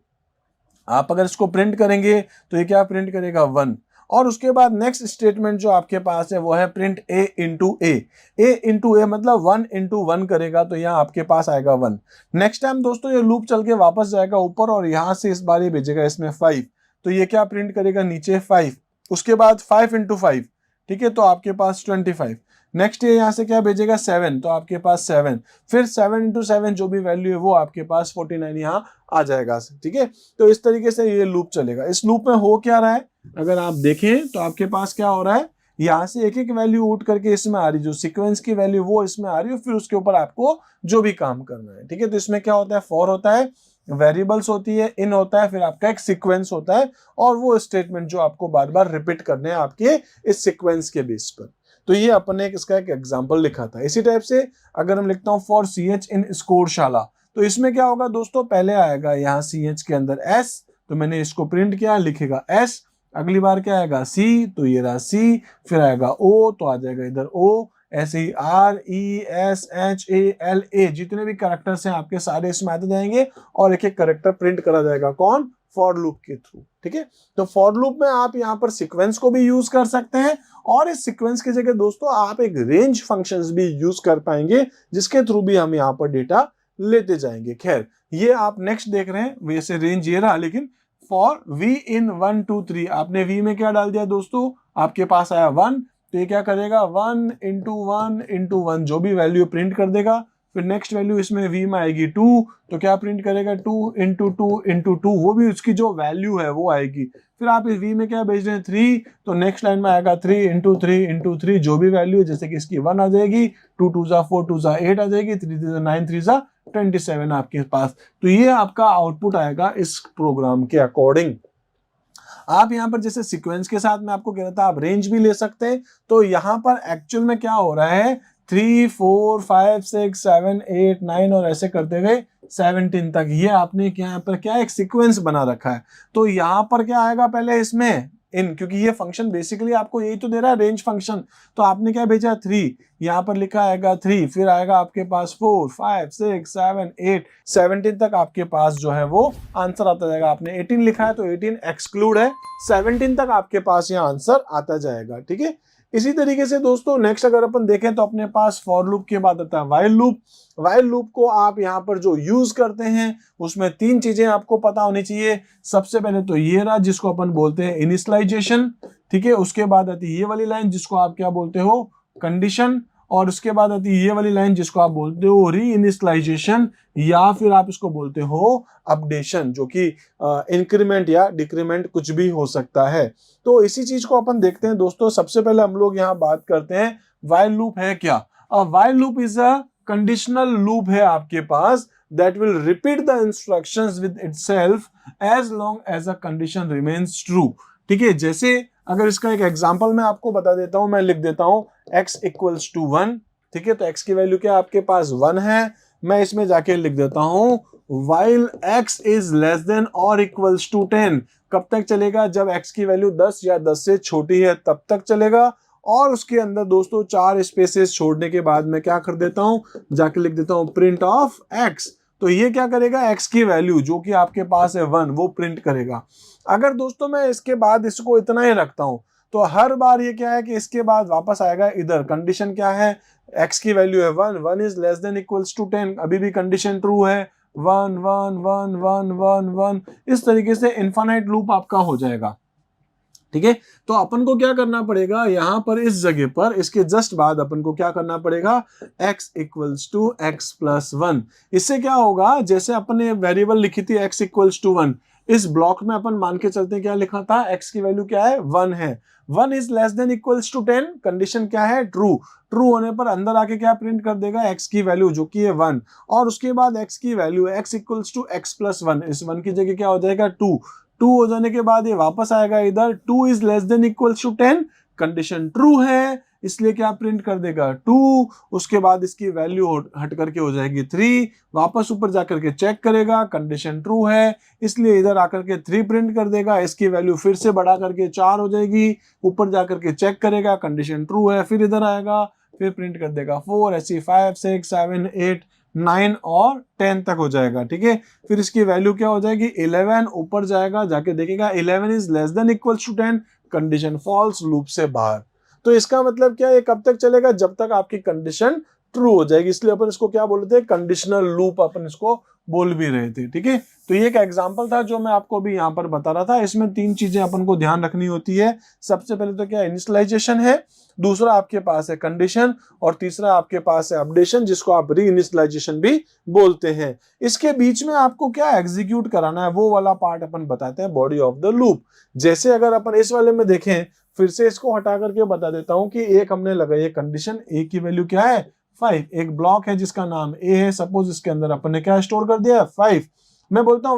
आप अगर इसको प्रिंट करेंगे तो ये क्या प्रिंट करेगा 1, और उसके बाद नेक्स्ट स्टेटमेंट जो आपके पास है वो है प्रिंट ए इंटू ए। ए इंटू ए मतलब 1 इंटू 1 करेगा, तो यहाँ आपके पास आएगा 1। नेक्स्ट टाइम दोस्तों ये लूप चल के वापस जाएगा ऊपर और यहाँ से इस बार ये भेजेगा इसमें 5, तो ये क्या प्रिंट करेगा नीचे 5। उसके बाद 5 इंटू 5, ठीक है, तो आपके पास 25। नेक्स्ट ये यहाँ से क्या भेजेगा 7, तो आपके पास 7, फिर 7 इंटू 7 जो भी वैल्यू है वो आपके पास 49 यहाँ आ जाएगा, ठीक है। तो इस तरीके से ये लूप चलेगा। इस लूप में हो क्या रहा है, अगर आप देखें तो आपके पास क्या हो रहा है, यहाँ से एक एक वैल्यू उठ करके इसमें आ रही, जो सीक्वेंस की वैल्यू वो इसमें आ रही है, फिर उसके ऊपर आपको जो भी काम करना है, ठीक है। तो इसमें क्या होता है, फॉर होता है, वेरिएबल्स होती है, इन होता है, फिर आपका एक सीक्वेंस होता है, और वो स्टेटमेंट जो आपको बार बार रिपीट करने हैं आपके इस सीक्वेंस के बेस पर। तो ये अपन ने इसका एक एग्जांपल लिखा था। इसी टाइप से अगर हम लिखता हूं फॉर CH इन स्कोरशाला, तो इसमें क्या होगा दोस्तों, पहले आएगा यहाँ CH के अंदर S, तो मैंने इसको प्रिंट किया, लिखेगा S, अगली बार क्या आएगा C, तो ये रहा C, फिर आएगा O, तो आ जाएगा इधर O, ऐसे ही RESHALA, जितने भी कैरेक्टर्स हैं आपके सारे इसमें आते जाएंगे, और एक एक कैरेक्टर प्रिंट करा जाएगा, कौन, फॉर लूप के थ्रू, ठीक है। तो फॉर लूप में आप यहाँ पर सीक्वेंस को भी यूज कर सकते हैं, और इस सीक्वेंस की जगह दोस्तों आप एक रेंज फंक्शंस भी यूज कर पाएंगे, जिसके थ्रू भी हम यहाँ पर डेटा लेते जाएंगे। खैर ये आप नेक्स्ट देख रहे हैं, वैसे रेंज ये रहा, लेकिन फॉर v इन 1 2 3 आपने v में क्या डाल दिया दोस्तों, आपके पास आया 1, तो ये क्या करेगा 1 इंटू 1 इंटू 1 जो भी वैल्यू प्रिंट कर देगा। फिर नेक्स्ट वैल्यू इसमें v में आएगी 2, तो क्या प्रिंट करेगा 2 इंटू 2 इंटू 2, वो भी उसकी जो वैल्यू है वो आएगी। फिर आप इस v में क्या भेज रहे हैं 3, तो नेक्स्ट लाइन में आएगा 3 इंटू 3 इंटू 3 जो भी वैल्यू है, जैसे कि इसकी 1 आ जाएगी, 2 2 जा 4 2 जा 8 आ जाएगी, 3 3 9 3 जा 27 आपके पास। तो ये आपका आउटपुट आएगा इस प्रोग्राम के अकॉर्डिंग। आप यहाँ पर जैसे सीक्वेंस के साथ में आपको कह रहा था आप रेंज भी ले सकते हैं, तो यहाँ पर एक्चुअल में क्या हो रहा है, 3 4 5 6 7 8 9 और ऐसे करते हुए 17 तक, ये आपने यहाँ पर क्या एक सीक्वेंस बना रखा है। तो यहाँ पर क्या आएगा पहले इसमें इन, क्योंकि ये फंक्शन बेसिकली आपको यही तो दे रहा है, रेंज फंक्शन, तो आपने क्या भेजा 3, यहाँ पर लिखा आएगा 3, फिर आएगा आपके पास 4 5 6 7 8 17 तक आपके पास जो है वो आंसर आता जाएगा। आपने 18 लिखा है तो 18 एक्सक्लूड है, 17 तक आपके पास यहाँ आंसर आता जाएगा, ठीक है। इसी तरीके से दोस्तों नेक्स्ट अगर अपन देखें तो अपने पास फॉर लूप के बाद आता है व्हाइल लूप। व्हाइल लूप को आप यहाँ पर जो यूज करते हैं उसमें 3 चीजें आपको पता होनी चाहिए। सबसे पहले तो ये रहा जिसको अपन बोलते हैं इनिशियलाइजेशन, ठीक है। उसके बाद आती है ये वाली लाइन जिसको आप क्या बोलते हो, कंडीशन, और उसके बाद आती है ये वाली लाइन जिसको आप बोलते हो री इनिशियलाइजेशन, या फिर आप इसको बोलते हो अपडेशन, जो कि इंक्रीमेंट या डिक्रीमेंट कुछ भी हो सकता है। तो इसी चीज को अपन देखते हैं दोस्तों। सबसे पहले हम लोग यहाँ बात करते हैं व्हाइल लूप है क्या। While loop is a conditional loop है आपके पास that will repeat the instructions with itself as long as a condition remains true, ठीक है। जैसे अगर इसका एक एग्जांपल मैं आपको बता देता हूं, मैं लिख देता हूं x इक्वल्स टू 1, ठीक है। तो x की वैल्यू क्या आपके पास 1 है, मैं इसमें जाके लिख देता हूं while x is less than or equals to 10, कब तक चलेगा, जब x की वैल्यू 10 या 10 से छोटी है तब तक चलेगा। और उसके अंदर दोस्तों 4 स्पेसेस छोड़ने के बाद मैं क्या कर देता हूं, जाके लिख देता हूं प्रिंट ऑफ x। तो ये क्या करेगा, x की वैल्यू जो कि आपके पास है 1 वो प्रिंट करेगा। अगर दोस्तों मैं इसके बाद इसको इतना ही रखता हूं तो हर बार ये क्या है कि इसके बाद वापस आएगा इधर, कंडीशन क्या है, x की वैल्यू है 1, 1 is less than equals to 10, अभी भी कंडीशन ट्रू है, 1 1 1 1 1 1, इस तरीके से इनफाइनाइट लूप आपका हो जाएगा, ठीक है। तो अपन को क्या करना पड़ेगा, यहां पर इस जगह पर इसके जस्ट बाद अपन को क्या करना पड़ेगा, x equals to x plus 1। इससे क्या होगा, जैसे अपन ने वेरिएबल लिखी थी x इक्वल्स टू 1, इस ब्लॉक में अपन मान के चलते हैं क्या लिखा था, x की वैल्यू क्या है 1 है, 1 is less than equals to 10, condition क्या है ट्रू, ट्रू होने पर अंदर आके क्या प्रिंट कर देगा, x की वैल्यू जो कि है 1, और उसके बाद x की value x equals to x plus 1, इस 1 की जगह क्या हो जाएगा 2, 2 हो जाने के बाद ये वापस आएगा इधर, 2 is less than equals to 10, condition true है, इसलिए क्या प्रिंट कर देगा 2, उसके बाद इसकी वैल्यू हट करके हो जाएगी 3, वापस ऊपर जाकर के चेक करेगा, कंडीशन ट्रू है, इसलिए इधर आकर के 3 प्रिंट कर देगा, इसकी वैल्यू फिर से बढ़ा करके 4 हो जाएगी, ऊपर जाकर के चेक करेगा, कंडीशन ट्रू है, फिर इधर आएगा, फिर प्रिंट कर देगा 4, ऐसी 5 6 7 8 9 और 10 तक हो जाएगा, ठीक है। फिर इसकी वैल्यू क्या हो जाएगी 11, ऊपर जाएगा, जाके देखेगा 11 is less than equals to 10, condition false, loop से बाहर। तो इसका मतलब क्या है, कब तक चलेगा, जब तक आपकी कंडीशन ट्रू हो जाएगी, इसलिए अपन इसको क्या बोलते हैं, कंडीशनल लूप अपन इसको बोल भी रहे थे। ठीक है, तो ये एक एग्जांपल था जो मैं आपको भी यहाँ पर बता रहा था। इसमें 3 चीजें अपन को ध्यान रखनी होती है। सबसे पहले तो क्या इनिशियलाइजेशन है, दूसरा आपके पास है कंडीशन, और तीसरा आपके पास है अपडेशन, जिसको आप री इनिशियलाइजेशन भी बोलते हैं। इसके बीच में आपको क्या एग्जीक्यूट कराना है वो वाला पार्ट अपन बताते हैं बॉडी ऑफ द लूप। जैसे अगर अपन इस वाले में देखें, फिर से इसको हटा करके बता देता हूं कि एक हमने लगाई है कंडीशन, ए की वैल्यू क्या है 5, एक ब्लॉक है जिसका नाम ए है, सपोज इसके अंदर अपन ने क्या स्टोर कर दिया है 5। मैं बोलता हूं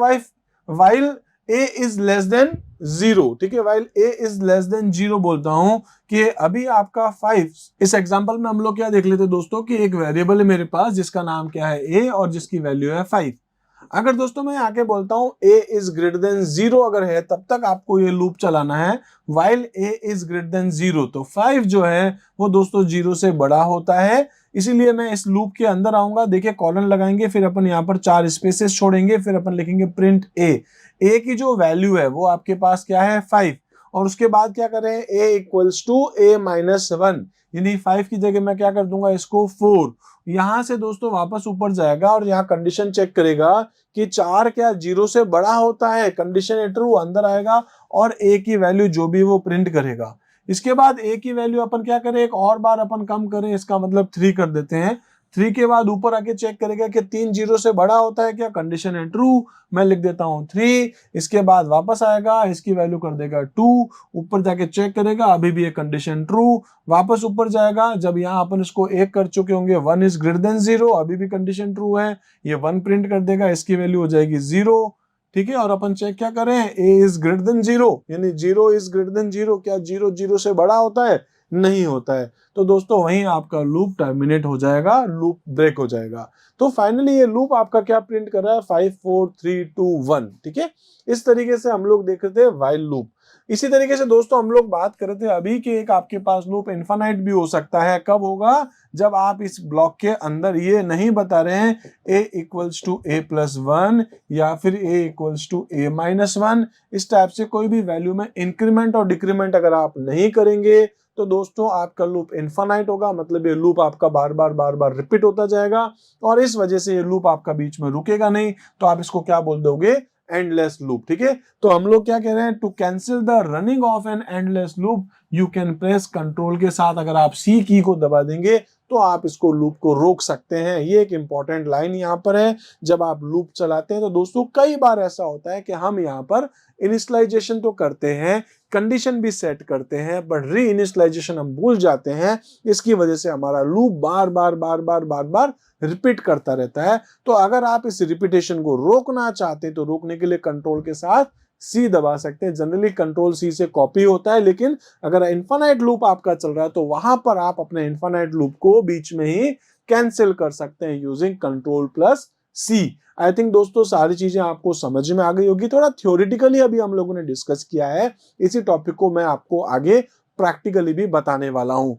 while a is less then 0, ठीक है, while a is less then 0 बोलता हूं कि अभी आपका 5। इस एग्जांपल में हम लोग क्या देख लेते हैं दोस्तों कि एक वेरिएबल है मेरे पास जिसका नाम क्या है ए और जिसकी वैल्यू है 5। अगर दोस्तों मैं आके बोलता हूं ए इज ग्रेटर देन 0 अगर है, तब तक आपको ये लूप चलाना है while a is greater then 0। तो 5 जो है वो दोस्तों 0 से बड़ा होता है, इसीलिए मैं इस लूप के अंदर आऊंगा। देखिए कॉलन लगाएंगे, फिर अपन यहाँ पर 4 स्पेसेस छोड़ेंगे, फिर अपन लिखेंगे प्रिंट ए की जो वैल्यू है वो आपके पास क्या है 5, और उसके बाद क्या करें ए इक्वल्स टू ए माइनस 1, यानी 5 की जगह मैं क्या कर दूंगा इसको 4। यहां से दोस्तों वापस ऊपर जाएगा और यहाँ कंडीशन चेक करेगा कि 4 क्या 0 से बड़ा होता है, कंडीशन ट्रू, अंदर आएगा और ए की वैल्यू जो भी वो प्रिंट करेगा। इसके बाद ए की वैल्यू अपन क्या करें, एक और बार अपन कम करें, इसका मतलब 3 कर देते हैं। 3 के बाद ऊपर आके चेक करेगा कि 3 0 से बड़ा होता है क्या, कंडीशन है ट्रू, मैं लिख देता हूं 3। इसके बाद वापस आएगा, इसकी वैल्यू कर देगा 2, ऊपर जाके चेक करेगा, अभी भी ये कंडीशन ट्रू, वापस ऊपर जाएगा। जब यहाँ अपन इसको 1 कर चुके होंगे 1 इज ग्रेटर देन 0, अभी भी कंडीशन ट्रू है, ये 1 प्रिंट कर देगा, इसकी वैल्यू हो जाएगी 0। ठीक है, और अपन चेक क्या करें ए इज ग्रेटर देन 0, यानी 0 इज ग्रेटर देन 0, क्या 0 0 से बड़ा होता है, नहीं होता है। तो दोस्तों वहीं आपका लूप टर्मिनेट हो जाएगा, लूप ब्रेक हो जाएगा। तो फाइनली ये लूप आपका क्या प्रिंट कर रहा है 5 4 3 2 1। ठीक है, इस तरीके से हम लोग देख रहे थे वाइल लूप। इसी तरीके से दोस्तों हम लोग बात कर रहे थे अभी कि एक आपके पास लूप इनफाइनाइट भी हो सकता है। कब होगा, जब आप इस ब्लॉक के अंदर ये नहीं बता रहे हैं a equals to a plus 1 या फिर a equals to a minus 1, इस टाइप से कोई भी वैल्यू में इंक्रीमेंट और डिक्रीमेंट अगर आप नहीं करेंगे तो दोस्तों आपका लूप इनफाइनाइट होगा, मतलब ये लूप आपका बार बार रिपीट होता जाएगा और इस वजह से ये लूप आपका बीच में रुकेगा नहीं। तो आप इसको क्या बोल दोगे, एंडलेस लूप। ठीक है, तो हम लोग क्या कह रहे हैं, to cancel the running of an endless loop you can press control के साथ, अगर आप सी की को दबा देंगे तो आप इसको लूप को रोक सकते हैं। ये एक इंपॉर्टेंट लाइन यहाँ पर है। जब आप लूप चलाते हैं तो दोस्तों कई बार ऐसा होता है कि हम यहाँ पर इनिशियलाइजेशन तो करते हैं, कंडीशन भी सेट करते हैं, बट री इनिशियलाइजेशन हम भूल जाते हैं। इसकी वजह से हमारा लूप बार बार रिपीट करता रहता है। तो अगर आप इस रिपीटेशन को रोकना चाहते हैं तो रोकने के लिए कंट्रोल के साथ सी दबा सकते हैं। जनरली कंट्रोल सी से कॉपी होता है, लेकिन अगर इनफाइनाइट लूप आपका चल रहा है तो वहां पर आप अपने इनफाइनाइट लूप को बीच में ही कैंसिल कर सकते हैं using control plus C. I think दोस्तों सारी चीजें आपको समझ में आ गई होगी। थोड़ा थ्योरेटिकली अभी हम लोगों ने डिस्कस किया है, इसी टॉपिक को मैं आपको आगे प्रैक्टिकली भी बताने वाला हूं।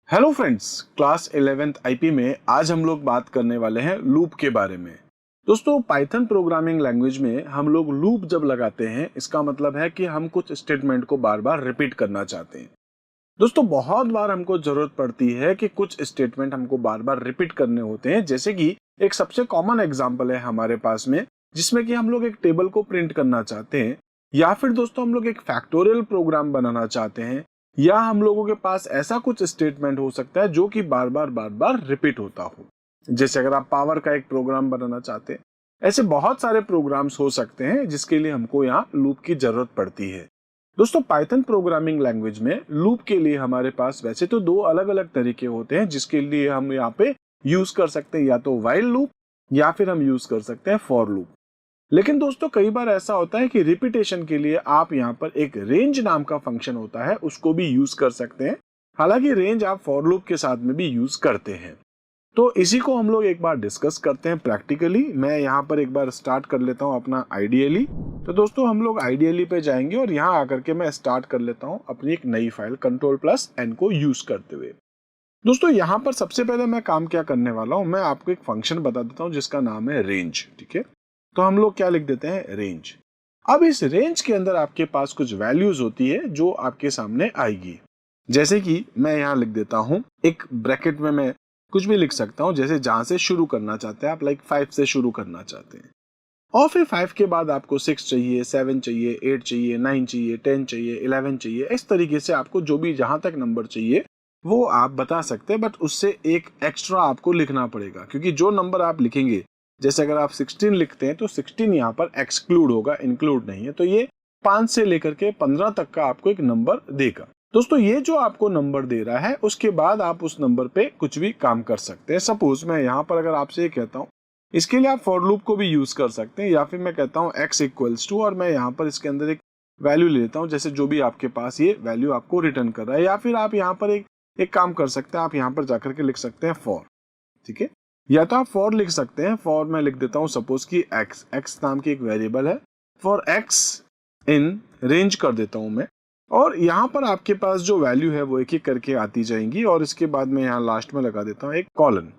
Hello friends, class 11th IP में आज हम लोग बात करने वाले हैं लूप के बारे में। दोस्तों पाइथन प्रोग्रामिंग लैंग्वेज में हम लोग लूप जब लगाते हैं, इसका मतलब है कि हम कुछ स्टेटमेंट को बार बार रिपीट करना चाहते हैं। दोस्तों बहुत बार हमको जरूरत पड़ती है कि कुछ स्टेटमेंट हमको बार बार रिपीट करने होते हैं। जैसे कि एक सबसे कॉमन एग्जांपल है हमारे पास में, जिसमें कि हम लोग एक टेबल को प्रिंट करना चाहते हैं, या फिर दोस्तों हम लोग एक फैक्टोरियल प्रोग्राम बनाना चाहते हैं, या हम लोगों के पास ऐसा कुछ स्टेटमेंट हो सकता है जो कि बार बार रिपीट होता हो। जैसे अगर आप पावर का एक प्रोग्राम बनाना चाहते हैं, ऐसे बहुत सारे प्रोग्राम्स हो सकते हैं जिसके लिए हमको यहाँ लूप की जरूरत पड़ती है। दोस्तों पाइथन प्रोग्रामिंग लैंग्वेज में लूप के लिए हमारे पास वैसे तो 2 अलग अलग तरीके होते हैं जिसके लिए हम यहाँ पे यूज कर सकते हैं, या तो व्हाइल लूप या फिर हम यूज कर सकते हैं फॉर लूप। लेकिन दोस्तों कई बार ऐसा होता है कि रिपीटेशन के लिए आप यहाँ पर एक रेंज नाम का फंक्शन होता है, उसको भी यूज कर सकते हैं। हालांकि रेंज आप फॉर लूप के साथ में भी यूज करते हैं। तो इसी को हम लोग एक बार डिस्कस करते हैं प्रैक्टिकली। मैं यहाँ पर एक बार स्टार्ट कर लेता हूँ अपना आइडियली। तो दोस्तों हम लोग आइडियली पे जाएंगे और यहाँ आकर के मैं स्टार्ट कर लेता हूँ अपनी एक नई फाइल कंट्रोल प्लस एन को यूज करते हुए। दोस्तों यहाँ पर सबसे पहले मैं काम क्या करने वाला हूँ, मैं आपको एक फंक्शन बता देता हूँ जिसका नाम है रेंज। ठीक है, तो हम लोग क्या लिख देते हैं, रेंज। अब इस रेंज के अंदर आपके पास कुछ वैल्यूज होती है जो आपके सामने आएगी। जैसे कि मैं यहाँ लिख देता हूँ, एक ब्रैकेट में मैं कुछ भी लिख सकता हूँ, जैसे जहां से शुरू करना चाहते हैं आप, लाइक 5 से शुरू करना चाहते हैं। और फिर 5 के बाद आपको 6 चाहिए, 7 चाहिए, 8 चाहिए, 9 चाहिए, 10 चाहिए, 11 चाहिए। इस तरीके से आपको जो भी जहां तक नंबर चाहिए वो आप बता सकते हैं, बट उससे एक एक्स्ट्रा आपको लिखना पड़ेगा, क्योंकि जो नंबर आप लिखेंगे, जैसे अगर आप 16 लिखते हैं तो 16 यहाँ पर एक्सक्लूड होगा, इंक्लूड नहीं है। तो ये 5 से लेकर के 15 तक का आपको एक नंबर देगा। दोस्तों ये जो आपको नंबर दे रहा है, उसके बाद आप उस नंबर पे कुछ भी काम कर सकते हैं। सपोज मैं यहाँ पर अगर आपसे ये कहता हूँ, इसके लिए आप फॉर लूप को भी यूज कर सकते हैं, या फिर मैं कहता हूँ x इक्वल्स टू, और मैं यहाँ पर इसके अंदर एक वैल्यू ले लेता हूँ, जैसे जो भी आपके पास ये वैल्यू आपको रिटर्न कर रहा है। या फिर आप यहाँ पर एक काम कर सकते हैं, आप यहाँ पर जाकर के लिख सकते हैं फॉर, ठीक है। या तो आप फॉर लिख सकते हैं, फॉर मैं लिख देता हूँ सपोज कि x नाम की एक वेरिएबल है, फॉर x इन रेंज कर देता हूँ मैं, और यहाँ पर आपके पास जो वैल्यू है वो एक एक करके आती जाएंगी, और इसके बाद मैं यहाँ लास्ट में लगा देता हूँ एक कॉलन।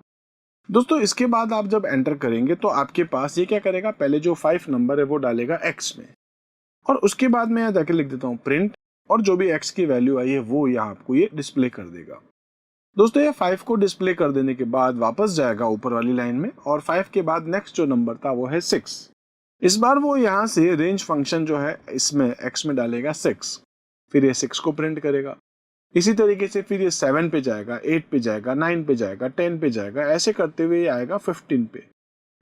दोस्तों इसके बाद आप जब एंटर करेंगे तो आपके पास ये क्या करेगा, पहले जो 5 नंबर है वो डालेगा x में, और उसके बाद मैं यहाँ जाके लिख देता हूँ प्रिंट, और जो भी x की वैल्यू आई है वो यहाँ आपको ये डिस्प्ले कर देगा। दोस्तों ये 5 को डिस्प्ले कर देने के बाद वापस जाएगा ऊपर वाली लाइन में, और 5 के बाद नेक्स्ट जो नंबर था वो है 6। इस बार वो यहाँ से रेंज फंक्शन जो है इसमें x में डालेगा 6, फिर ये 6 को प्रिंट करेगा। इसी तरीके से फिर ये 7 पे जाएगा, 8 पे जाएगा, 9 पे जाएगा, 10 पे जाएगा, ऐसे करते हुए ये आएगा 15 पे।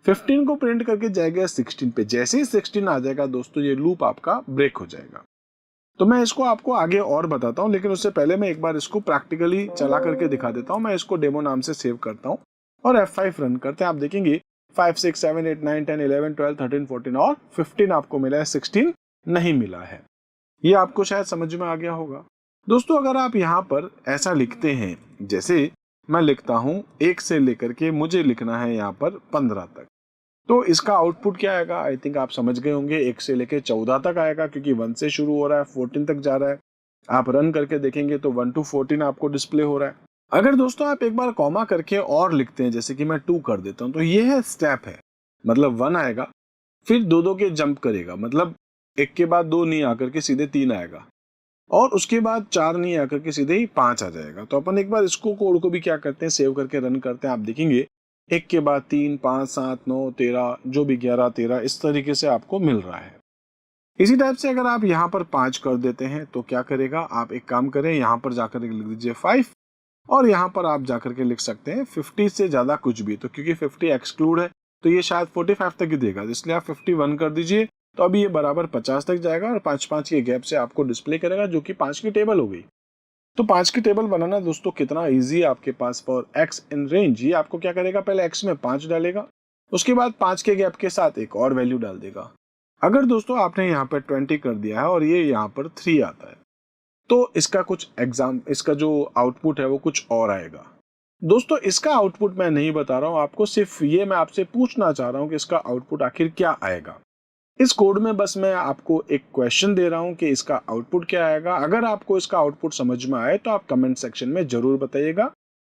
15 को प्रिंट करके जाएगा 16 पे। जैसे ही 16 आ जाएगा दोस्तों ये लूप आपका ब्रेक हो जाएगा। तो मैं इसको आपको आगे और बताता हूँ, लेकिन उससे पहले मैं एक बार इसको प्रैक्टिकली चला करके दिखा देता हूँ। मैं इसको डेमो नाम से सेव करता हूँ और F5 रन करते हैं। आप देखेंगे 5, 6, 7, 8, 9, 10, 11, 12, 13, 14 और 15 आपको मिला है, 16 नहीं मिला है। ये आपको शायद समझ में आ गया होगा। दोस्तों अगर आप यहाँ पर ऐसा लिखते हैं, जैसे मैं लिखता हूँ 1 से लेकर के मुझे लिखना है यहाँ पर 15 तक, तो इसका आउटपुट क्या आएगा? आई थिंक आप समझ गए होंगे, 1 से लेकर 14 तक आएगा, क्योंकि 1 से शुरू हो रहा है, 14 तक जा रहा है। आप रन करके देखेंगे तो 1 to 14 आपको डिस्प्ले हो रहा है। अगर दोस्तों आप एक बार कॉमा करके और लिखते हैं, जैसे कि मैं 2 कर देता हूँ, तो ये है स्टेप है, मतलब 1 आएगा, फिर 2 के जंप करेगा, मतलब 1 के बाद 2 नहीं आकर के सीधे 3 आएगा, और उसके बाद 4 नहीं आकर के सीधे ही 5 आ जाएगा। तो अपन एक बार इसको कोड को भी क्या करते हैं, सेव करके रन करते हैं। आप देखेंगे 1 के बाद 3, 5, 7, 9, 13, जो भी 11, 13 इस तरीके से आपको मिल रहा है। इसी टाइप से अगर आप यहाँ पर 5 कर देते हैं तो क्या करेगा, आप एक काम करें, यहाँ पर जाकर के लिख दीजिए 5, और यहाँ पर आप जाकर के लिख सकते हैं 50 से ज्यादा कुछ भी, तो क्योंकि 50 एक्सक्लूड है तो ये शायद 45 तक ही देगा, इसलिए आप 51 कर दीजिए। तो अभी ये बराबर 50 तक जाएगा, और 5-5 के गैप से आपको डिस्प्ले करेगा, जो कि 5 की टेबल हो गई। तो 5 की टेबल बनाना दोस्तों कितना इजी है आपके पास। फॉर x इन रेंज, ये आपको क्या करेगा, पहले x में 5 डालेगा, उसके बाद 5 के गैप के साथ एक और वैल्यू डाल देगा। अगर दोस्तों आपने यहाँ पर 20 कर दिया है और ये यहाँ पर 3 आता है, तो इसका जो आउटपुट है वो कुछ और आएगा। दोस्तों इसका आउटपुट मैं नहीं बता रहा हूँ आपको, सिर्फ ये मैं आपसे पूछना चाह रहा हूँ कि इसका आउटपुट आखिर क्या आएगा। इस कोड में बस मैं आपको एक क्वेश्चन दे रहा हूं कि इसका आउटपुट क्या आएगा। अगर आपको इसका आउटपुट समझ में आए तो आप कमेंट सेक्शन में जरूर बताइएगा,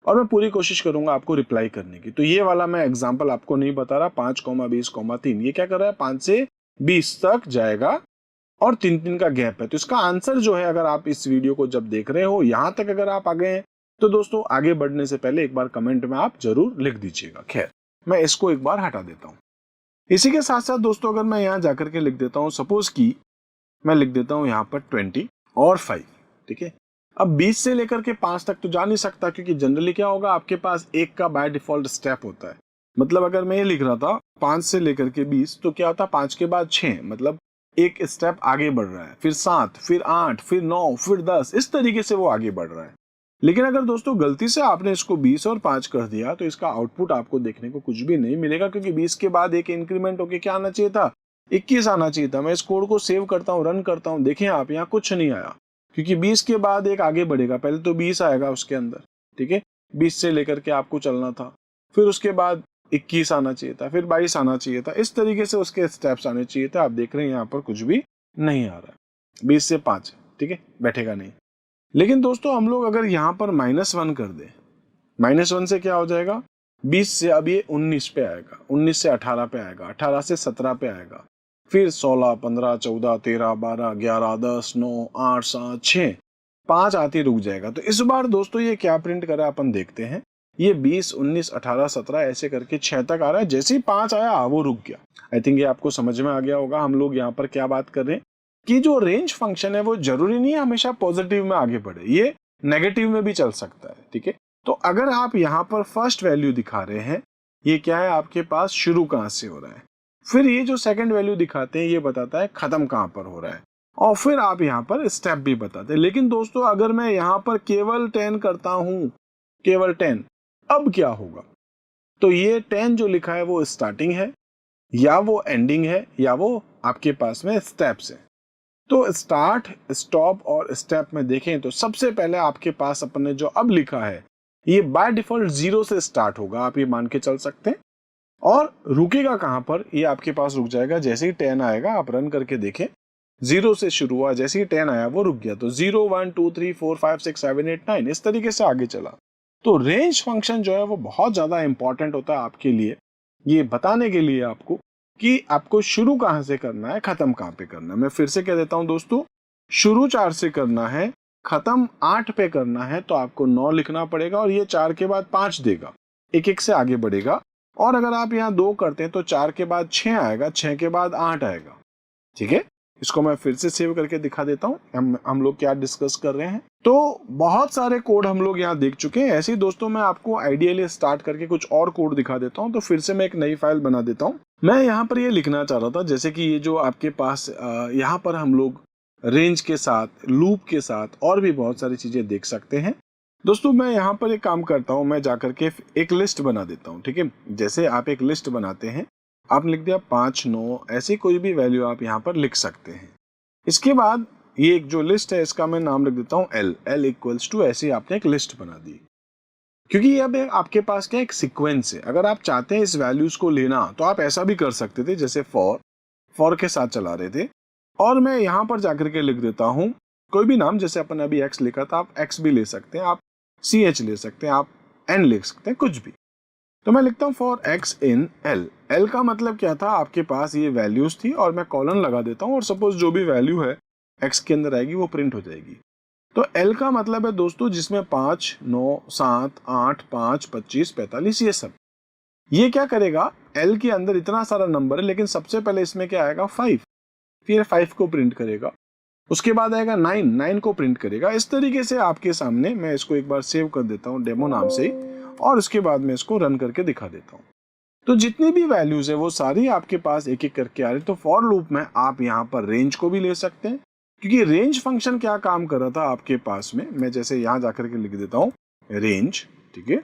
और मैं पूरी कोशिश करूंगा आपको रिप्लाई करने की। तो ये वाला मैं एग्जांपल आपको नहीं बता रहा, 5,20,3 ये क्या कर रहा है, 5 से 20 तक जाएगा और 3-3 का गैप है। तो इसका आंसर जो है, अगर आप इस वीडियो को जब देख रहे हो यहां तक अगर आप आ गए हैं, तो दोस्तों आगे बढ़ने से पहले एक बार कमेंट में आप जरूर लिख दीजिएगा। खैर मैं इसको एक बार हटा देता हूं। इसी के साथ साथ दोस्तों अगर मैं यहाँ जाकर के लिख देता हूँ, सपोज कि मैं लिख देता हूँ यहाँ पर 20 और 5, ठीक है। अब 20 से लेकर के 5 तक तो जा नहीं सकता, क्योंकि जनरली क्या होगा, आपके पास 1 का बाय डिफॉल्ट स्टेप होता है। मतलब अगर मैं ये लिख रहा था 5 से लेकर के 20, तो क्या होता, 5 के बाद 6, मतलब एक स्टेप आगे बढ़ रहा है, फिर 7, फिर 8, फिर 9, फिर 10, इस तरीके से वो आगे बढ़ रहा है। लेकिन अगर दोस्तों गलती से आपने इसको 20 और 5 कर दिया, तो इसका आउटपुट आपको देखने को कुछ भी नहीं मिलेगा, क्योंकि 20 के बाद एक इंक्रीमेंट होके क्या आना चाहिए था, 21 आना चाहिए था। मैं इस कोड को सेव करता हूँ, रन करता हूँ, देखें आप यहाँ कुछ नहीं आया, क्योंकि 20 के बाद एक आगे बढ़ेगा, पहले तो 20 आएगा उसके अंदर, ठीक है। 20 से लेकर के आपको चलना था, फिर उसके बाद 21 आना चाहिए था, फिर 22 आना चाहिए था, इस तरीके से उसके स्टेप्स आने चाहिए थे। आप देख रहे हैं यहाँ पर कुछ भी नहीं आ रहा है। 20 से 5, ठीक है, बैठेगा नहीं। लेकिन दोस्तों हम लोग अगर यहाँ पर -1 कर दें, -1 से क्या हो जाएगा, 20 से अब ये 19 पे आएगा, 19 से 18 पे आएगा, 18 से 17 पे आएगा, फिर 16, 15, 14, 13, 12, 11, 10, 9, 8, 7, 6, 5 आते रुक जाएगा। तो इस बार दोस्तों ये क्या प्रिंट करा अपन देखते हैं। ये 20, 19, 18, 17 ऐसे करके 6 तक आ रहा है। जैसे ही 5 आया वो रुक गया। आई थिंक ये आपको समझ में आ गया होगा हम लोग यहाँ पर क्या बात कर रहे हैं कि जो रेंज फंक्शन है वो जरूरी नहीं है हमेशा पॉजिटिव में आगे बढ़े, ये नेगेटिव में भी चल सकता है। ठीक है, तो अगर आप यहाँ पर फर्स्ट वैल्यू दिखा रहे हैं, ये क्या है आपके पास शुरू कहाँ से हो रहा है, फिर ये जो सेकंड वैल्यू दिखाते हैं ये बताता है खत्म कहाँ पर हो रहा है, और फिर आप यहाँ पर स्टेप भी बताते हैं। लेकिन दोस्तों अगर मैं यहाँ पर केवल 10 करता हूं, केवल 10, अब क्या होगा, तो ये 10 जो लिखा है वो स्टार्टिंग है या वो एंडिंग है या वो आपके पास में स्टेप्स है। तो स्टार्ट, स्टॉप और स्टेप में देखें तो सबसे पहले आपके पास अपने जो अब लिखा है ये बाय डिफॉल्ट 0 से स्टार्ट होगा, आप ये मान के चल सकते हैं। और रुकेगा कहां पर, ये आपके पास रुक जाएगा जैसे ही 10 आएगा, आप रन करके देखें 0 से शुरू हुआ, जैसे ही 10 आया वो रुक गया। तो 0, 1, 2, 3, 4, 5, 6, 7, 8, 9 इस तरीके से आगे चला। तो रेंज फंक्शन जो है वो बहुत ज्यादा इंपॉर्टेंट होता है आपके लिए, ये बताने के लिए आपको कि आपको शुरू कहां से करना है, खत्म कहां पे करना है। मैं फिर से कह देता हूं दोस्तों, शुरू 4 से करना है, खत्म 8 पे करना है, तो आपको 9 लिखना पड़ेगा और ये 4 के बाद 5 देगा, एक एक से आगे बढ़ेगा। और अगर आप यहाँ 2 करते हैं तो 4 के बाद 6 आएगा, 6 के बाद 8 आएगा। ठीक है, इसको मैं फिर से सेव करके दिखा देता हूँ हम लोग क्या डिस्कस कर रहे हैं। तो बहुत सारे कोड हम लोग यहाँ देख चुके हैं। ऐसे ही दोस्तों मैं आपको आइडियली स्टार्ट करके कुछ और कोड दिखा देता हूँ। तो फिर से मैं एक नई फाइल बना देता हूँ। मैं यहाँ पर ये लिखना चाह रहा था, जैसे कि ये जो आपके पास यहाँ पर हम लोग रेंज के साथ, लूप के साथ और भी बहुत सारी चीजें देख सकते हैं। दोस्तों मैं यहाँ पर एक काम करता हूँ, मैं जाकर के एक लिस्ट बना देता हूँ। ठीक है, जैसे आप एक लिस्ट बनाते हैं, आपने लिख दिया 5, 9 ऐसी कोई भी वैल्यू आप यहाँ पर लिख सकते हैं। इसके बाद ये एक जो लिस्ट है इसका मैं नाम लिख देता हूँ L इक्वल्स टू, ऐसे आपने एक लिस्ट बना दी। क्योंकि अब आपके पास क्या एक सीक्वेंस है, अगर आप चाहते हैं इस वैल्यूज को लेना तो आप ऐसा भी कर सकते थे, जैसे फॉर के साथ चला रहे थे। और मैं यहाँ पर जाकर के लिख देता हूँ कोई भी नाम, जैसे अपन अभी x लिखा था, आप x भी ले सकते हैं, आप ch ले सकते हैं, आप n लिख सकते हैं, कुछ भी। तो मैं लिखता हूँ फॉर x इन L का मतलब क्या था, आपके पास ये वैल्यूज थी और मैं कॉलन लगा देता हूँ और सपोज जो भी वैल्यू है x के अंदर आएगी वो प्रिंट हो जाएगी। तो L का मतलब है दोस्तों जिसमें 5, 9, 7, 8, 5, 25, 45 ये सब। ये क्या करेगा, L के अंदर इतना सारा नंबर है लेकिन सबसे पहले इसमें क्या आएगा 5, फिर 5 को प्रिंट करेगा, उसके बाद आएगा 9 को प्रिंट करेगा। इस तरीके से आपके सामने, मैं इसको एक बार सेव कर देता हूँ डेमो नाम से, और उसके बाद मैं इसको रन करके दिखा देता हूँ। तो जितनी भी वैल्यूज है वो सारी आपके पास एक एक करके आ रही है। तो फॉर लूप में आप यहाँ पर रेंज को भी ले सकते हैं, क्योंकि रेंज फंक्शन क्या काम कर रहा था आपके पास में, मैं जैसे यहाँ जाकर के लिख देता हूँ रेंज। ठीक है,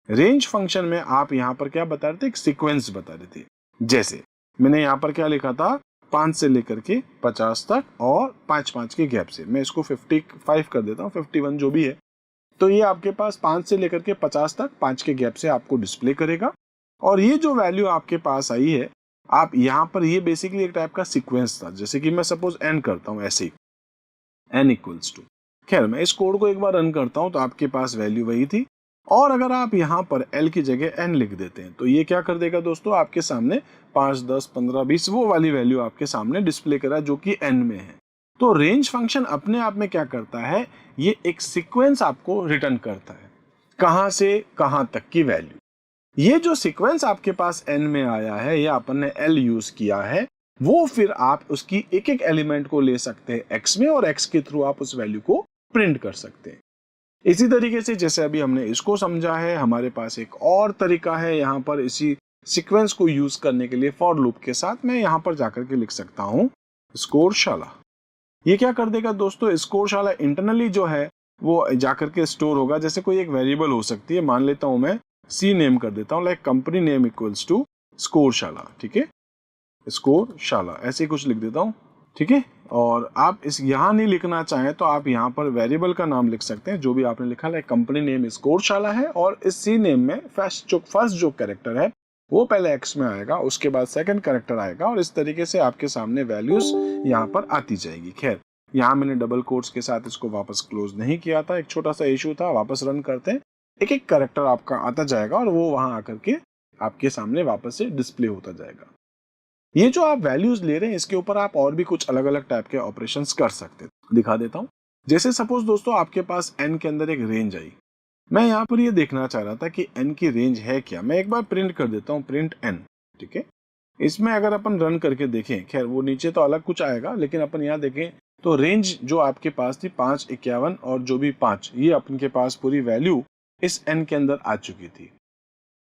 रेंज फंक्शन में आप यहाँ पर क्या बता रहे थे, एक सीक्वेंस बता रहे थे। जैसे मैंने यहाँ पर क्या लिखा था, 5 से लेकर के 50 तक और 5-5 के गैप से, मैं इसको 55 कर देता हूँ, 51 जो भी है। तो ये आपके पास 5 से लेकर के 50 तक 5 के गैप से आपको डिस्प्ले करेगा। और ये जो वैल्यू आपके पास आई है, आप यहाँ पर, ये बेसिकली एक टाइप का सीक्वेंस था। जैसे कि मैं सपोज n करता हूँ, ऐसे ही n इक्वल्स टू, खैर मैं इस कोड को एक बार रन करता हूँ तो आपके पास वैल्यू वही थी। और अगर आप यहाँ पर L की जगह n लिख देते हैं तो ये क्या कर देगा दोस्तों, आपके सामने 5, 10, 15, 20 वो वाली वैल्यू आपके सामने डिस्प्ले करा जो कि n में है। तो रेंज फंक्शन अपने आप में क्या करता है, ये एक सीक्वेंस आपको रिटर्न करता है, कहां से कहां तक की वैल्यू। ये जो सीक्वेंस आपके पास n में आया है या अपन ने L यूज किया है, वो फिर आप उसकी एक एक एलिमेंट को ले सकते हैं x में और x के थ्रू आप उस वैल्यू को प्रिंट कर सकते हैं। इसी तरीके से जैसे अभी हमने इसको समझा है, हमारे पास एक और तरीका है यहाँ पर इसी सीक्वेंस को यूज करने के लिए फॉर लूप के साथ। मैं यहाँ पर जाकर के लिख सकता हूँ स्कोरशाला। ये क्या कर देगा दोस्तों, स्कोरशाला इंटरनली जो है वो जाकर के स्टोर होगा। जैसे कोई एक वेरिएबल हो सकती है, मान लेता हूं मैं सी नेम कर देता हूं, like company name equals to Scoreshala. ठीक है, स्कोरशाला ऐसे कुछ लिख देता हूं। ठीक है, और आप इस यहाँ नहीं लिखना चाहें तो आप यहाँ पर वेरिएबल का नाम लिख सकते हैं, जो भी आपने लिखा, लाइक कंपनी नेम स्कोरशाला है और इस सी नेम में फर्स्ट जो कैरेक्टर है वो पहले x में आएगा, उसके बाद सेकंड कैरेक्टर आएगा और इस तरीके से आपके सामने वैल्यूज यहाँ पर आती जाएगी। खैर यहाँ मैंने डबल कोट्स के साथ इसको वापस क्लोज नहीं किया था, एक छोटा सा इशू था, वापस रन करते हैं, एक एक कैरेक्टर आपका आता जाएगा और वो वहां आकर के आपके सामने वापस से डिस्प्ले होता जाएगा। ये जो आप वैल्यूज ले रहे हैं इसके ऊपर आप और भी कुछ अलग अलग टाइप के ऑपरेशंस कर सकते हैं, दिखा देता हूँ। जैसे सपोज दोस्तों आपके पास n के अंदर एक रेंज आई, मैं यहाँ पर ये देखना चाह रहा था कि n की रेंज है क्या। मैं एक बार प्रिंट कर देता हूँ, प्रिंट n, ठीक है। इसमें अगर अपन रन करके देखें, खैर वो नीचे तो अलग कुछ आएगा, लेकिन अपन यहाँ देखें तो रेंज जो आपके पास थी 5, 51 और जो भी 5, ये अपन के पास पूरी वैल्यू इस n के अंदर आ चुकी थी।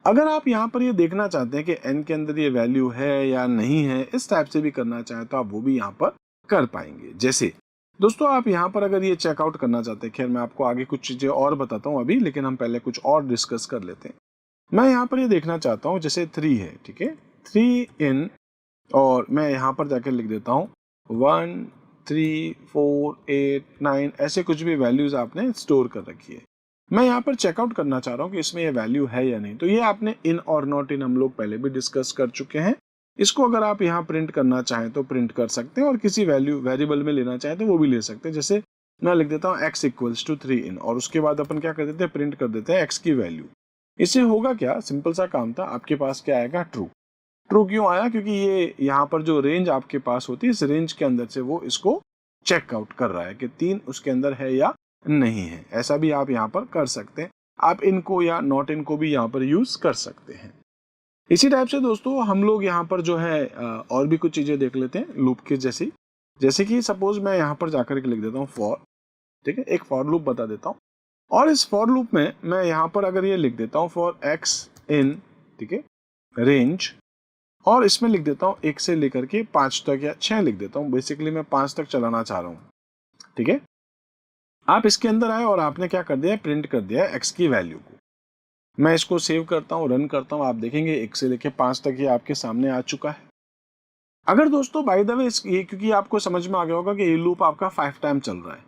अगर आप यहाँ पर ये देखना चाहते हैं कि n के अंदर ये वैल्यू है या नहीं है, इस टाइप से भी करना चाहें तो आप वो भी यहाँ पर कर पाएंगे। जैसे दोस्तों आप यहाँ पर अगर ये चेकआउट करना चाहते हैं, खैर मैं आपको आगे कुछ चीजें और बताता हूँ अभी, लेकिन हम पहले कुछ और डिस्कस कर लेते हैं। मैं यहाँ पर ये देखना चाहता हूँ, जैसे 3 है, ठीक है, 3 इन, और मैं यहाँ पर जाकर लिख देता हूँ 1, 3, 4, 8, 9, ऐसे कुछ भी वैल्यूज आपने स्टोर कर रखी है। मैं यहाँ पर चेकआउट करना चाह रहा हूँ कि इसमें ये वैल्यू है या नहीं। तो ये आपने इन और नॉट इन हम लोग पहले भी डिस्कस कर चुके हैं। इसको अगर आप यहाँ प्रिंट करना चाहें तो प्रिंट कर सकते हैं, और किसी वैल्यू वेरिएबल में लेना चाहें तो वो भी ले सकते हैं। जैसे मैं लिख देता हूँ x इक्वल्स टू 3 इन, और उसके बाद अपन क्या कर देते हैं, प्रिंट कर देते हैं x की वैल्यू। इससे होगा क्या, सिंपल सा काम था, आपके पास क्या आएगा, ट्रू। ट्रू क्यों आया, क्योंकि ये यहाँ पर जो रेंज आपके पास होती है, इस रेंज के अंदर से वो इसको चेकआउट कर रहा है कि 3 उसके अंदर है या नहीं है। ऐसा भी आप यहाँ पर कर सकते हैं। आप इनको या नॉट इनको भी यहाँ पर यूज कर सकते हैं। इसी टाइप से दोस्तों हम लोग यहाँ पर जो है और भी कुछ चीजें देख लेते हैं लूप के जैसी। जैसे कि सपोज मैं यहाँ पर जाकर के लिख देता हूँ फॉर, ठीक है, एक फॉर लूप बता देता हूँ, और इस फॉर लूप में मैं यहाँ पर अगर ये लिख देता हूँ फॉर x इन, ठीक है, रेंज, और इसमें लिख देता हूँ 1 से लेकर के 5 तक या 6 लिख देता हूँ। बेसिकली मैं 5 तक चलाना चाह रहा हूँ, ठीक है। आप इसके अंदर आए और आपने क्या कर दिया, प्रिंट कर दिया x की वैल्यू को। मैं इसको सेव करता हूँ, रन करता हूँ, आप देखेंगे 1 से लेकर 5 तक ये आपके सामने आ चुका है। अगर दोस्तों बाय द वे ये, क्योंकि आपको समझ में आ गया होगा कि ये लूप आपका 5 टाइम चल रहा है,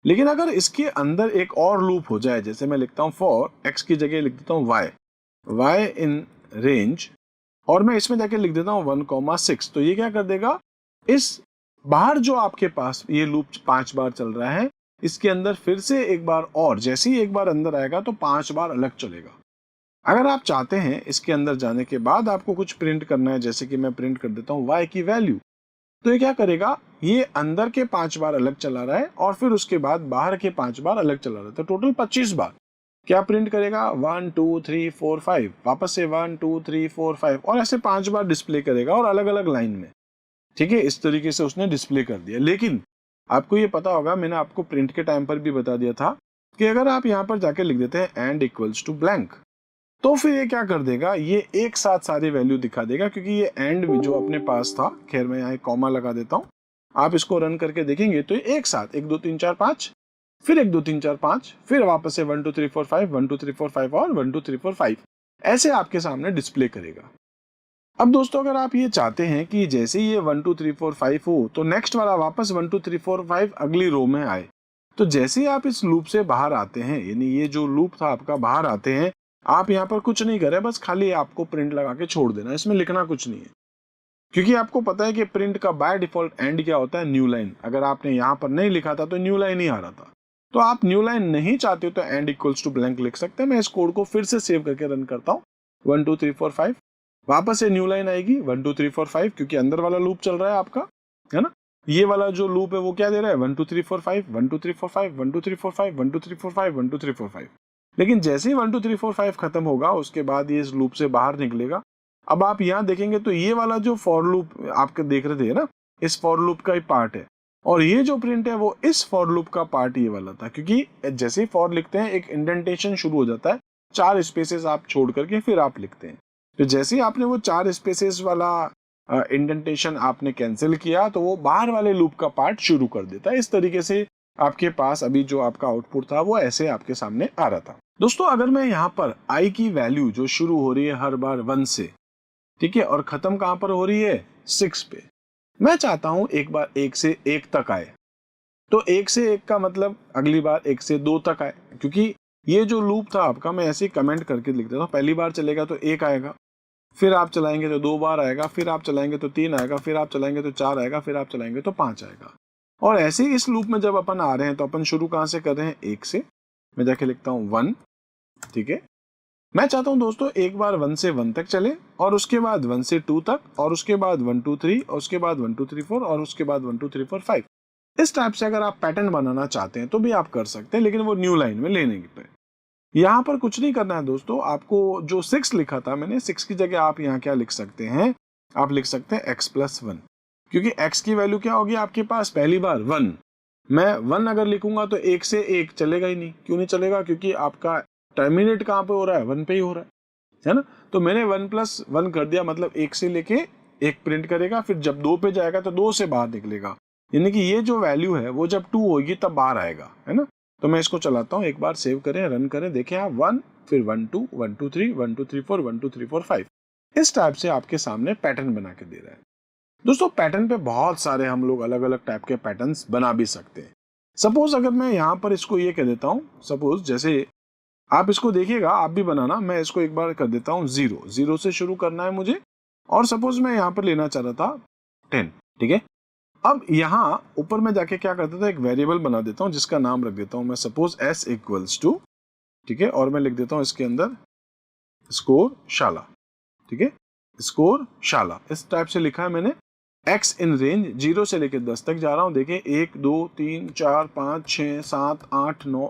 लेकिन अगर इसके अंदर एक और लूप हो जाए, जैसे मैं लिखता हूँ फॉर x की जगह लिख देता हूँ y इन रेंज, और मैं इसमें जाके लिख देता हूँ 1,6, तो ये क्या कर देगा, इस बाहर जो आपके पास ये लूप 5 बार चल रहा है, इसके अंदर फिर से एक बार, और जैसे ही एक बार अंदर आएगा तो 5 बार अलग चलेगा। अगर आप चाहते हैं इसके अंदर जाने के बाद आपको कुछ प्रिंट करना है, जैसे कि मैं प्रिंट कर देता हूँ y की वैल्यू, तो ये क्या करेगा, ये अंदर के 5 बार अलग चला रहा है और फिर उसके बाद बाहर के 5 बार अलग चला रहा है, तो टोटल 25 बार क्या प्रिंट करेगा, 1, 2, 3, 4, 5, वापस से 1, 2, 3, 4, 5, और ऐसे 5 बार डिस्प्ले करेगा, और अलग अलग लाइन में, ठीक है। इस तरीके से उसने डिस्प्ले कर दिया। लेकिन आपको ये पता होगा, मैंने आपको प्रिंट के टाइम पर भी बता दिया था कि अगर आप यहाँ पर जाके लिख देते हैं एंड इक्वल्स टू ब्लैंक, तो फिर ये क्या कर देगा, ये एक साथ सारी वैल्यू दिखा देगा, क्योंकि ये एंड जो अपने पास था, खैर मैं यहाँ कॉमा लगा देता हूँ, आप इसको रन करके देखेंगे तो एक साथ 1, 2, 3, 4, 5, फिर 1, 2, 3, 4, 5, फिर वापस से 1, 2, 3, 4, 5, 1, 2, 3, 4, 5 और 1, 2, 3, 4, 5 ऐसे आपके सामने डिस्प्ले करेगा। अब दोस्तों अगर आप ये चाहते हैं कि जैसे ही ये 1, 2, 3, 4, 5 हो तो नेक्स्ट वाला वापस 1, 2, 3, 4, 5 अगली रो में आए, तो जैसे ही आप इस लूप से बाहर आते हैं, यानी ये जो लूप था आपका, बाहर आते हैं, आप यहाँ पर कुछ नहीं करें, बस खाली आपको प्रिंट लगा के छोड़ देना, इसमें लिखना कुछ नहीं है, क्योंकि आपको पता है कि प्रिंट का बाय डिफॉल्ट एंड क्या होता है, न्यू लाइन। अगर आपने यहाँ पर नहीं लिखा था तो न्यू लाइन ही आ रहा था, तो आप न्यू लाइन नहीं चाहते हो तो एंड इक्वल्स टू ब्लैंक लिख सकते हैं। मैं इस कोड को फिर से सेव करके रन करता हूँ, 1, 2, 3, 4, 5, वापस से न्यू लाइन आएगी 1, 2, 3, 4, 5, क्योंकि अंदर वाला लूप चल रहा है आपका, है ना। ये वाला जो लूप है वो क्या दे रहा है, 1, 2, 3, 4, 5, 1, 2, 3, 4, 5, 1, 2, 3, 4, 5, 1, 2, 3, 4, 5, 1, 2, 3, 4, 5। लेकिन जैसे ही 1, 2, 3, 4, 5 खत्म होगा, उसके बाद ये इस लूप से बाहर निकलेगा। अब आप यहाँ देखेंगे तो ये वाला जो फॉर लूप आपके देख रहे थे ना, इस फॉर लूप का ही पार्ट है, और ये जो प्रिंट है वो इस फॉर लूप का पार्ट ये वाला था, क्योंकि जैसे ही फॉर लिखते हैं एक इंडेंटेशन शुरू हो जाता है, 4 स्पेसेस आप छोड़ करके फिर आप लिखते हैं। तो जैसे ही आपने वो 4 स्पेसेस वाला इंडेंटेशन आपने कैंसिल किया, तो वो बाहर वाले लूप का पार्ट शुरू कर देता है। इस तरीके से आपके पास अभी जो आपका आउटपुट था वो ऐसे आपके सामने आ रहा था। दोस्तों अगर मैं यहाँ पर i की वैल्यू जो शुरू हो रही है हर बार 1 से, ठीक है, और खत्म कहां पर हो रही है, 6 पे, मैं चाहता हूं एक बार 1 से 1 तक आए, तो 1 से 1 का मतलब अगली बार 1 से 2 तक आए, क्योंकि ये जो लूप था आपका, मैं ऐसे ही कमेंट करके लिख देता हूं, पहली बार चलेगा तो 1 आएगा, फिर आप चलाएंगे तो 2 बार आएगा, फिर आप चलाएंगे तो 3 आएगा, फिर आप चलाएंगे तो 4 आएगा, फिर आप चलाएंगे तो 5 आएगा। और ऐसे ही इस लूप में जब अपन आ रहे हैं तो अपन शुरू कहां से कर रहे हैं, 1 से। मैं जाके लिखता हूं 1, ठीक है। मैं चाहता हूं दोस्तों एक बार 1 से 1 तक चले, और उसके बाद 1 से 2 तक, और उसके बाद 1, 2, 3, और उसके बाद 1, 2, 3, 4, और उसके बाद 1, 2, 3, 4, 5। इस टाइप से अगर आप पैटर्न बनाना चाहते हैं तो भी आप कर सकते हैं, लेकिन वो न्यू लाइन में लेने पे। यहाँ पर कुछ नहीं करना है दोस्तों, आपको जो 6 लिखा था मैंने, 6 की जगह आप यहाँ क्या लिख सकते हैं, आप लिख सकते हैं x+1, क्योंकि x की वैल्यू क्या होगी आपके पास, पहली बार 1। मैं 1 अगर लिखूंगा तो 1 से 1 चलेगा ही नहीं। क्यों नहीं चलेगा, क्योंकि आपका टर्मिनेट कहाँ पे हो रहा है, 1 पे ही हो रहा है ना। तो मैंने 1+1 कर दिया, मतलब 1 से लेके 1 प्रिंट करेगा, फिर जब 2 पे जाएगा तो 2 से बाहर निकलेगा, यानी कि ये जो वैल्यू है वो जब 2 होगी तब बाहर आएगा, है ना। तो मैं इसको चलाता हूँ, एक बार सेव करें, रन करें, देखें आप 1, फिर 1 2 1 2 3 1 2 3 4 1 2 3 4 5, इस टाइप से आपके सामने पैटर्न बना के दे रहा है। दोस्तों पैटर्न पे बहुत सारे हम लोग अलग अलग टाइप के पैटर्न्स बना भी सकते हैं। सपोज अगर मैं यहाँ पर इसको ये कह देता हूँ, सपोज जैसे आप इसको देखिएगा, आप भी बनाना, मैं इसको एक बार कर देता हूँ 0 से शुरू करना है मुझे, और सपोज मैं यहाँ पर लेना चाह रहा था 10, ठीक है। अब यहाँ ऊपर में जाके क्या करता था, एक वेरिएबल बना देता हूँ जिसका नाम रख देता हूँ मैं, सपोज s इक्वल्स टू, ठीक है, और मैं लिख देता हूँ इसके अंदर स्कोर शाला, ठीक है, स्कोर शाला, इस टाइप से लिखा है मैंने। x इन रेंज 0 से लेकर 10 तक जा रहा हूँ, देखें 1 2 3 4 5 6 7 8 9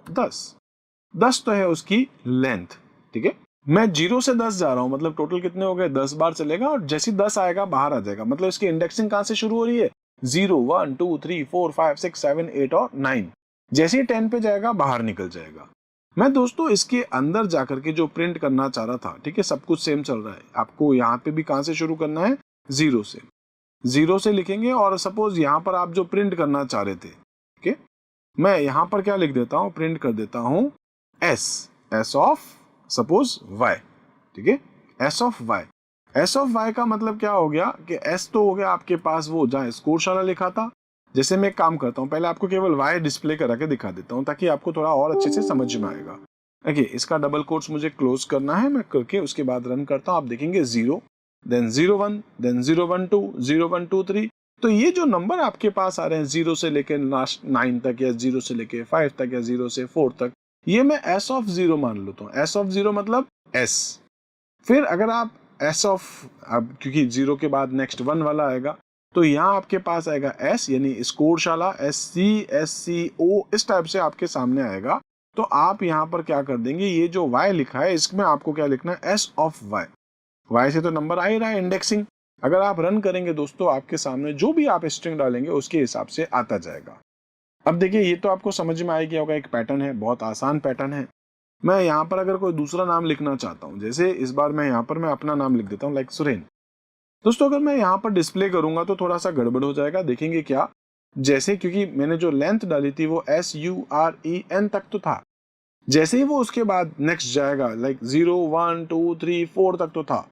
10 तो है उसकी लेंथ, ठीक है। मैं 0 से 10 जा रहा हूँ, मतलब टोटल कितने हो गए, 10 बार चलेगा, और जैसे 10 आएगा बाहर आ जाएगा, मतलब इसकी इंडेक्सिंग कहाँ से शुरू हो रही है, 0 1 2 3 4 5 6 7 8 और 9, जैसे ही 10 पे जाएगा बाहर निकल जाएगा। मैं दोस्तों इसके अंदर जाकर के जो प्रिंट करना चाह रहा था, ठीक है, सब कुछ सेम चल रहा है, आपको यहाँ पे भी कहाँ से शुरू करना है, 0 से लिखेंगे, और सपोज यहाँ पर आप जो प्रिंट करना चाह रहे थे, ठीक है, मैं यहाँ पर क्या लिख देता हूँ, प्रिंट कर देता हूँ s ऑफ सपोज y, ठीक है, s ऑफ y का मतलब क्या हो गया कि s तो हो गया आपके पास वो जहाँ स्कोर शाला लिखा था। जैसे मैं एक काम करता हूँ, पहले आपको केवल y डिस्प्ले करा के दिखा देता हूँ ताकि आपको थोड़ा और अच्छे से समझ में आएगा। देखिए इसका डबल कोट्स मुझे क्लोज करना है, मैं करके उसके बाद रन करता हूँ, आप देखेंगे 0 देन 0 1 देन 0 1 2 0 1 2 3, तो ये जो नंबर आपके पास आ रहे हैं 0 से लेके लास्ट 9 तक, या 0 से लेके 5 तक, या 0 से 4 तक, ये मैं s ऑफ 0 मान लेता हूँ। s ऑफ 0 मतलब s। फिर अगर आप s ऑफ, अब क्योंकि 0 के बाद नेक्स्ट 1 वाला आएगा, तो यहाँ आपके पास आएगा s, यानी स्कोर शाला SCO, इस टाइप से आपके सामने आएगा। तो आप यहाँ पर क्या कर देंगे, ये जो y लिखा है इसमें आपको क्या लिखना है, s ऑफ y से तो नंबर आ ही रहा है, इंडेक्सिंग। अगर आप रन करेंगे दोस्तों, आपके सामने जो भी आप स्ट्रिंग डालेंगे उसके हिसाब से आता जाएगा। अब देखिए ये तो आपको समझ में आ गया होगा, एक पैटर्न है, बहुत आसान पैटर्न है। मैं यहाँ पर अगर कोई दूसरा नाम लिखना चाहता हूँ, जैसे इस बार मैं यहाँ पर मैं अपना नाम लिख देता हूँ, लाइक सुरेन। दोस्तों अगर मैं यहाँ पर डिस्प्ले करूंगा तो थोड़ा सा गड़बड़ हो जाएगा, देखेंगे क्या, जैसे क्योंकि मैंने जो लेंथ डाली थी वो SUREN तक तो था, जैसे ही वो उसके बाद नेक्स्ट जाएगा, लाइक 0 1 2 3 4 तक तो था,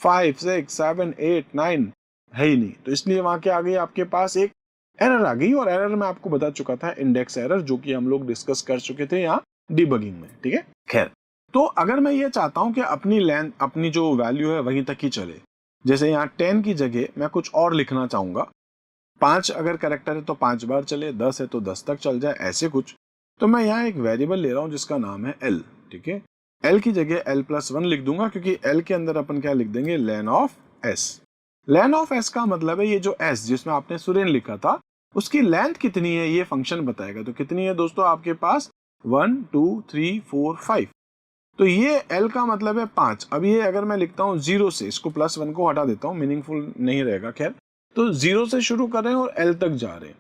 5 6 7 8 9 है ही नहीं, तो इसलिए वहां के आ गई आपके पास एक एरर आ गई। और एरर मैं आपको बता चुका था, इंडेक्स एरर, जो कि हम लोग डिस्कस कर चुके थे यहाँ डिबगिंग में, ठीक है। खैर, तो अगर मैं ये चाहता हूं कि अपनी लेंथ, अपनी जो वैल्यू है वहीं तक ही चले, जैसे यहाँ 10 की जगह मैं कुछ और लिखना चाहूंगा, 5 अगर कैरेक्टर है तो 5 बार चले, 10 है तो 10 तक चल जाए, ऐसे कुछ, तो मैं यहाँ एक वेरिएबल ले रहा हूँ जिसका नाम है l, ठीक है। l की जगह l+1 लिख दूंगा, क्योंकि l के अंदर अपन क्या लिख देंगे, len of s। Len of s का मतलब है ये जो s जिसमें आपने सुरेन लिखा था उसकी लेंथ कितनी है ये फंक्शन बताएगा। तो कितनी है दोस्तों आपके पास, 1 2 3 4 5, तो ये l का मतलब है 5। अब ये अगर मैं लिखता हूँ 0 से, इसको +1 को हटा देता हूँ, मीनिंगफुल नहीं रहेगा, खैर, तो 0 से शुरू कर रहे हैं और l तक जा रहे हैं,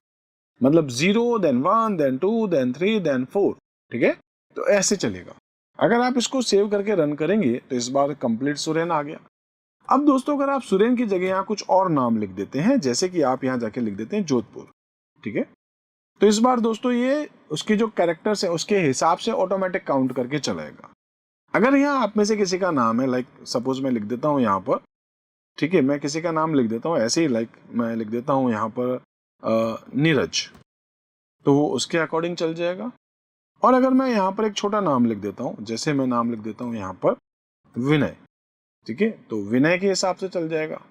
मतलब 0 देन 1 देन 2 देन 3 देन 4, ठीक है। तो ऐसे चलेगा। अगर आप इसको सेव करके रन करेंगे तो इस बार कंप्लीट सुरेन आ गया। अब दोस्तों अगर आप सुरेन की जगह यहाँ कुछ और नाम लिख देते हैं, जैसे कि आप यहाँ जाके लिख देते हैं जोधपुर, ठीक है, तो इस बार दोस्तों ये उसके जो कैरेक्टर्स है उसके हिसाब से ऑटोमेटिक काउंट करके चलाएगा। अगर यहाँ आप में से किसी का नाम है, लाइक सपोज मैं लिख देता हूँ यहाँ पर, ठीक है, मैं किसी का नाम लिख देता हूँ ऐसे ही, लाइक मैं लिख देता हूँ यहाँ पर नीरज, तो वो उसके अकॉर्डिंग चल जाएगा। और अगर मैं यहाँ पर एक छोटा नाम लिख देता हूँ, जैसे मैं नाम लिख देता हूँ यहाँ पर विनय, ठीक है, तो विनय के हिसाब से चल जाएगा।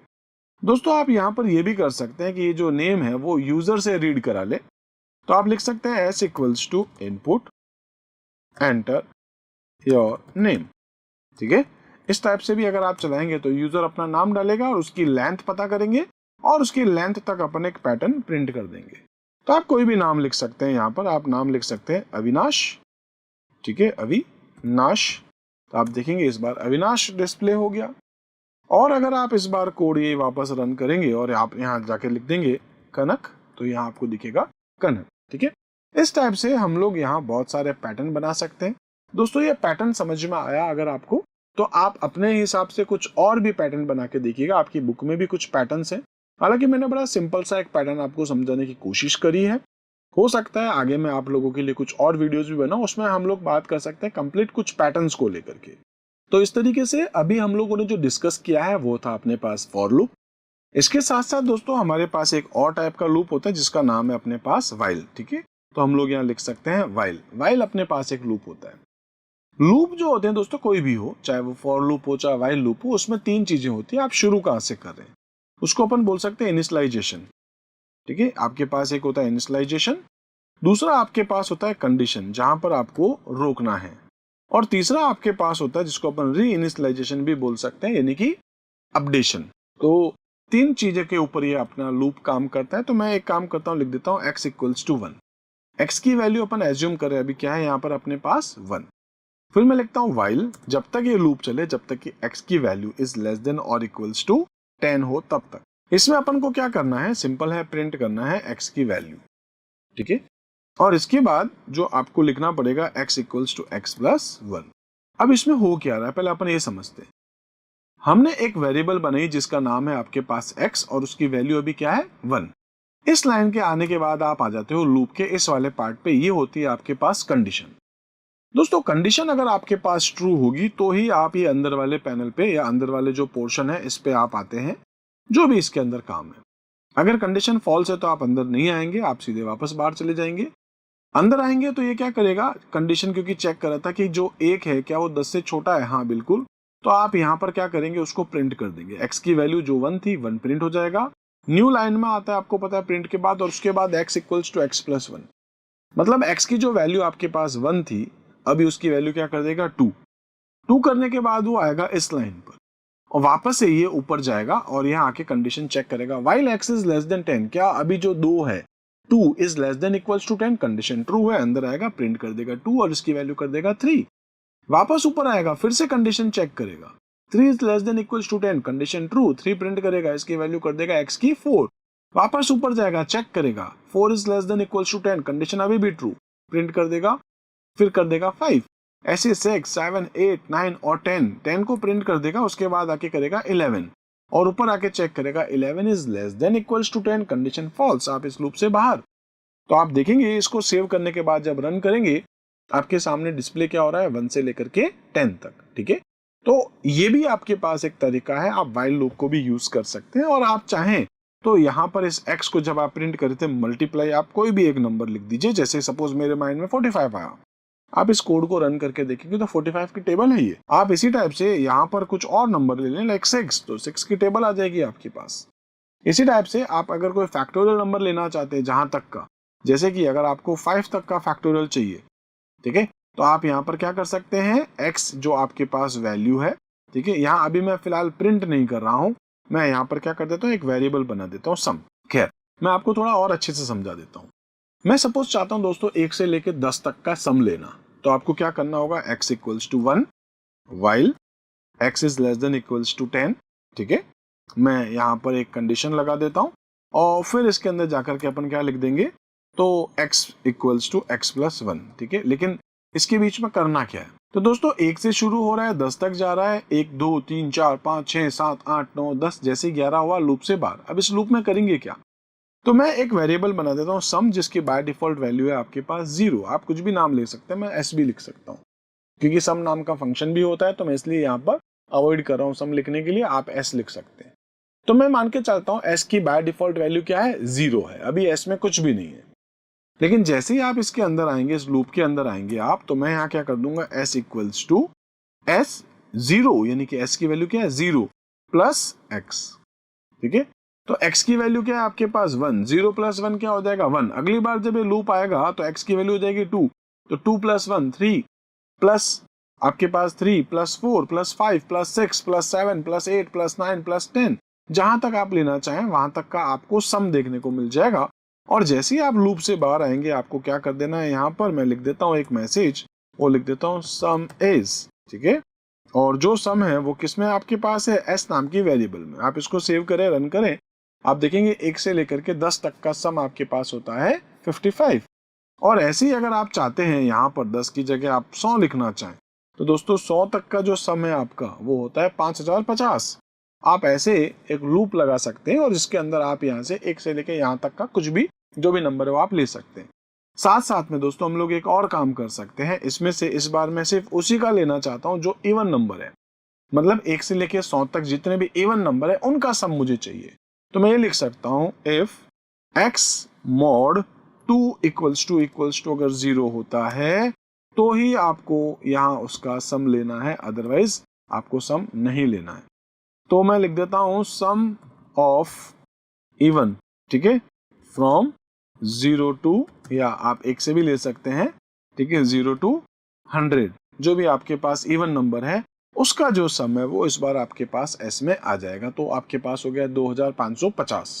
दोस्तों आप यहाँ पर ये भी कर सकते हैं कि ये जो नेम है वो यूजर से रीड करा ले, तो आप लिख सकते हैं s equals to input enter your name, ठीक है। इस टाइप से भी अगर आप चलाएंगे तो यूजर अपना नाम डालेगा और उसकी लेंथ पता करेंगे और उसकी लेंथ तक अपन एक पैटर्न प्रिंट कर देंगे। तो आप कोई भी नाम लिख सकते हैं, यहाँ पर आप नाम लिख सकते हैं अविनाश, ठीक है, नाश, तो आप देखेंगे इस बार अविनाश डिस्प्ले हो गया। और अगर आप इस बार कोड ये वापस रन करेंगे और आप यहाँ जाके लिख देंगे कनक, तो यहाँ आपको दिखेगा कनक। ठीक है, इस टाइप से हम लोग यहाँ बहुत सारे पैटर्न बना सकते हैं। दोस्तों ये पैटर्न समझ में आया अगर आपको, तो आप अपने हिसाब से कुछ और भी पैटर्न बना के देखिएगा। आपकी बुक में भी कुछ पैटर्न्स हैं। हालांकि मैंने बड़ा सिंपल सा एक पैटर्न आपको समझाने की कोशिश करी है। हो सकता है आगे मैं आप लोगों के लिए कुछ और वीडियोस भी बनाऊं, उसमें हम लोग बात कर सकते हैं कंप्लीट कुछ पैटर्न्स को लेकर के। तो इस तरीके से अभी हम लोगों ने जो डिस्कस किया है वो था अपने पास फॉर लूप। इसके साथ साथ दोस्तों हमारे पास एक और टाइप का लूप होता है जिसका नाम है अपने पास व्हाइल। ठीक है, तो हम लोग यहाँ लिख सकते हैं व्हाइल। व्हाइल अपने पास एक लूप होता है। लूप जो होते हैं दोस्तों कोई भी हो, चाहे वो फॉर लूप हो चाहे व्हाइल लूप हो, उसमें तीन चीजें होती है। आप शुरू कहाँ से कर रहे हैं उसको अपन बोल सकते हैं इनिशियलाइजेशन। ठीक है, आपके पास एक होता है इनिशियलाइजेशन, दूसरा आपके पास होता है कंडीशन जहां पर आपको रोकना है, और तीसरा आपके पास होता है जिसको अपन री इनिशियलाइजेशन भी बोल सकते हैं, यानी कि अपडेशन। तो तीन चीजें के ऊपर ये अपना लूप काम करता है। तो मैं एक काम करता हूँ, लिख देता हूँ x इक्वल्स टू 1। x की वैल्यू अपन एज्यूम करें अभी क्या है यहाँ पर अपने पास 1। फिर मैं लिखता हूँ व्हाइल, जब तक ये लूप चले, जब तक कि x की value is less then or equals to 10 हो तब तक। इसमें अपन को क्या करना है, सिंपल है, प्रिंट करना है x की वैल्यू। ठीक है, और इसके बाद जो आपको लिखना पड़ेगा x equals to x plus 1। अब इसमें हो क्या रहा है पहले अपन ये समझते हैं। हमने एक वेरिएबल बनाई जिसका नाम है आपके पास x और उसकी वैल्यू अभी क्या है 1। इस लाइन के आने के बाद आप आ जाते हो लूप के इस वाले पार्ट पे, ये होती है आपके पास कंडीशन। दोस्तों कंडीशन अगर आपके पास ट्रू होगी तो ही आप ये अंदर वाले पैनल पे या अंदर वाले जो पोर्शन है इस पे आप आते हैं, जो भी इसके अंदर काम है। अगर कंडीशन फॉल्स है तो आप अंदर नहीं आएंगे, आप सीधे वापस बाहर चले जाएंगे। अंदर आएंगे तो ये क्या करेगा, कंडीशन क्योंकि चेक कर रहा था कि जो 1 है क्या वो 10 से छोटा है, हाँ बिल्कुल, तो आप यहाँ पर क्या करेंगे, उसको प्रिंट कर देंगे। x की वैल्यू जो 1 थी 1 प्रिंट हो जाएगा। न्यू लाइन में आता है आपको पता है प्रिंट के बाद, और उसके बाद x equals to x plus 1। मतलब x की जो वैल्यू आपके पास 1 थी अभी उसकी वैल्यू क्या कर देगा 2 करने के बाद वो आएगा इस लाइन पर और वापस से ये ऊपर जाएगा और यहाँ आके कंडीशन चेक करेगा while x is less than 10, क्या अभी जो 2 है 2 is less than equals to 10, condition true है, अंदर आएगा, प्रिंट कर देगा 2 और इसकी वैल्यू कर देगा 3। वापस ऊपर आएगा, फिर से कंडीशन चेक करेगा, 3 is less than equals to 10, condition true, 3 print करेगा, इसकी वैल्यू कर देगा x की 4। वापस ऊपर जाएगा, चेक करेगा, 4 is less than equals to 10, condition अभी भी ट्रू, प्रिंट कर देगा, फिर कर देगा 5। ऐसे 6, 7, 8, 9 और 10 को प्रिंट कर देगा, उसके बाद आके करेगा 11 और ऊपर आके चेक करेगा 11 is less than equals to 10, condition false, आप इस लूप से बाहर। तो आप देखेंगे इसको सेव करने के बाद जब रन करेंगे आपके सामने डिस्प्ले क्या हो रहा है 1 से लेकर के 10 तक। ठीक है, तो ये भी आपके पास एक तरीका है, आप व्हाइल लूप को भी यूज कर सकते हैं। और आप चाहें तो यहाँ पर इस x को जब आप प्रिंट करते हैं मल्टीप्लाई, आप कोई भी एक नंबर लिख दीजिए, जैसे सपोज मेरे माइंड में 45 आया, आप इस कोड को रन करके देखेंगे तो 45 की टेबल है ये। आप इसी टाइप से यहाँ पर कुछ और नंबर ले लें लाइक 6, तो 6 की टेबल आ जाएगी आपके पास। इसी टाइप से आप अगर कोई फैक्टोरियल नंबर लेना चाहते हैं जहां तक का, जैसे कि अगर आपको 5 तक का फैक्टोरियल चाहिए, ठीक है, तो आप यहाँ पर क्या कर सकते हैं, x जो आपके पास वैल्यू है, ठीक है, यहाँ अभी मैं फिलहाल प्रिंट नहीं कर रहा हूं, मैं यहाँ पर क्या कर देता हूँ एक वेरिएबल बना देता हूँ सम। खैर मैं आपको थोड़ा और अच्छे से समझा देता हूँ। मैं सपोज चाहता हूँ दोस्तों 1 से लेकर 10 तक का सम लेना, तो आपको क्या करना होगा, x equals to 1 while x is less than equals to 10। ठीक है, मैं यहाँ पर एक कंडीशन लगा देता हूँ और फिर इसके अंदर जाकर के अपन क्या लिख देंगे, तो x equals to x plus 1। ठीक है, लेकिन इसके बीच में करना क्या है, तो दोस्तों 1 से शुरू हो रहा है 10 तक जा रहा है, 1 2 3 4 5 6 7 8 9 10, जैसे 11 हुआ लूप से बाहर। अब इस लूप में करेंगे क्या, तो मैं एक वेरिएबल बना देता हूँ सम, जिसकी बाय डिफॉल्ट वैल्यू है आपके पास 0। आप कुछ भी नाम ले सकते हैं, मैं s भी लिख सकता हूँ क्योंकि सम नाम का फंक्शन भी होता है, तो मैं इसलिए यहाँ पर अवॉइड कर रहा हूँ सम लिखने के लिए, आप s लिख सकते हैं। तो मैं मान के चलता हूँ s की बाय डिफॉल्ट वैल्यू क्या है 0 है, अभी s में कुछ भी नहीं है। लेकिन जैसे ही आप इसके अंदर आएंगे, इस लूप के अंदर आएंगे आप, तो मैं यहाँ क्या कर दूंगा, s इक्वल्स टू s 0, यानी कि s की वैल्यू क्या है 0 प्लस x। ठीक है, तो x की वैल्यू क्या है आपके पास 1, 0 प्लस 1 क्या हो जाएगा 1। अगली बार जब ये लूप आएगा तो x की वैल्यू हो जाएगी 2, तो 2 प्लस 1 3 प्लस आपके पास 3 plus 4 plus 5 plus 6 plus 7 plus 8 plus 9 plus 10, जहां तक आप लेना चाहें वहां तक का आपको सम देखने को मिल जाएगा। और जैसे ही आप लूप से बाहर आएंगे आपको क्या कर देना है, यहाँ पर मैं लिख देता हूँ एक मैसेज, वो लिख देता हूँ सम इज, ठीक है। और जो सम है वो किस में आपके पास है, एस नाम की वेरिएबल में। आप इसको सेव करें, रन करें, आप देखेंगे 1 से लेकर के 10 तक का सम आपके पास होता है 55। और ऐसे ही अगर आप चाहते हैं यहाँ पर 10 की जगह आप 100 लिखना चाहें, तो दोस्तों 100 तक का जो सम है आपका वो होता है 5050। आप ऐसे एक लूप लगा सकते हैं और इसके अंदर आप यहाँ से 1 से लेकर यहाँ तक का कुछ भी जो भी नंबर है वो आप ले सकते हैं। साथ साथ में दोस्तों हम लोग एक और काम कर सकते हैं, इसमें से इस बार मैं सिर्फ उसी का लेना चाहता हूँ जो इवन नंबर है, मतलब 1 से लेकर 100 तक जितने भी इवन नंबर है उनका सम मुझे चाहिए। तो मैं ये लिख सकता हूँ if x mod 2 equals to अगर 0 होता है तो ही आपको यहाँ उसका सम लेना है, अदरवाइज आपको सम नहीं लेना है। तो मैं लिख देता हूँ सम ऑफ इवन, ठीक है, फ्रॉम 0 टू, या आप 1 से भी ले सकते हैं, ठीक है, 0 टू 100, जो भी आपके पास इवन नंबर है उसका जो सम है वो इस बार आपके पास एस में आ जाएगा। तो आपके पास हो गया 2550।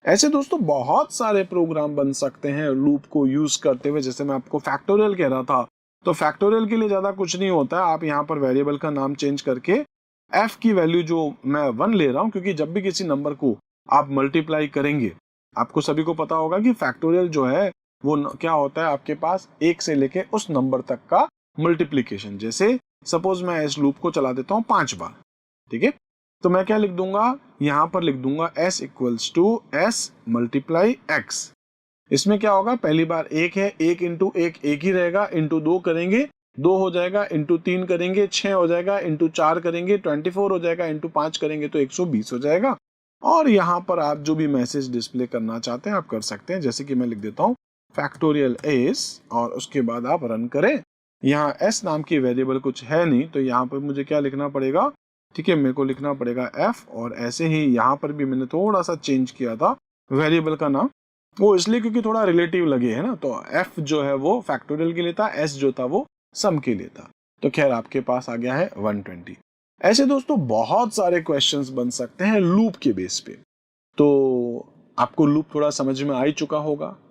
ऐसे दोस्तों बहुत सारे प्रोग्राम बन सकते हैं लूप को यूज करते हुए। जैसे मैं आपको फैक्टोरियल कह रहा था, तो फैक्टोरियल के लिए ज्यादा कुछ नहीं होता है, आप यहाँ पर वेरिएबल का नाम चेंज करके एफ की वैल्यू जो मैं 1 ले रहा हूँ, क्योंकि जब भी किसी नंबर को आप मल्टीप्लाई करेंगे, आपको सभी को पता होगा कि फैक्टोरियल जो है वो क्या होता है, आपके पास 1 से लेके उस नंबर तक का मल्टीप्लीकेशन। जैसे सपोज मैं इस लूप को चला देता हूँ 5 बार, ठीक है, तो मैं क्या लिख दूंगा, यहां पर लिख दूंगा s equals to s multiply x. इसमें क्या होगा, पहली बार 1 है, 1 इंटू 1 1 ही रहेगा, इंटू 2 करेंगे 2 हो जाएगा, इंटू 3 करेंगे 6 हो जाएगा, इंटू 4 करेंगे 24 हो जाएगा, इंटू 5 करेंगे तो 120 हो जाएगा। और यहाँ पर आप जो भी मैसेज डिस्प्ले करना चाहते हैं आप कर सकते हैं। जैसे कि मैं लिख देता हूँ फैक्टोरियल एस, और उसके बाद आप रन करें। यहाँ s नाम की वेरिएबल कुछ है नहीं, तो यहाँ पर मुझे क्या लिखना पड़ेगा, ठीक है, मेरे को लिखना पड़ेगा f। और ऐसे ही यहाँ पर भी मैंने थोड़ा सा चेंज किया था वेरिएबल का नाम, वो इसलिए क्योंकि थोड़ा रिलेटिव लगे है ना, तो f जो है वो फैक्टोरियल के लिए था, s जो था वो सम के लिए था। तो खैर आपके पास आ गया है 120। ऐसे दोस्तों बहुत सारे क्वेश्चंस बन सकते हैं लूप के बेस पे। तो आपको लूप थोड़ा समझ में आ ही चुका होगा।